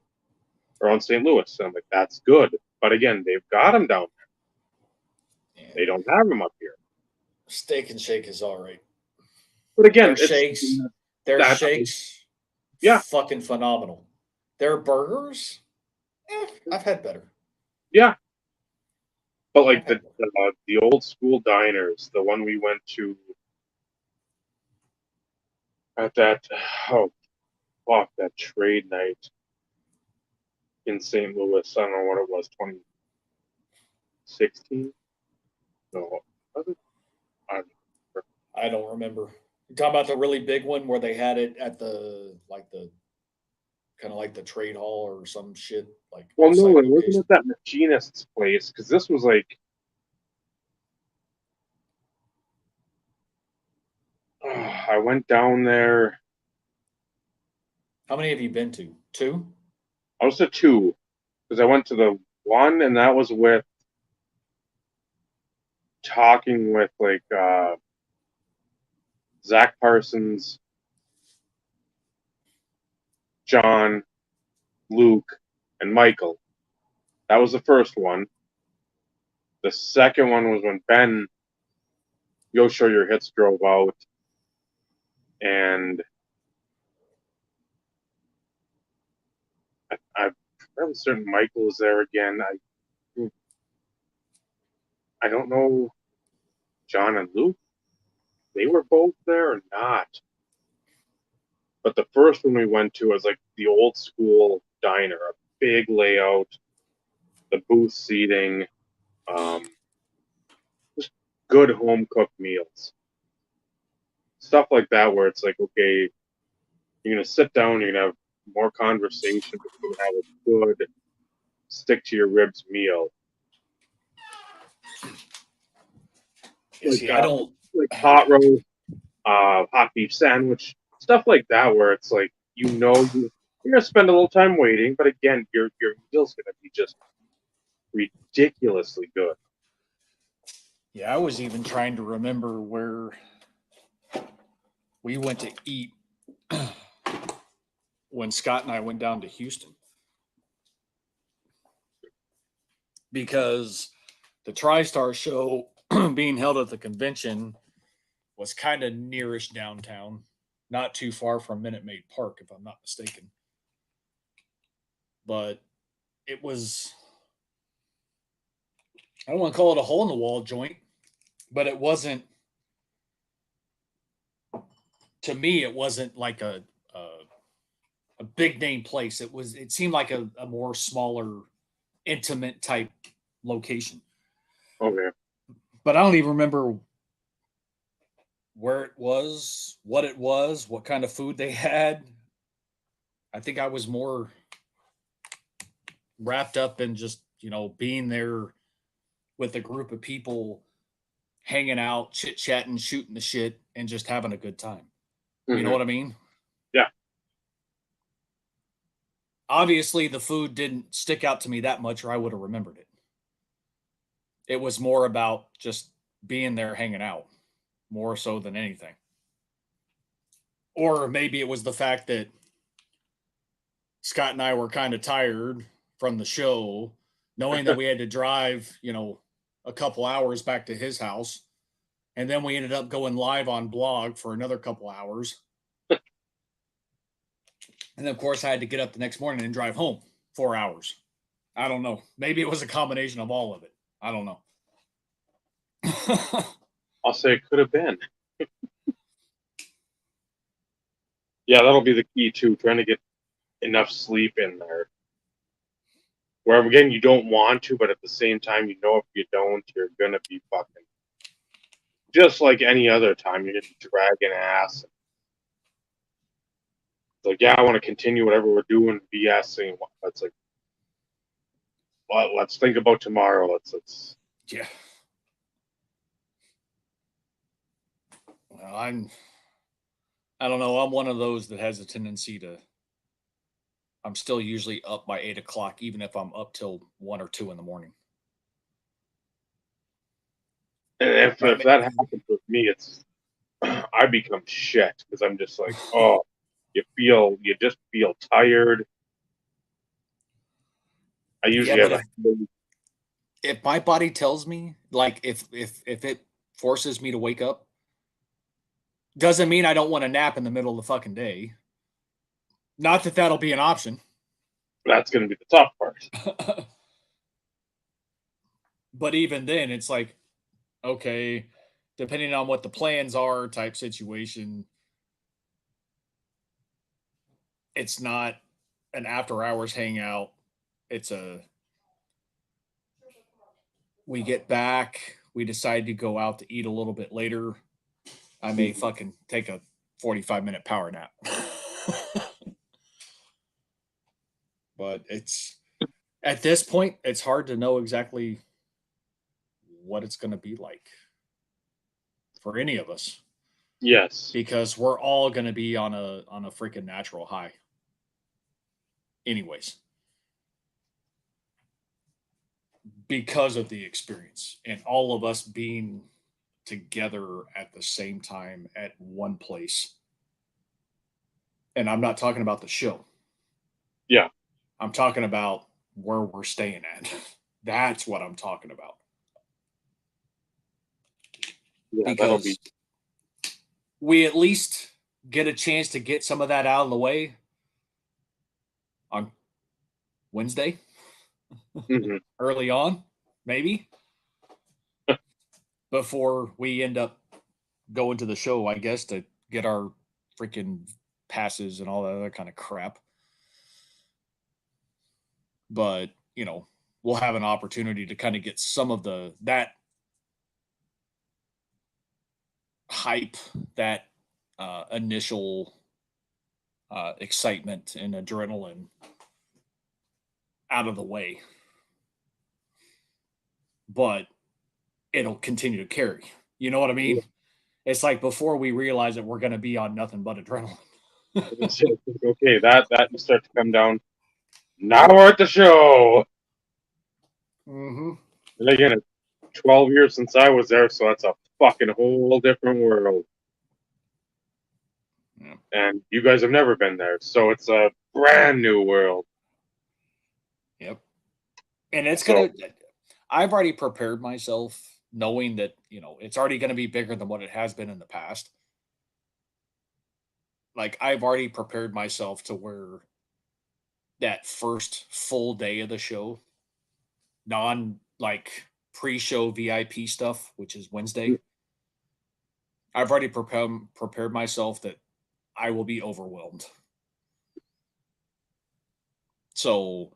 around St. Louis, and I'm like, that's good. But again, they've got them down there. Yeah. They don't have them up here. Steak and Shake is all right. But again, Their that shakes, yeah, fucking phenomenal. Their burgers, I've had better. yeah. But like the old school diners, the one we went to at that oh fuck that trade night in St. Louis. I don't know what it was, 2016. No, was it? I don't remember. I don't remember. You talking about the really big one where they had it at the kind of like the trade hall or some shit like Well, no, offsite it wasn't location. at that machinist's place because this was like I went down there. How many have you been to? Two? I was at two because I went to the one, and that was with talking with like Zach Parsons, John, Luke, and Michael. That was the first one. The second one was when Ben, Yo Show Your Hits, drove out, and I'm fairly certain Michael was there again. I don't know John and Luke. They were both there or not. But the first one we went to was like the old school diner, a big layout, the booth seating, just good home cooked meals. Stuff like that where it's like, okay, you're gonna sit down, you're gonna have more conversation, but you're gonna have a good stick to your ribs meal. Like See, I don't. like hot roast, hot beef sandwich, stuff like that where it's like you're gonna spend a little time waiting, but again, your meal's gonna be just ridiculously good. Yeah, I was even trying to remember where we went to eat when Scott and I went down to Houston. Because the TriStar show being held at the convention was kind of nearish downtown, not too far from Minute Maid Park, if I'm not mistaken. But it was, I don't want to call it a hole in the wall joint, but it wasn't, to me, it wasn't like a big name place. It seemed like a more smaller, intimate type location. Okay. But I don't even remember where it was, what kind of food they had. I think I was more wrapped up in just, being there with a group of people hanging out, chit chatting, shooting the shit, and just having a good time. Mm-hmm. You know what I mean? Yeah. Obviously, the food didn't stick out to me that much, or I would have remembered it. It was more about just being there hanging out, more so than anything. Or maybe it was the fact that Scott and I were kind of tired from the show, knowing that we had to drive, a couple hours back to his house. And then we ended up going live on blog for another couple hours. And then, of course, I had to get up the next morning and drive home 4 hours. I don't know. Maybe it was a combination of all of it. I don't know. I'll say it could have been. Yeah, that'll be the key too, trying to get enough sleep in there. Where again, you don't want to, but at the same time, if you don't, you're gonna be fucking just like any other time. You're just dragging ass. It's like, yeah, I want to continue whatever we're doing, BSing. It's like, well, let's think about tomorrow. Let's Yeah. Well, I don't know. I'm one of those that has a tendency to. I'm still usually up by 8 o'clock, even if I'm up till 1 or 2 in the morning. And if that happens with me, it's I become shit because I'm just like, oh, you just feel tired. I Yeah, usually have but a if my body tells me, like, if it forces me to wake up, doesn't mean I don't want to nap in the middle of the fucking day. Not that that'll be an option. that's going to be the tough part. But even then, it's like, okay, depending on what the plans are, type situation, it's not an after hours hangout. It's we get back, we decide to go out to eat a little bit later. I may fucking take a 45-minute power nap. But it's at this point, it's hard to know exactly what it's going to be like for any of us Yes. because we're all going to be on a freaking natural high anyways because of the experience and all of us being together at the same time at one place. And I'm not talking about the show. Yeah. I'm talking about where we're staying at. That's what I'm talking about. Yeah, that'll be. Because we at least get a chance to get some of that out of the way on Wednesday, Mhm. early on, maybe, before we end up going to the show, I guess, to get our freaking passes and all that other kind of crap. But, we'll have an opportunity to kind of get some of that hype, that initial excitement and adrenaline out of the way. But it'll continue to carry. You know what I mean? Yeah. It's like before we realize that we're going to be on nothing but adrenaline. It's just, okay, that you start to come down. Now we're at the show. Mm-hmm. And again, it's 12 years since I was there, so that's a fucking whole different world. Yeah. And you guys have never been there, so it's a brand new world. Yep. And it's So, going to, I've already prepared myself knowing that, it's already going to be bigger than what it has been in the past. Like, I've already prepared myself to where that first full day of the show, like pre-show VIP stuff, which is Wednesday, I've already prepared myself that I will be overwhelmed. So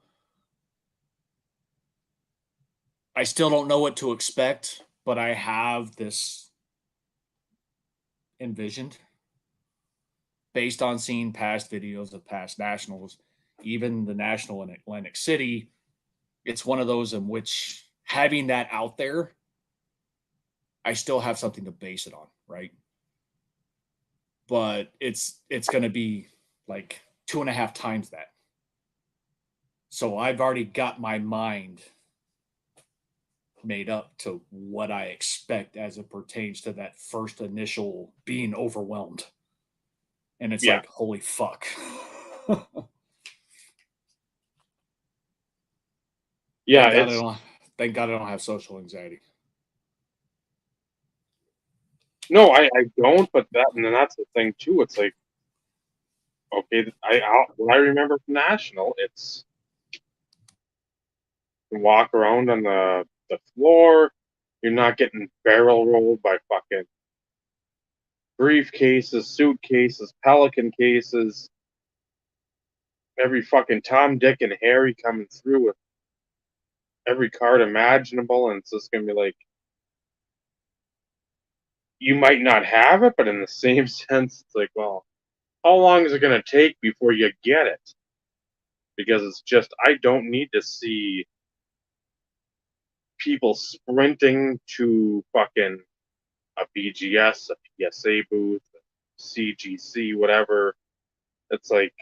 I still don't know what to expect, but I have this envisioned based on seeing past videos of past nationals, even the national in Atlantic City. It's one of those in which having that out there, I still have something to base it on, right? But it's going to be like 2.5 times that. So I've already got my mind made up to what I expect as it pertains to that first initial being overwhelmed. And it's yeah. like, holy fuck. Yeah, Thank God I don't have social anxiety. no, I don't, but and then that's the thing too. It's like, okay, what I remember from National, it's you walk around on the floor, you're not getting barrel rolled by fucking briefcases, suitcases, Pelican cases, every fucking Tom, Dick, and Harry coming through with every card imaginable, and it's just gonna be like, you might not have it, but in the same sense, it's like, well, how long is it gonna take before you get it? Because it's just, I don't need to see people sprinting to fucking a BGS, a PSA booth, CGC, whatever. It's like,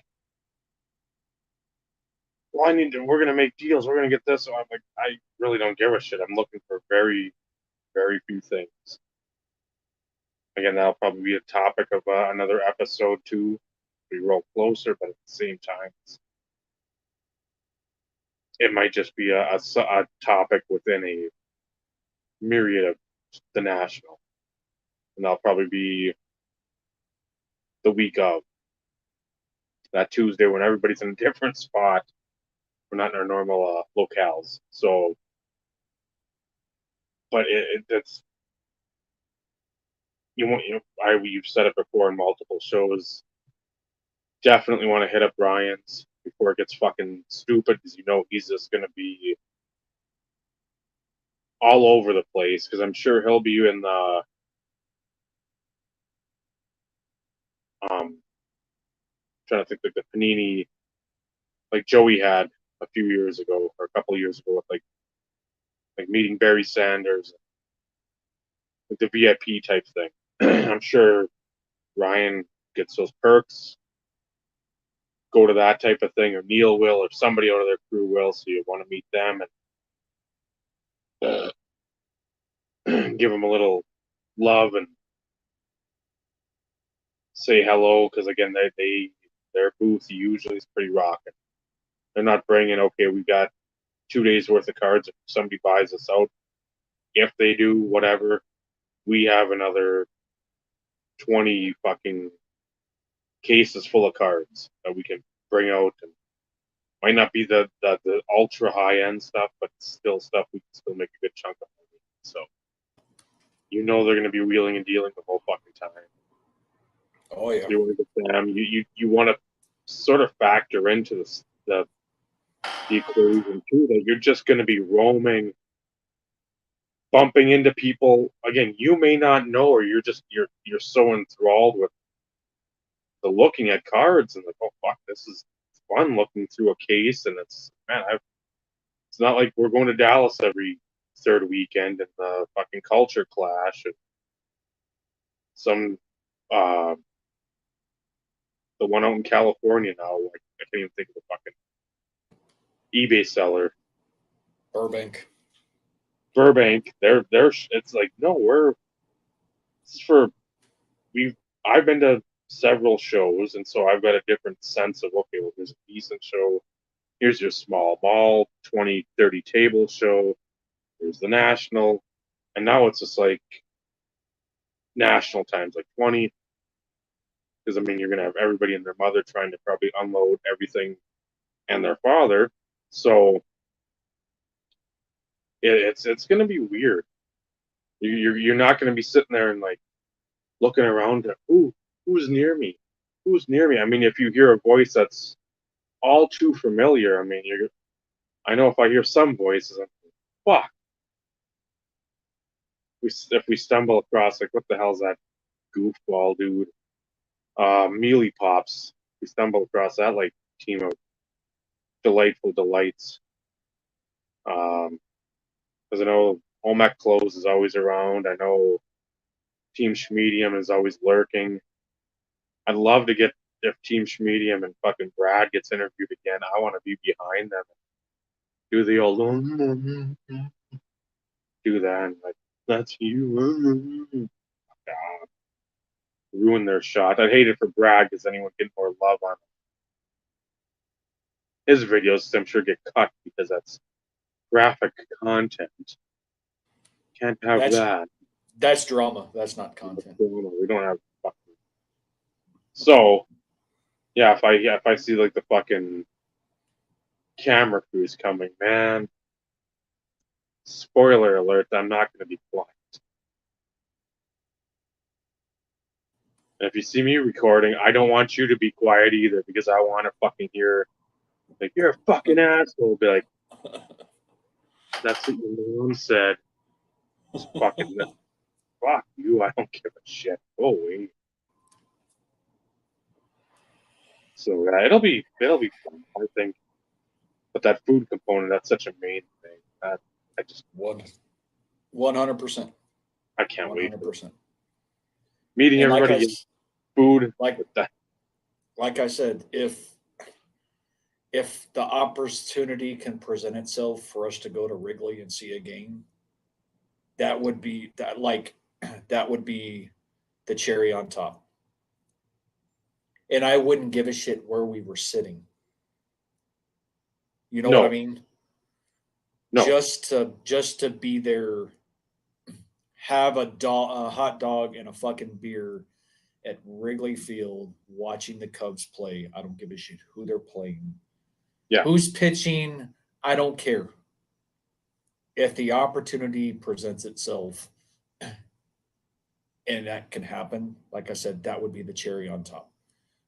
well, we're going to make deals. We're going to get this. So I'm like, I really don't give a shit. I'm looking for very, very few things. Again, that'll probably be a topic of another episode too. We roll closer, but at the same time, it might just be a topic within a myriad of the national. And that'll probably be the week of that Tuesday when everybody's in a different spot. We're not in our normal locales. So, but it's you've said it before in multiple shows. Definitely want to hit up Ryan's before it gets fucking stupid, because he's just going to be all over the place, because I'm sure he'll be in the trying to think, like the Panini, like Joey had a few years ago or a couple of years ago, with like meeting Barry Sanders, like the VIP type thing. I'm sure Ryan gets those perks, go to that type of thing, or Neil will, or somebody out of their crew will, so you want to meet them and give them a little love and say hello, because again, their booth usually is pretty rocking. They're not bringing, okay, we got 2 days worth of cards if somebody buys us out. If they do, whatever, we have another 20 fucking cases full of cards that we can bring out, and might not be the ultra high end stuff, but still stuff we can still make a good chunk of money. So they're going to be wheeling and dealing the whole fucking time. Oh yeah. You want to get them. You want to sort of factor into the equation too, that you're just going to be roaming, bumping into people. Again, you may not know, or you're so enthralled with the looking at cards and like, oh fuck, this is fun looking through a case, and it's not like we're going to Dallas every third weekend and the fucking culture clash and some the one out in California now. Like, I can't even think of the fucking eBay seller. Burbank. It's like, no, this is for I've been to several shows, and so I've got a different sense of, okay, well, there's a decent show. Here's your small ball, 20, 30 table show. Here's the national. And now it's just like national times like 20. Because, I mean, you're going to have everybody and their mother trying to probably unload everything and their father. So it's going to be weird. You're not going to be sitting there and like looking around at, ooh, who's near me? Who's near me? I mean, if you hear a voice that's all too familiar, I mean, I know if I hear some voices, I'm like, fuck. If we stumble across, like, what the hell's that goofball dude? Mealy Pops. We stumble across that like team of delightful delights. Because I know Olmec Close is always around. I know Team Schmedium is always lurking. I'd love to get, if Team Schmedium and fucking Brad gets interviewed again, I want to be behind them and do the old do that and like, that's you. God. Ruin their shot. I'd hate it for Brad because anyone get more love on him. His videos, I'm sure, get cut because that's graphic content. Can't have that. That's drama. That's not content. We don't have fucking. So, yeah, if I see like the fucking camera crews coming, man. Spoiler alert! I'm not going to be quiet. And if you see me recording, I don't want you to be quiet either, because I want to fucking hear, like, you're a fucking asshole. Be like, that's what your mom said. Just fucking fuck you. I don't give a shit. Go away. So it'll be fun, I think. But that food component, that's such a main thing. I just 100%. I can't wait. 100%. Meeting And everybody, getting food. like I said, if the opportunity can present itself for us to go to Wrigley and see a game, that would be that would be the cherry on top. And I wouldn't give a shit where we were sitting. You know what I No, mean? no, Just to be there, have a hot dog and a fucking beer at Wrigley Field watching the Cubs play. I don't give a shit who they're playing. yeah, Who's pitching? I don't care. If the opportunity presents itself and that can happen, like I said, that would be the cherry on top.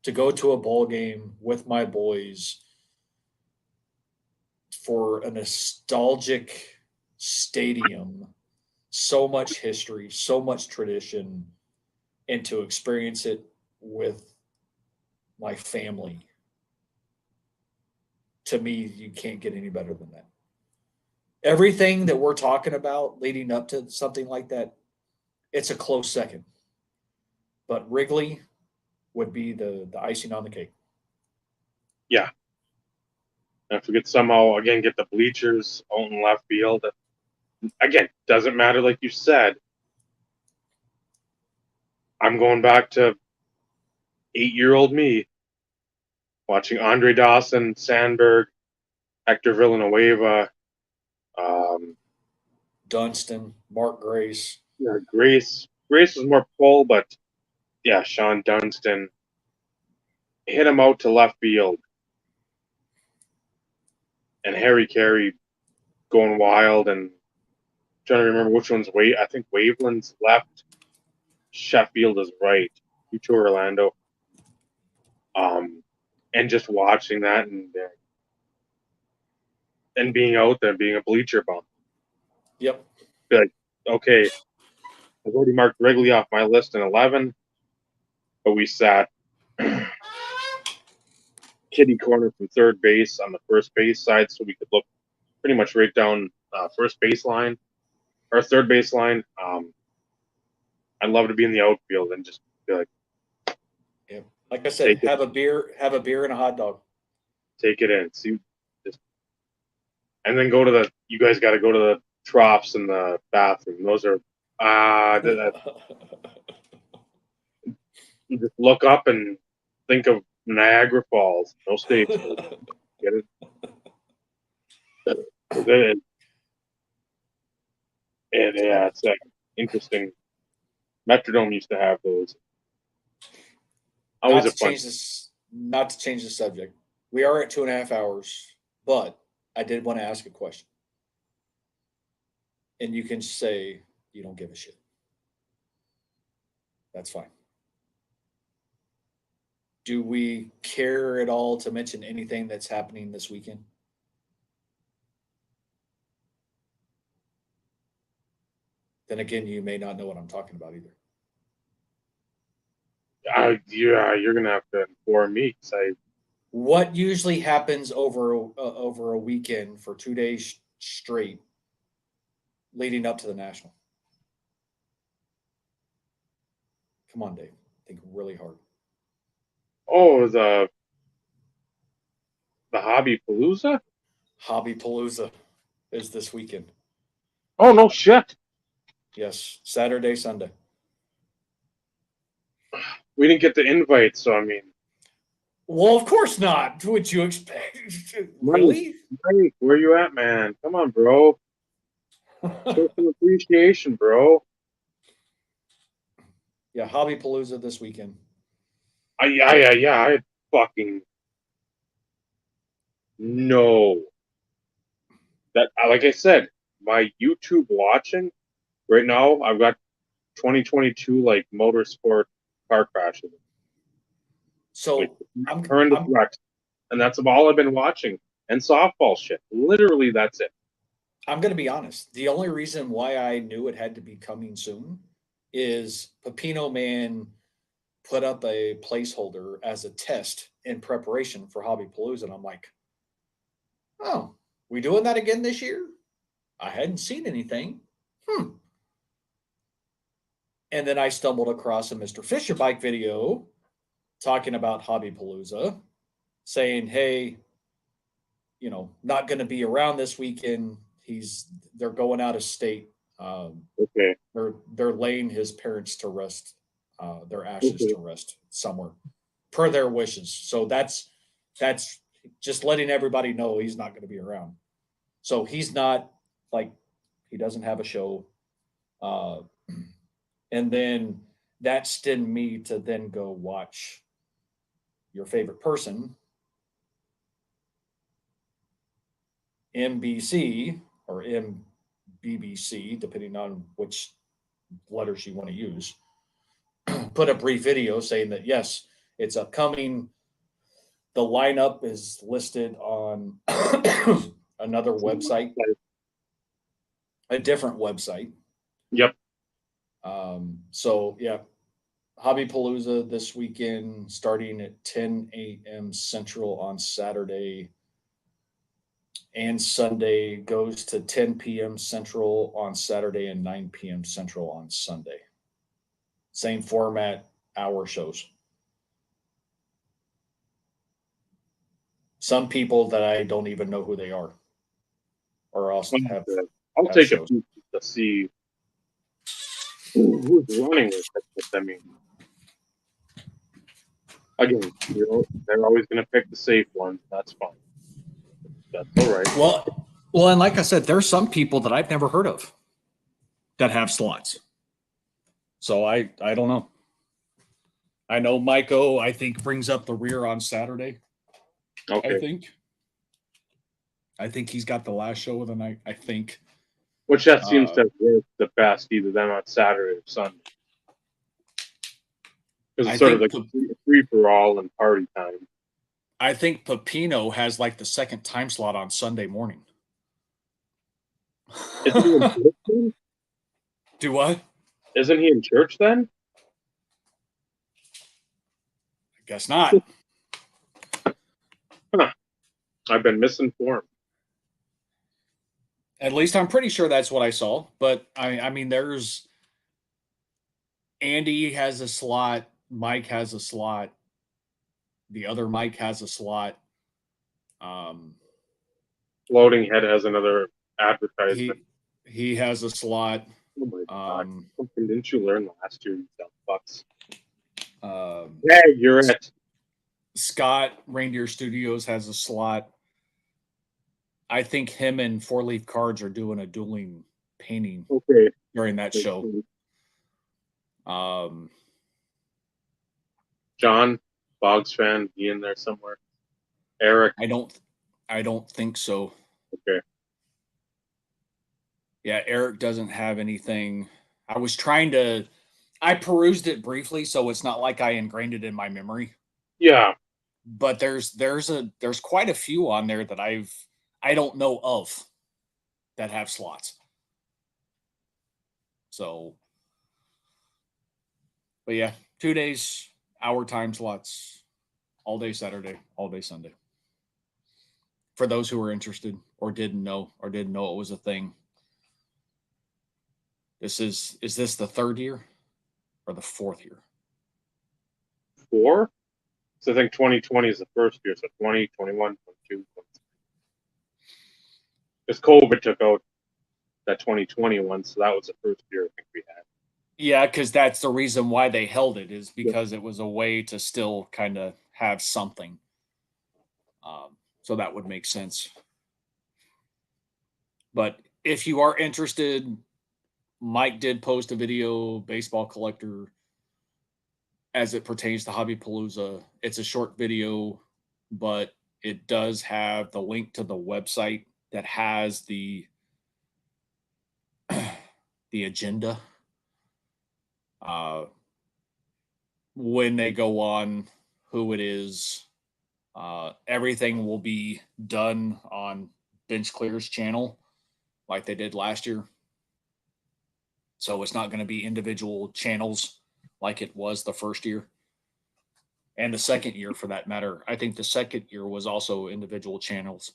To go to a ball game with my boys for a nostalgic stadium, so much history, so much tradition, and to experience it with my family. To me, you can't get any better than that. Everything that we're talking about leading up to something like that, it's a close second. But Wrigley would be the icing on the cake. yeah. And if we could somehow again get the bleachers out in left field, again, doesn't matter. Like you said, I'm going back to 8-year-old me watching Andre Dawson, Sandberg, Hector Villanueva, um, Dunston, Mark Grace. yeah, Grace. Grace was more pull, but yeah, Sean Dunston hit him out to left field, and Harry Carey going wild. And trying to remember which one's I think Waveland's left, Sheffield is right. You to Orlando. And just watching that and being out there, being a bleacher bum. Yep. Be like, okay, I've already marked Wrigley off my list in 11, but we sat kitty corner from third base on the first base side, so we could look pretty much right down first baseline or third baseline. I'd love to be in the outfield and just be like, Yep. Like I said, have a beer and a hot dog. take it in, see, just, and then you guys got to go to the troughs in the bathroom. Those are you just look up and think of Niagara Falls. No states. Get it? And yeah, it's like interesting. Metrodome used to have those. Always Not to change the subject. We are at 2.5 hours, but I did want to ask a question. And you can say you don't give a shit. That's fine. Do we care at all to mention anything that's happening this weekend? Then again, you may not know what I'm talking about either. Yeah, you're gonna have to inform me. What usually happens over a weekend for 2 days straight, leading up to the national? Come on, Dave. Think really hard. Oh, the Hobby Palooza. Hobby Palooza is this weekend. Oh no, shit. Yes, Saturday, Sunday. We didn't get the invite, so I mean. Well, of course not. Would you expect? Really? Mike, where you at, man? Come on, bro. Show some appreciation, bro. Yeah, Hobby Palooza this weekend. I fucking no. That, like I said, my YouTube watching right now, I've got 2022 like motorsport car crashes. So Like, I'm horrendous wrecks, and that's all I've been watching. And softball shit. Literally, that's it. I'm going to be honest. The only reason why I knew it had to be coming soon is Pepino Man put up a placeholder as a test in preparation for Hobby Palooza. And I'm like, oh, we doing that again this year? I hadn't seen anything. And then I stumbled across a Mr. Fisher Bike video talking about Hobby Palooza, saying, hey, not going to be around this weekend. They're going out of state. Okay. They're laying his parents to rest, their ashes Okay. to rest somewhere, per their wishes. So that's just letting everybody know he's not going to be around. So he's not he doesn't have a show, and then that stemmed me to then go watch your favorite person, MBC or MBBC, depending on which letters you want to use, put a brief video saying that yes, it's upcoming. The lineup is listed on another website, a different website. Yep. So yeah, Hobby Palooza this weekend, starting at 10 a.m. Central on Saturday and Sunday, goes to 10 p.m. Central on Saturday and 9 p.m. Central on Sunday. Same format, hour shows. Some people that I don't even know who they are, or also have. I'll have take shows. a peek to see who's running with it. I mean, again, they're always going to pick the safe ones. That's fine. That's all right. Well, and like I said, there's some people that I've never heard of that have slots. So I don't know. I know Maiko, I think, brings up the rear on Saturday. Okay. I think he's got the last show of the night. I think. Which that seems to work the best, either them on Saturday or Sunday. Because it's sort of like a free for all and party time. I think Pepino has like the second time slot on Sunday morning. Isn't he in church then? Do what? Isn't he in church then? I guess not. Huh. I've been misinformed. At least I'm pretty sure that's what I saw. But I mean, there's Andy has a slot, Mike has a slot, the other Mike has a slot. Floating Head has another advertisement. He has a slot. Oh my god! Didn't you learn last year, you dumb fucks? Yeah, you're it. Scott Reindeer Studios has a slot. I think him and Four Leaf Cards are doing a dueling painting during that show. John, Boggs fan, he in there somewhere. Eric, I don't think so. Okay. Yeah, Eric doesn't have anything. I perused it briefly, so it's not like I ingrained it in my memory. Yeah. But there's quite a few on there that I don't know of that have slots. So, but yeah, 2 days, hour time slots, all day Saturday, all day Sunday. For those who are interested or didn't know it was a thing. Is this the third year or the fourth year? 4? So I think 2020 is the first year. So 20, 21, 22, 23. Because COVID took out that 2021, so that was the first year I think we had. Yeah, because that's the reason why they held it, is because it was a way to still kind of have something. So that would make sense. But if you are interested, Mike did post a video, Baseball Collector, as it pertains to Hobby Palooza. It's a short video, but it does have the link to the website that has the agenda. When they go on, who it is, everything will be done on Bench Clear's channel like they did last year. So it's not going to be individual channels like it was the first year. And the second year, for that matter. I think the second year was also individual channels.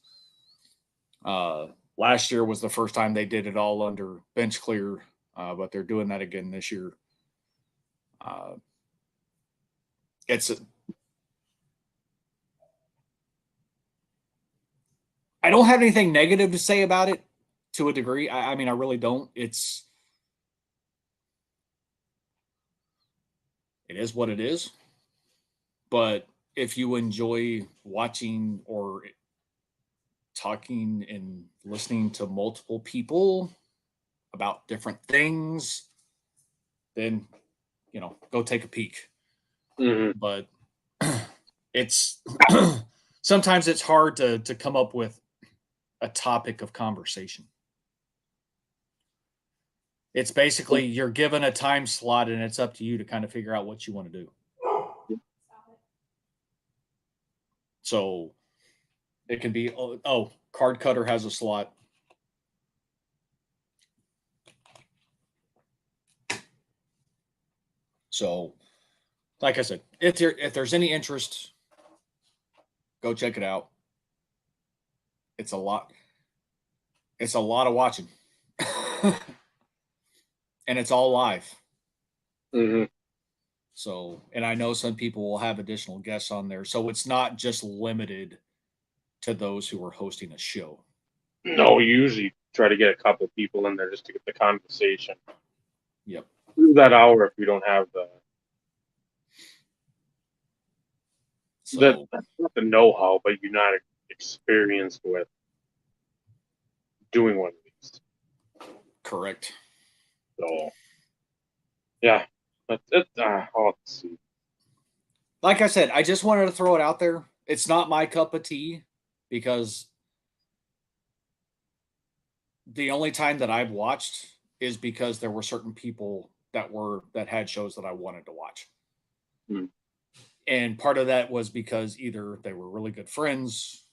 Last year was the first time they did it all under Bench Clear, but they're doing that again this year. It's I don't have anything negative to say about it to a degree. I mean, I really don't. It is what it is. But if you enjoy watching or talking and listening to multiple people about different things, then, go take a peek. Mm-hmm. But it's sometimes it's hard to come up with a topic of conversation. It's basically you're given a time slot and it's up to you to kind of figure out what you want to do. So it can be, Card Cutter has a slot. So, like I said, if there's any interest, go check it out. It's a lot. It's a lot of watching, and it's all live. Mm-hmm. So, and I know some people will have additional guests on there, so it's not just limited to those who are hosting a show. No, you usually try to get a couple people in there just to get the conversation. Yep. Through that hour if you don't have So, that's not the know-how, but you're not experienced with doing one of these. correct. So, yeah, that's it. Let's see. Like I said, I just wanted to throw it out there. It's not my cup of tea because the only time that I've watched is because there were certain people that had shows that I wanted to watch. Hmm. And part of that was because either they were really good friends.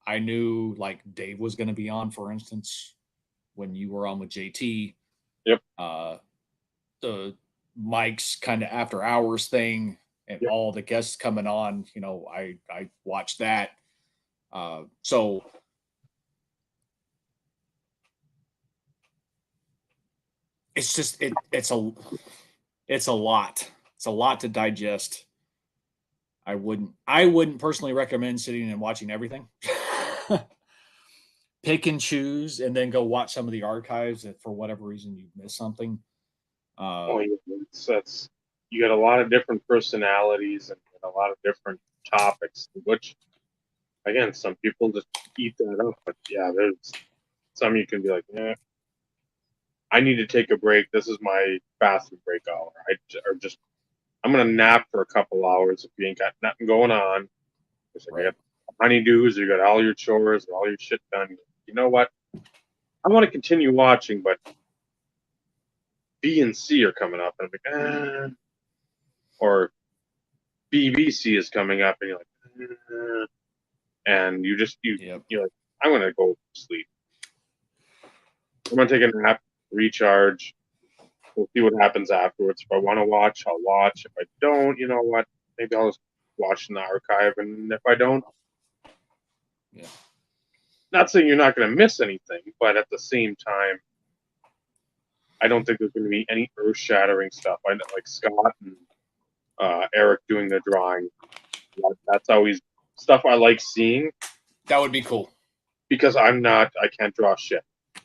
I knew like Dave was going to be on, for instance, when you were on with JT. Yep. The Mike's kind of after hours thing and Yep. all the guests coming on, I watched that. So it's just it's a lot. It's a lot to digest. I wouldn't personally recommend sitting and watching everything. Pick and choose and then go watch some of the archives if for whatever reason you missed something. Yeah, that's you got a lot of different personalities and a lot of different topics, which again, some people just eat that up. But yeah, there's some you can be like, I need to take a break. This is my bathroom break hour. I'm gonna nap for a couple hours if you ain't got nothing going on. It's like, I got honeydews, you got all your chores, all your shit done. You know what? I want to continue watching, but B and C are coming up, and I'm like, or BBC is coming up, and you're like, and you're like, I'm gonna go sleep. I'm gonna take a nap, recharge. We'll see what happens afterwards. If I want to watch, I'll watch. If I don't, you know what? Maybe I'll just watch in the archive, and if I don't, not saying you're not going to miss anything, but at the same time, I don't think there's going to be any earth-shattering stuff. I know, like Scott and Eric doing the drawing. That's always stuff I like seeing. That would be cool. Because I can't draw shit.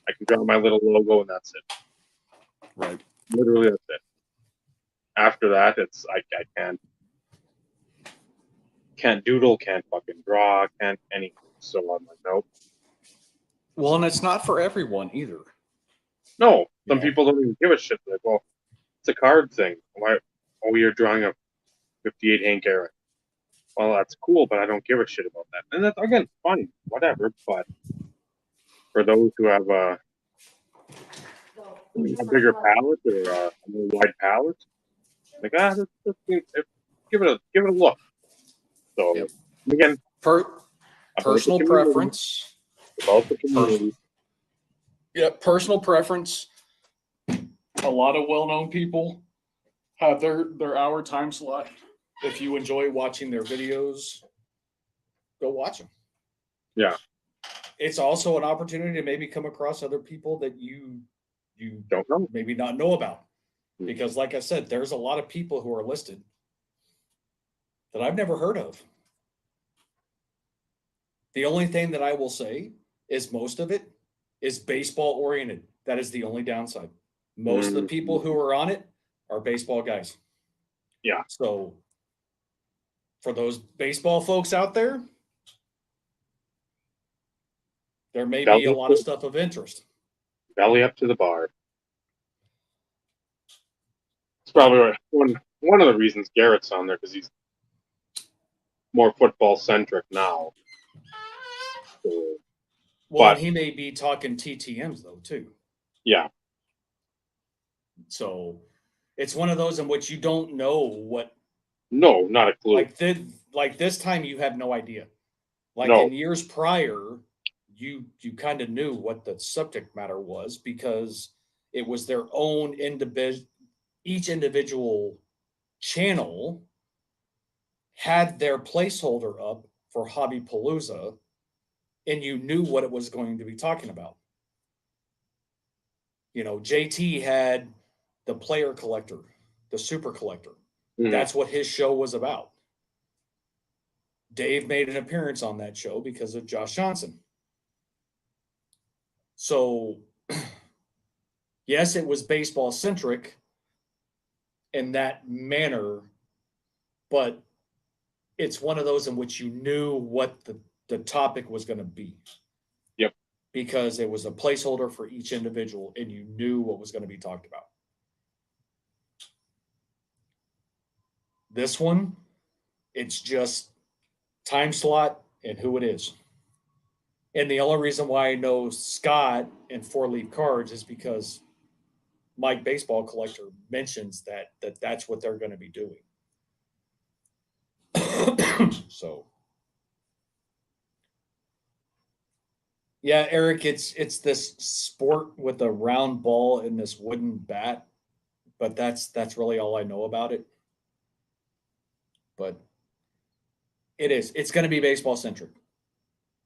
I can draw my little logo and that's it. Right. Literally, that's it. After that, it's I can't doodle, can't fucking draw, can't anything. So I'm like, nope. Well, and it's not for everyone either. No, some people don't even give a shit. They're like, well, it's a card thing. Why? Oh, you're drawing a 58 Hank Aaron. Well, that's cool, but I don't give a shit about that. And that's, again, fine, whatever. But for those who have a bigger palette or a more wide palette, like, give it a look. So, again, personal preference. About the community. Personal preference. A lot of well-known people have their hour time slot. If you enjoy watching their videos, go watch them. Yeah. It's also an opportunity to maybe come across other people that you don't know, maybe not know about. Because, like I said, there's a lot of people who are listed that I've never heard of. The only thing that I will say is most of it is baseball oriented. That is the only downside. Most of the people who are on it are baseball guys. Yeah. So for those baseball folks out there, there may be a lot of stuff of interest. Belly up to the bar. It's probably one of the reasons Garrett's on there, because he's more football centric now. So, Well, and he may be talking TTMs though too. Yeah. So it's one of those in which you don't know what. No, not a clue. Like this time, you have no idea. Like No. in years prior, you kind of knew what the subject matter was because it was their own individual. Each individual channel had their placeholder up for Hobby Palooza, and you knew what it was going to be talking about. You know, JT had the player collector, the super collector. Mhm. That's what his show was about. Dave made an appearance on that show because of Josh Johnson. So, yes, it was baseball centric in that manner, but it's one of those in which you knew what the topic was going to be. Yep. Because it was a placeholder for each individual and you knew what was going to be talked about. This one, it's just time slot and who it is. And the only reason why I know Scott and Four Leaf Cards is because Mike Baseball Collector mentions that's what they're going to be doing. So, yeah, Eric, it's this sport with a round ball and this wooden bat, but that's really all I know about it. But it's going to be baseball centric.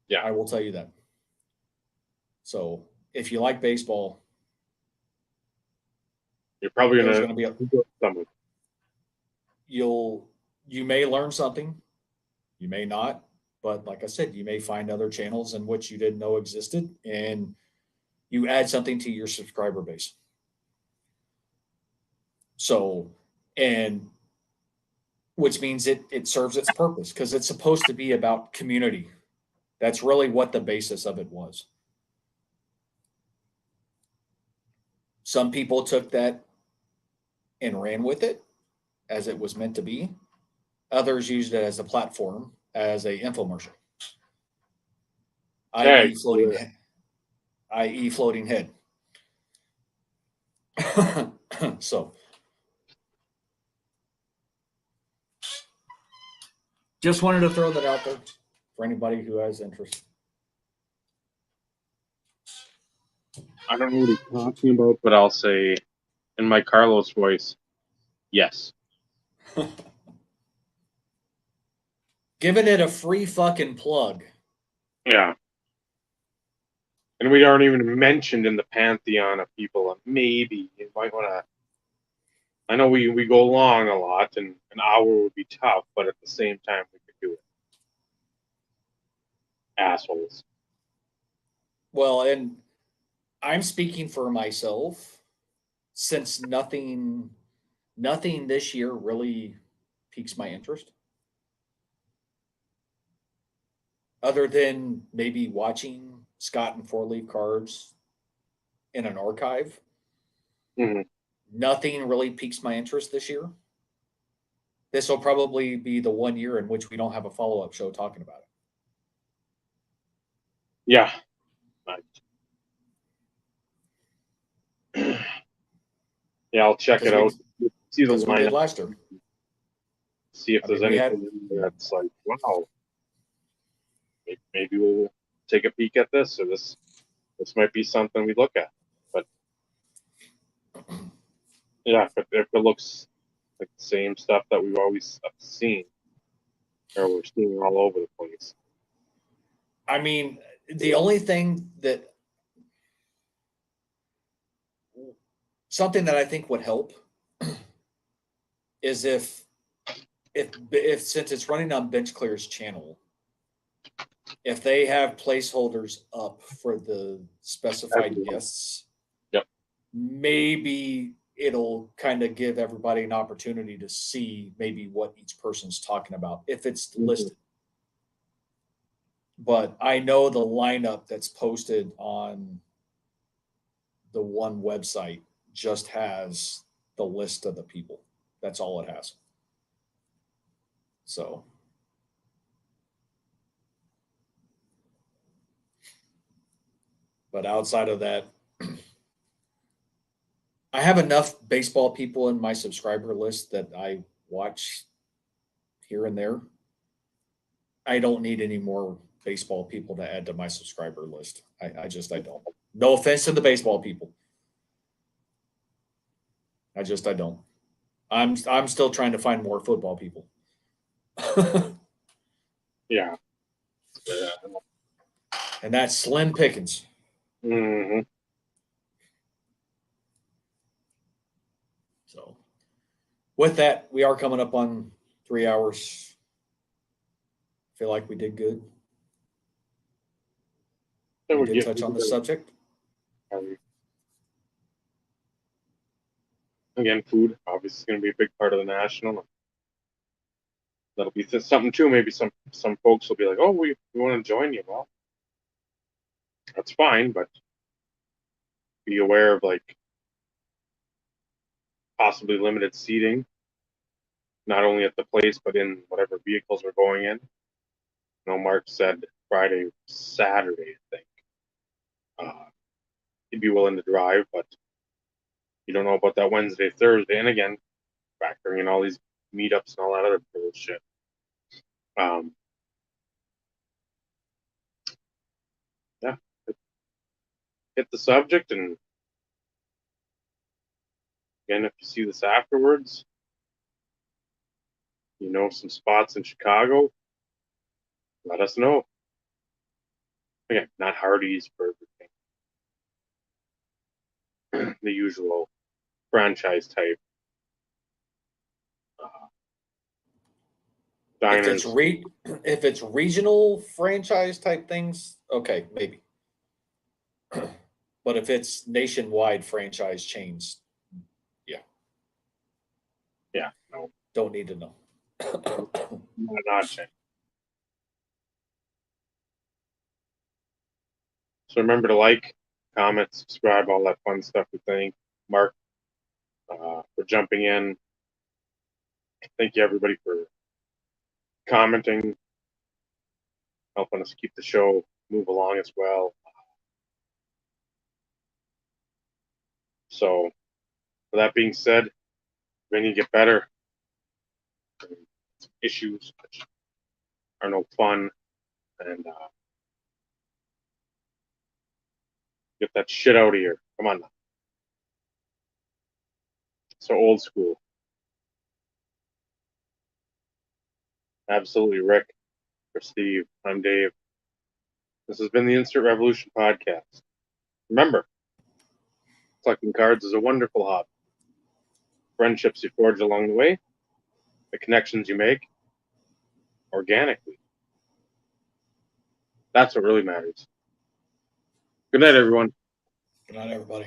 Yeah, I will tell you that. So if you like baseball, you're probably there's going going to be something. You may learn something, you may not, but like I said, you may find other channels in which you didn't know existed, and you add something to your subscriber base. So, and which means it serves its purpose because it's supposed to be about community. That's really what the basis of it was. Some people took that and ran with it as it was meant to be. Others used it as a platform, as a infomercial, i.e. floating head. So, just wanted to throw that out there for anybody who has interest. I don't know what he's talking about, but I'll say in my Carlos voice, yes. Giving it a free fucking plug. Yeah. And we aren't even mentioned in the pantheon of people. Maybe you might want to. I know we go long a lot, and an hour would be tough, but at the same time, we could do it. Assholes. Well, and I'm speaking for myself, since nothing this year really piques my interest, other than maybe watching Scott and Four Leaf Cards in an archive. Mm-hmm. Nothing really piques my interest this year. This will probably be the 1 year in which we don't have a follow-up show talking about it. Yeah. Yeah, I'll check it out. See the Because we did lineup. last year. See if there's anything that's like, wow, maybe we'll take a peek at this, or this might be something we look at. But yeah, if it looks like the same stuff that we've always seen, or we're seeing all over the place. I mean, the only thing something that I think would help is if since it's running on Bench Clear's channel, if they have placeholders up for the specified Everyone. guests, Yep. maybe it'll kind of give everybody an opportunity to see maybe what each person's talking about if it's listed. But I know the lineup that's posted on the one website just has the list of the people. That's all it has. So, but outside of that, I have enough baseball people in my subscriber list that I watch here and there. I don't need any more baseball people to add to my subscriber list. I don't. No offense to the baseball people. I don't. I'm still trying to find more football people. Yeah. And that's slim pickings. Mm-hmm. So with that, we are coming up on 3 hours. Feel like we did good. We did touch on the subject. Again, food obviously is going to be a big part of the national. That'll be something too. Maybe some folks will be like, "Oh, we want to join you." Well, that's fine, but be aware of like possibly limited seating, not only at the place but in whatever vehicles we're going in. I know Mark said Friday, Saturday, I think. He'd be willing to drive, but you don't know about that Wednesday, Thursday, and again, factoring in all these meetups and all that other bullshit. Yeah, hit the subject, and again, if you see this afterwards, you know some spots in Chicago, let us know. Again, not Hardee's, Burger King, the usual franchise type diners. If it's regional franchise type things, okay, maybe. But if it's nationwide franchise chains, No, don't need to know. not chain. So remember to like, comment, subscribe, all that fun stuff. We thank Mark for jumping in. Thank you everybody for commenting, helping us keep the show move along as well. So, with that being said, when you get better, issues which are no fun, and get that shit out of here. Come on now. So old school. Absolutely, Rick. For Steve, I'm Dave. This has been the Instant Revolution podcast. Remember, collecting cards is a wonderful hobby. Friendships you forge along the way, the connections you make organically. That's what really matters. Good night, everyone. Good night, everybody.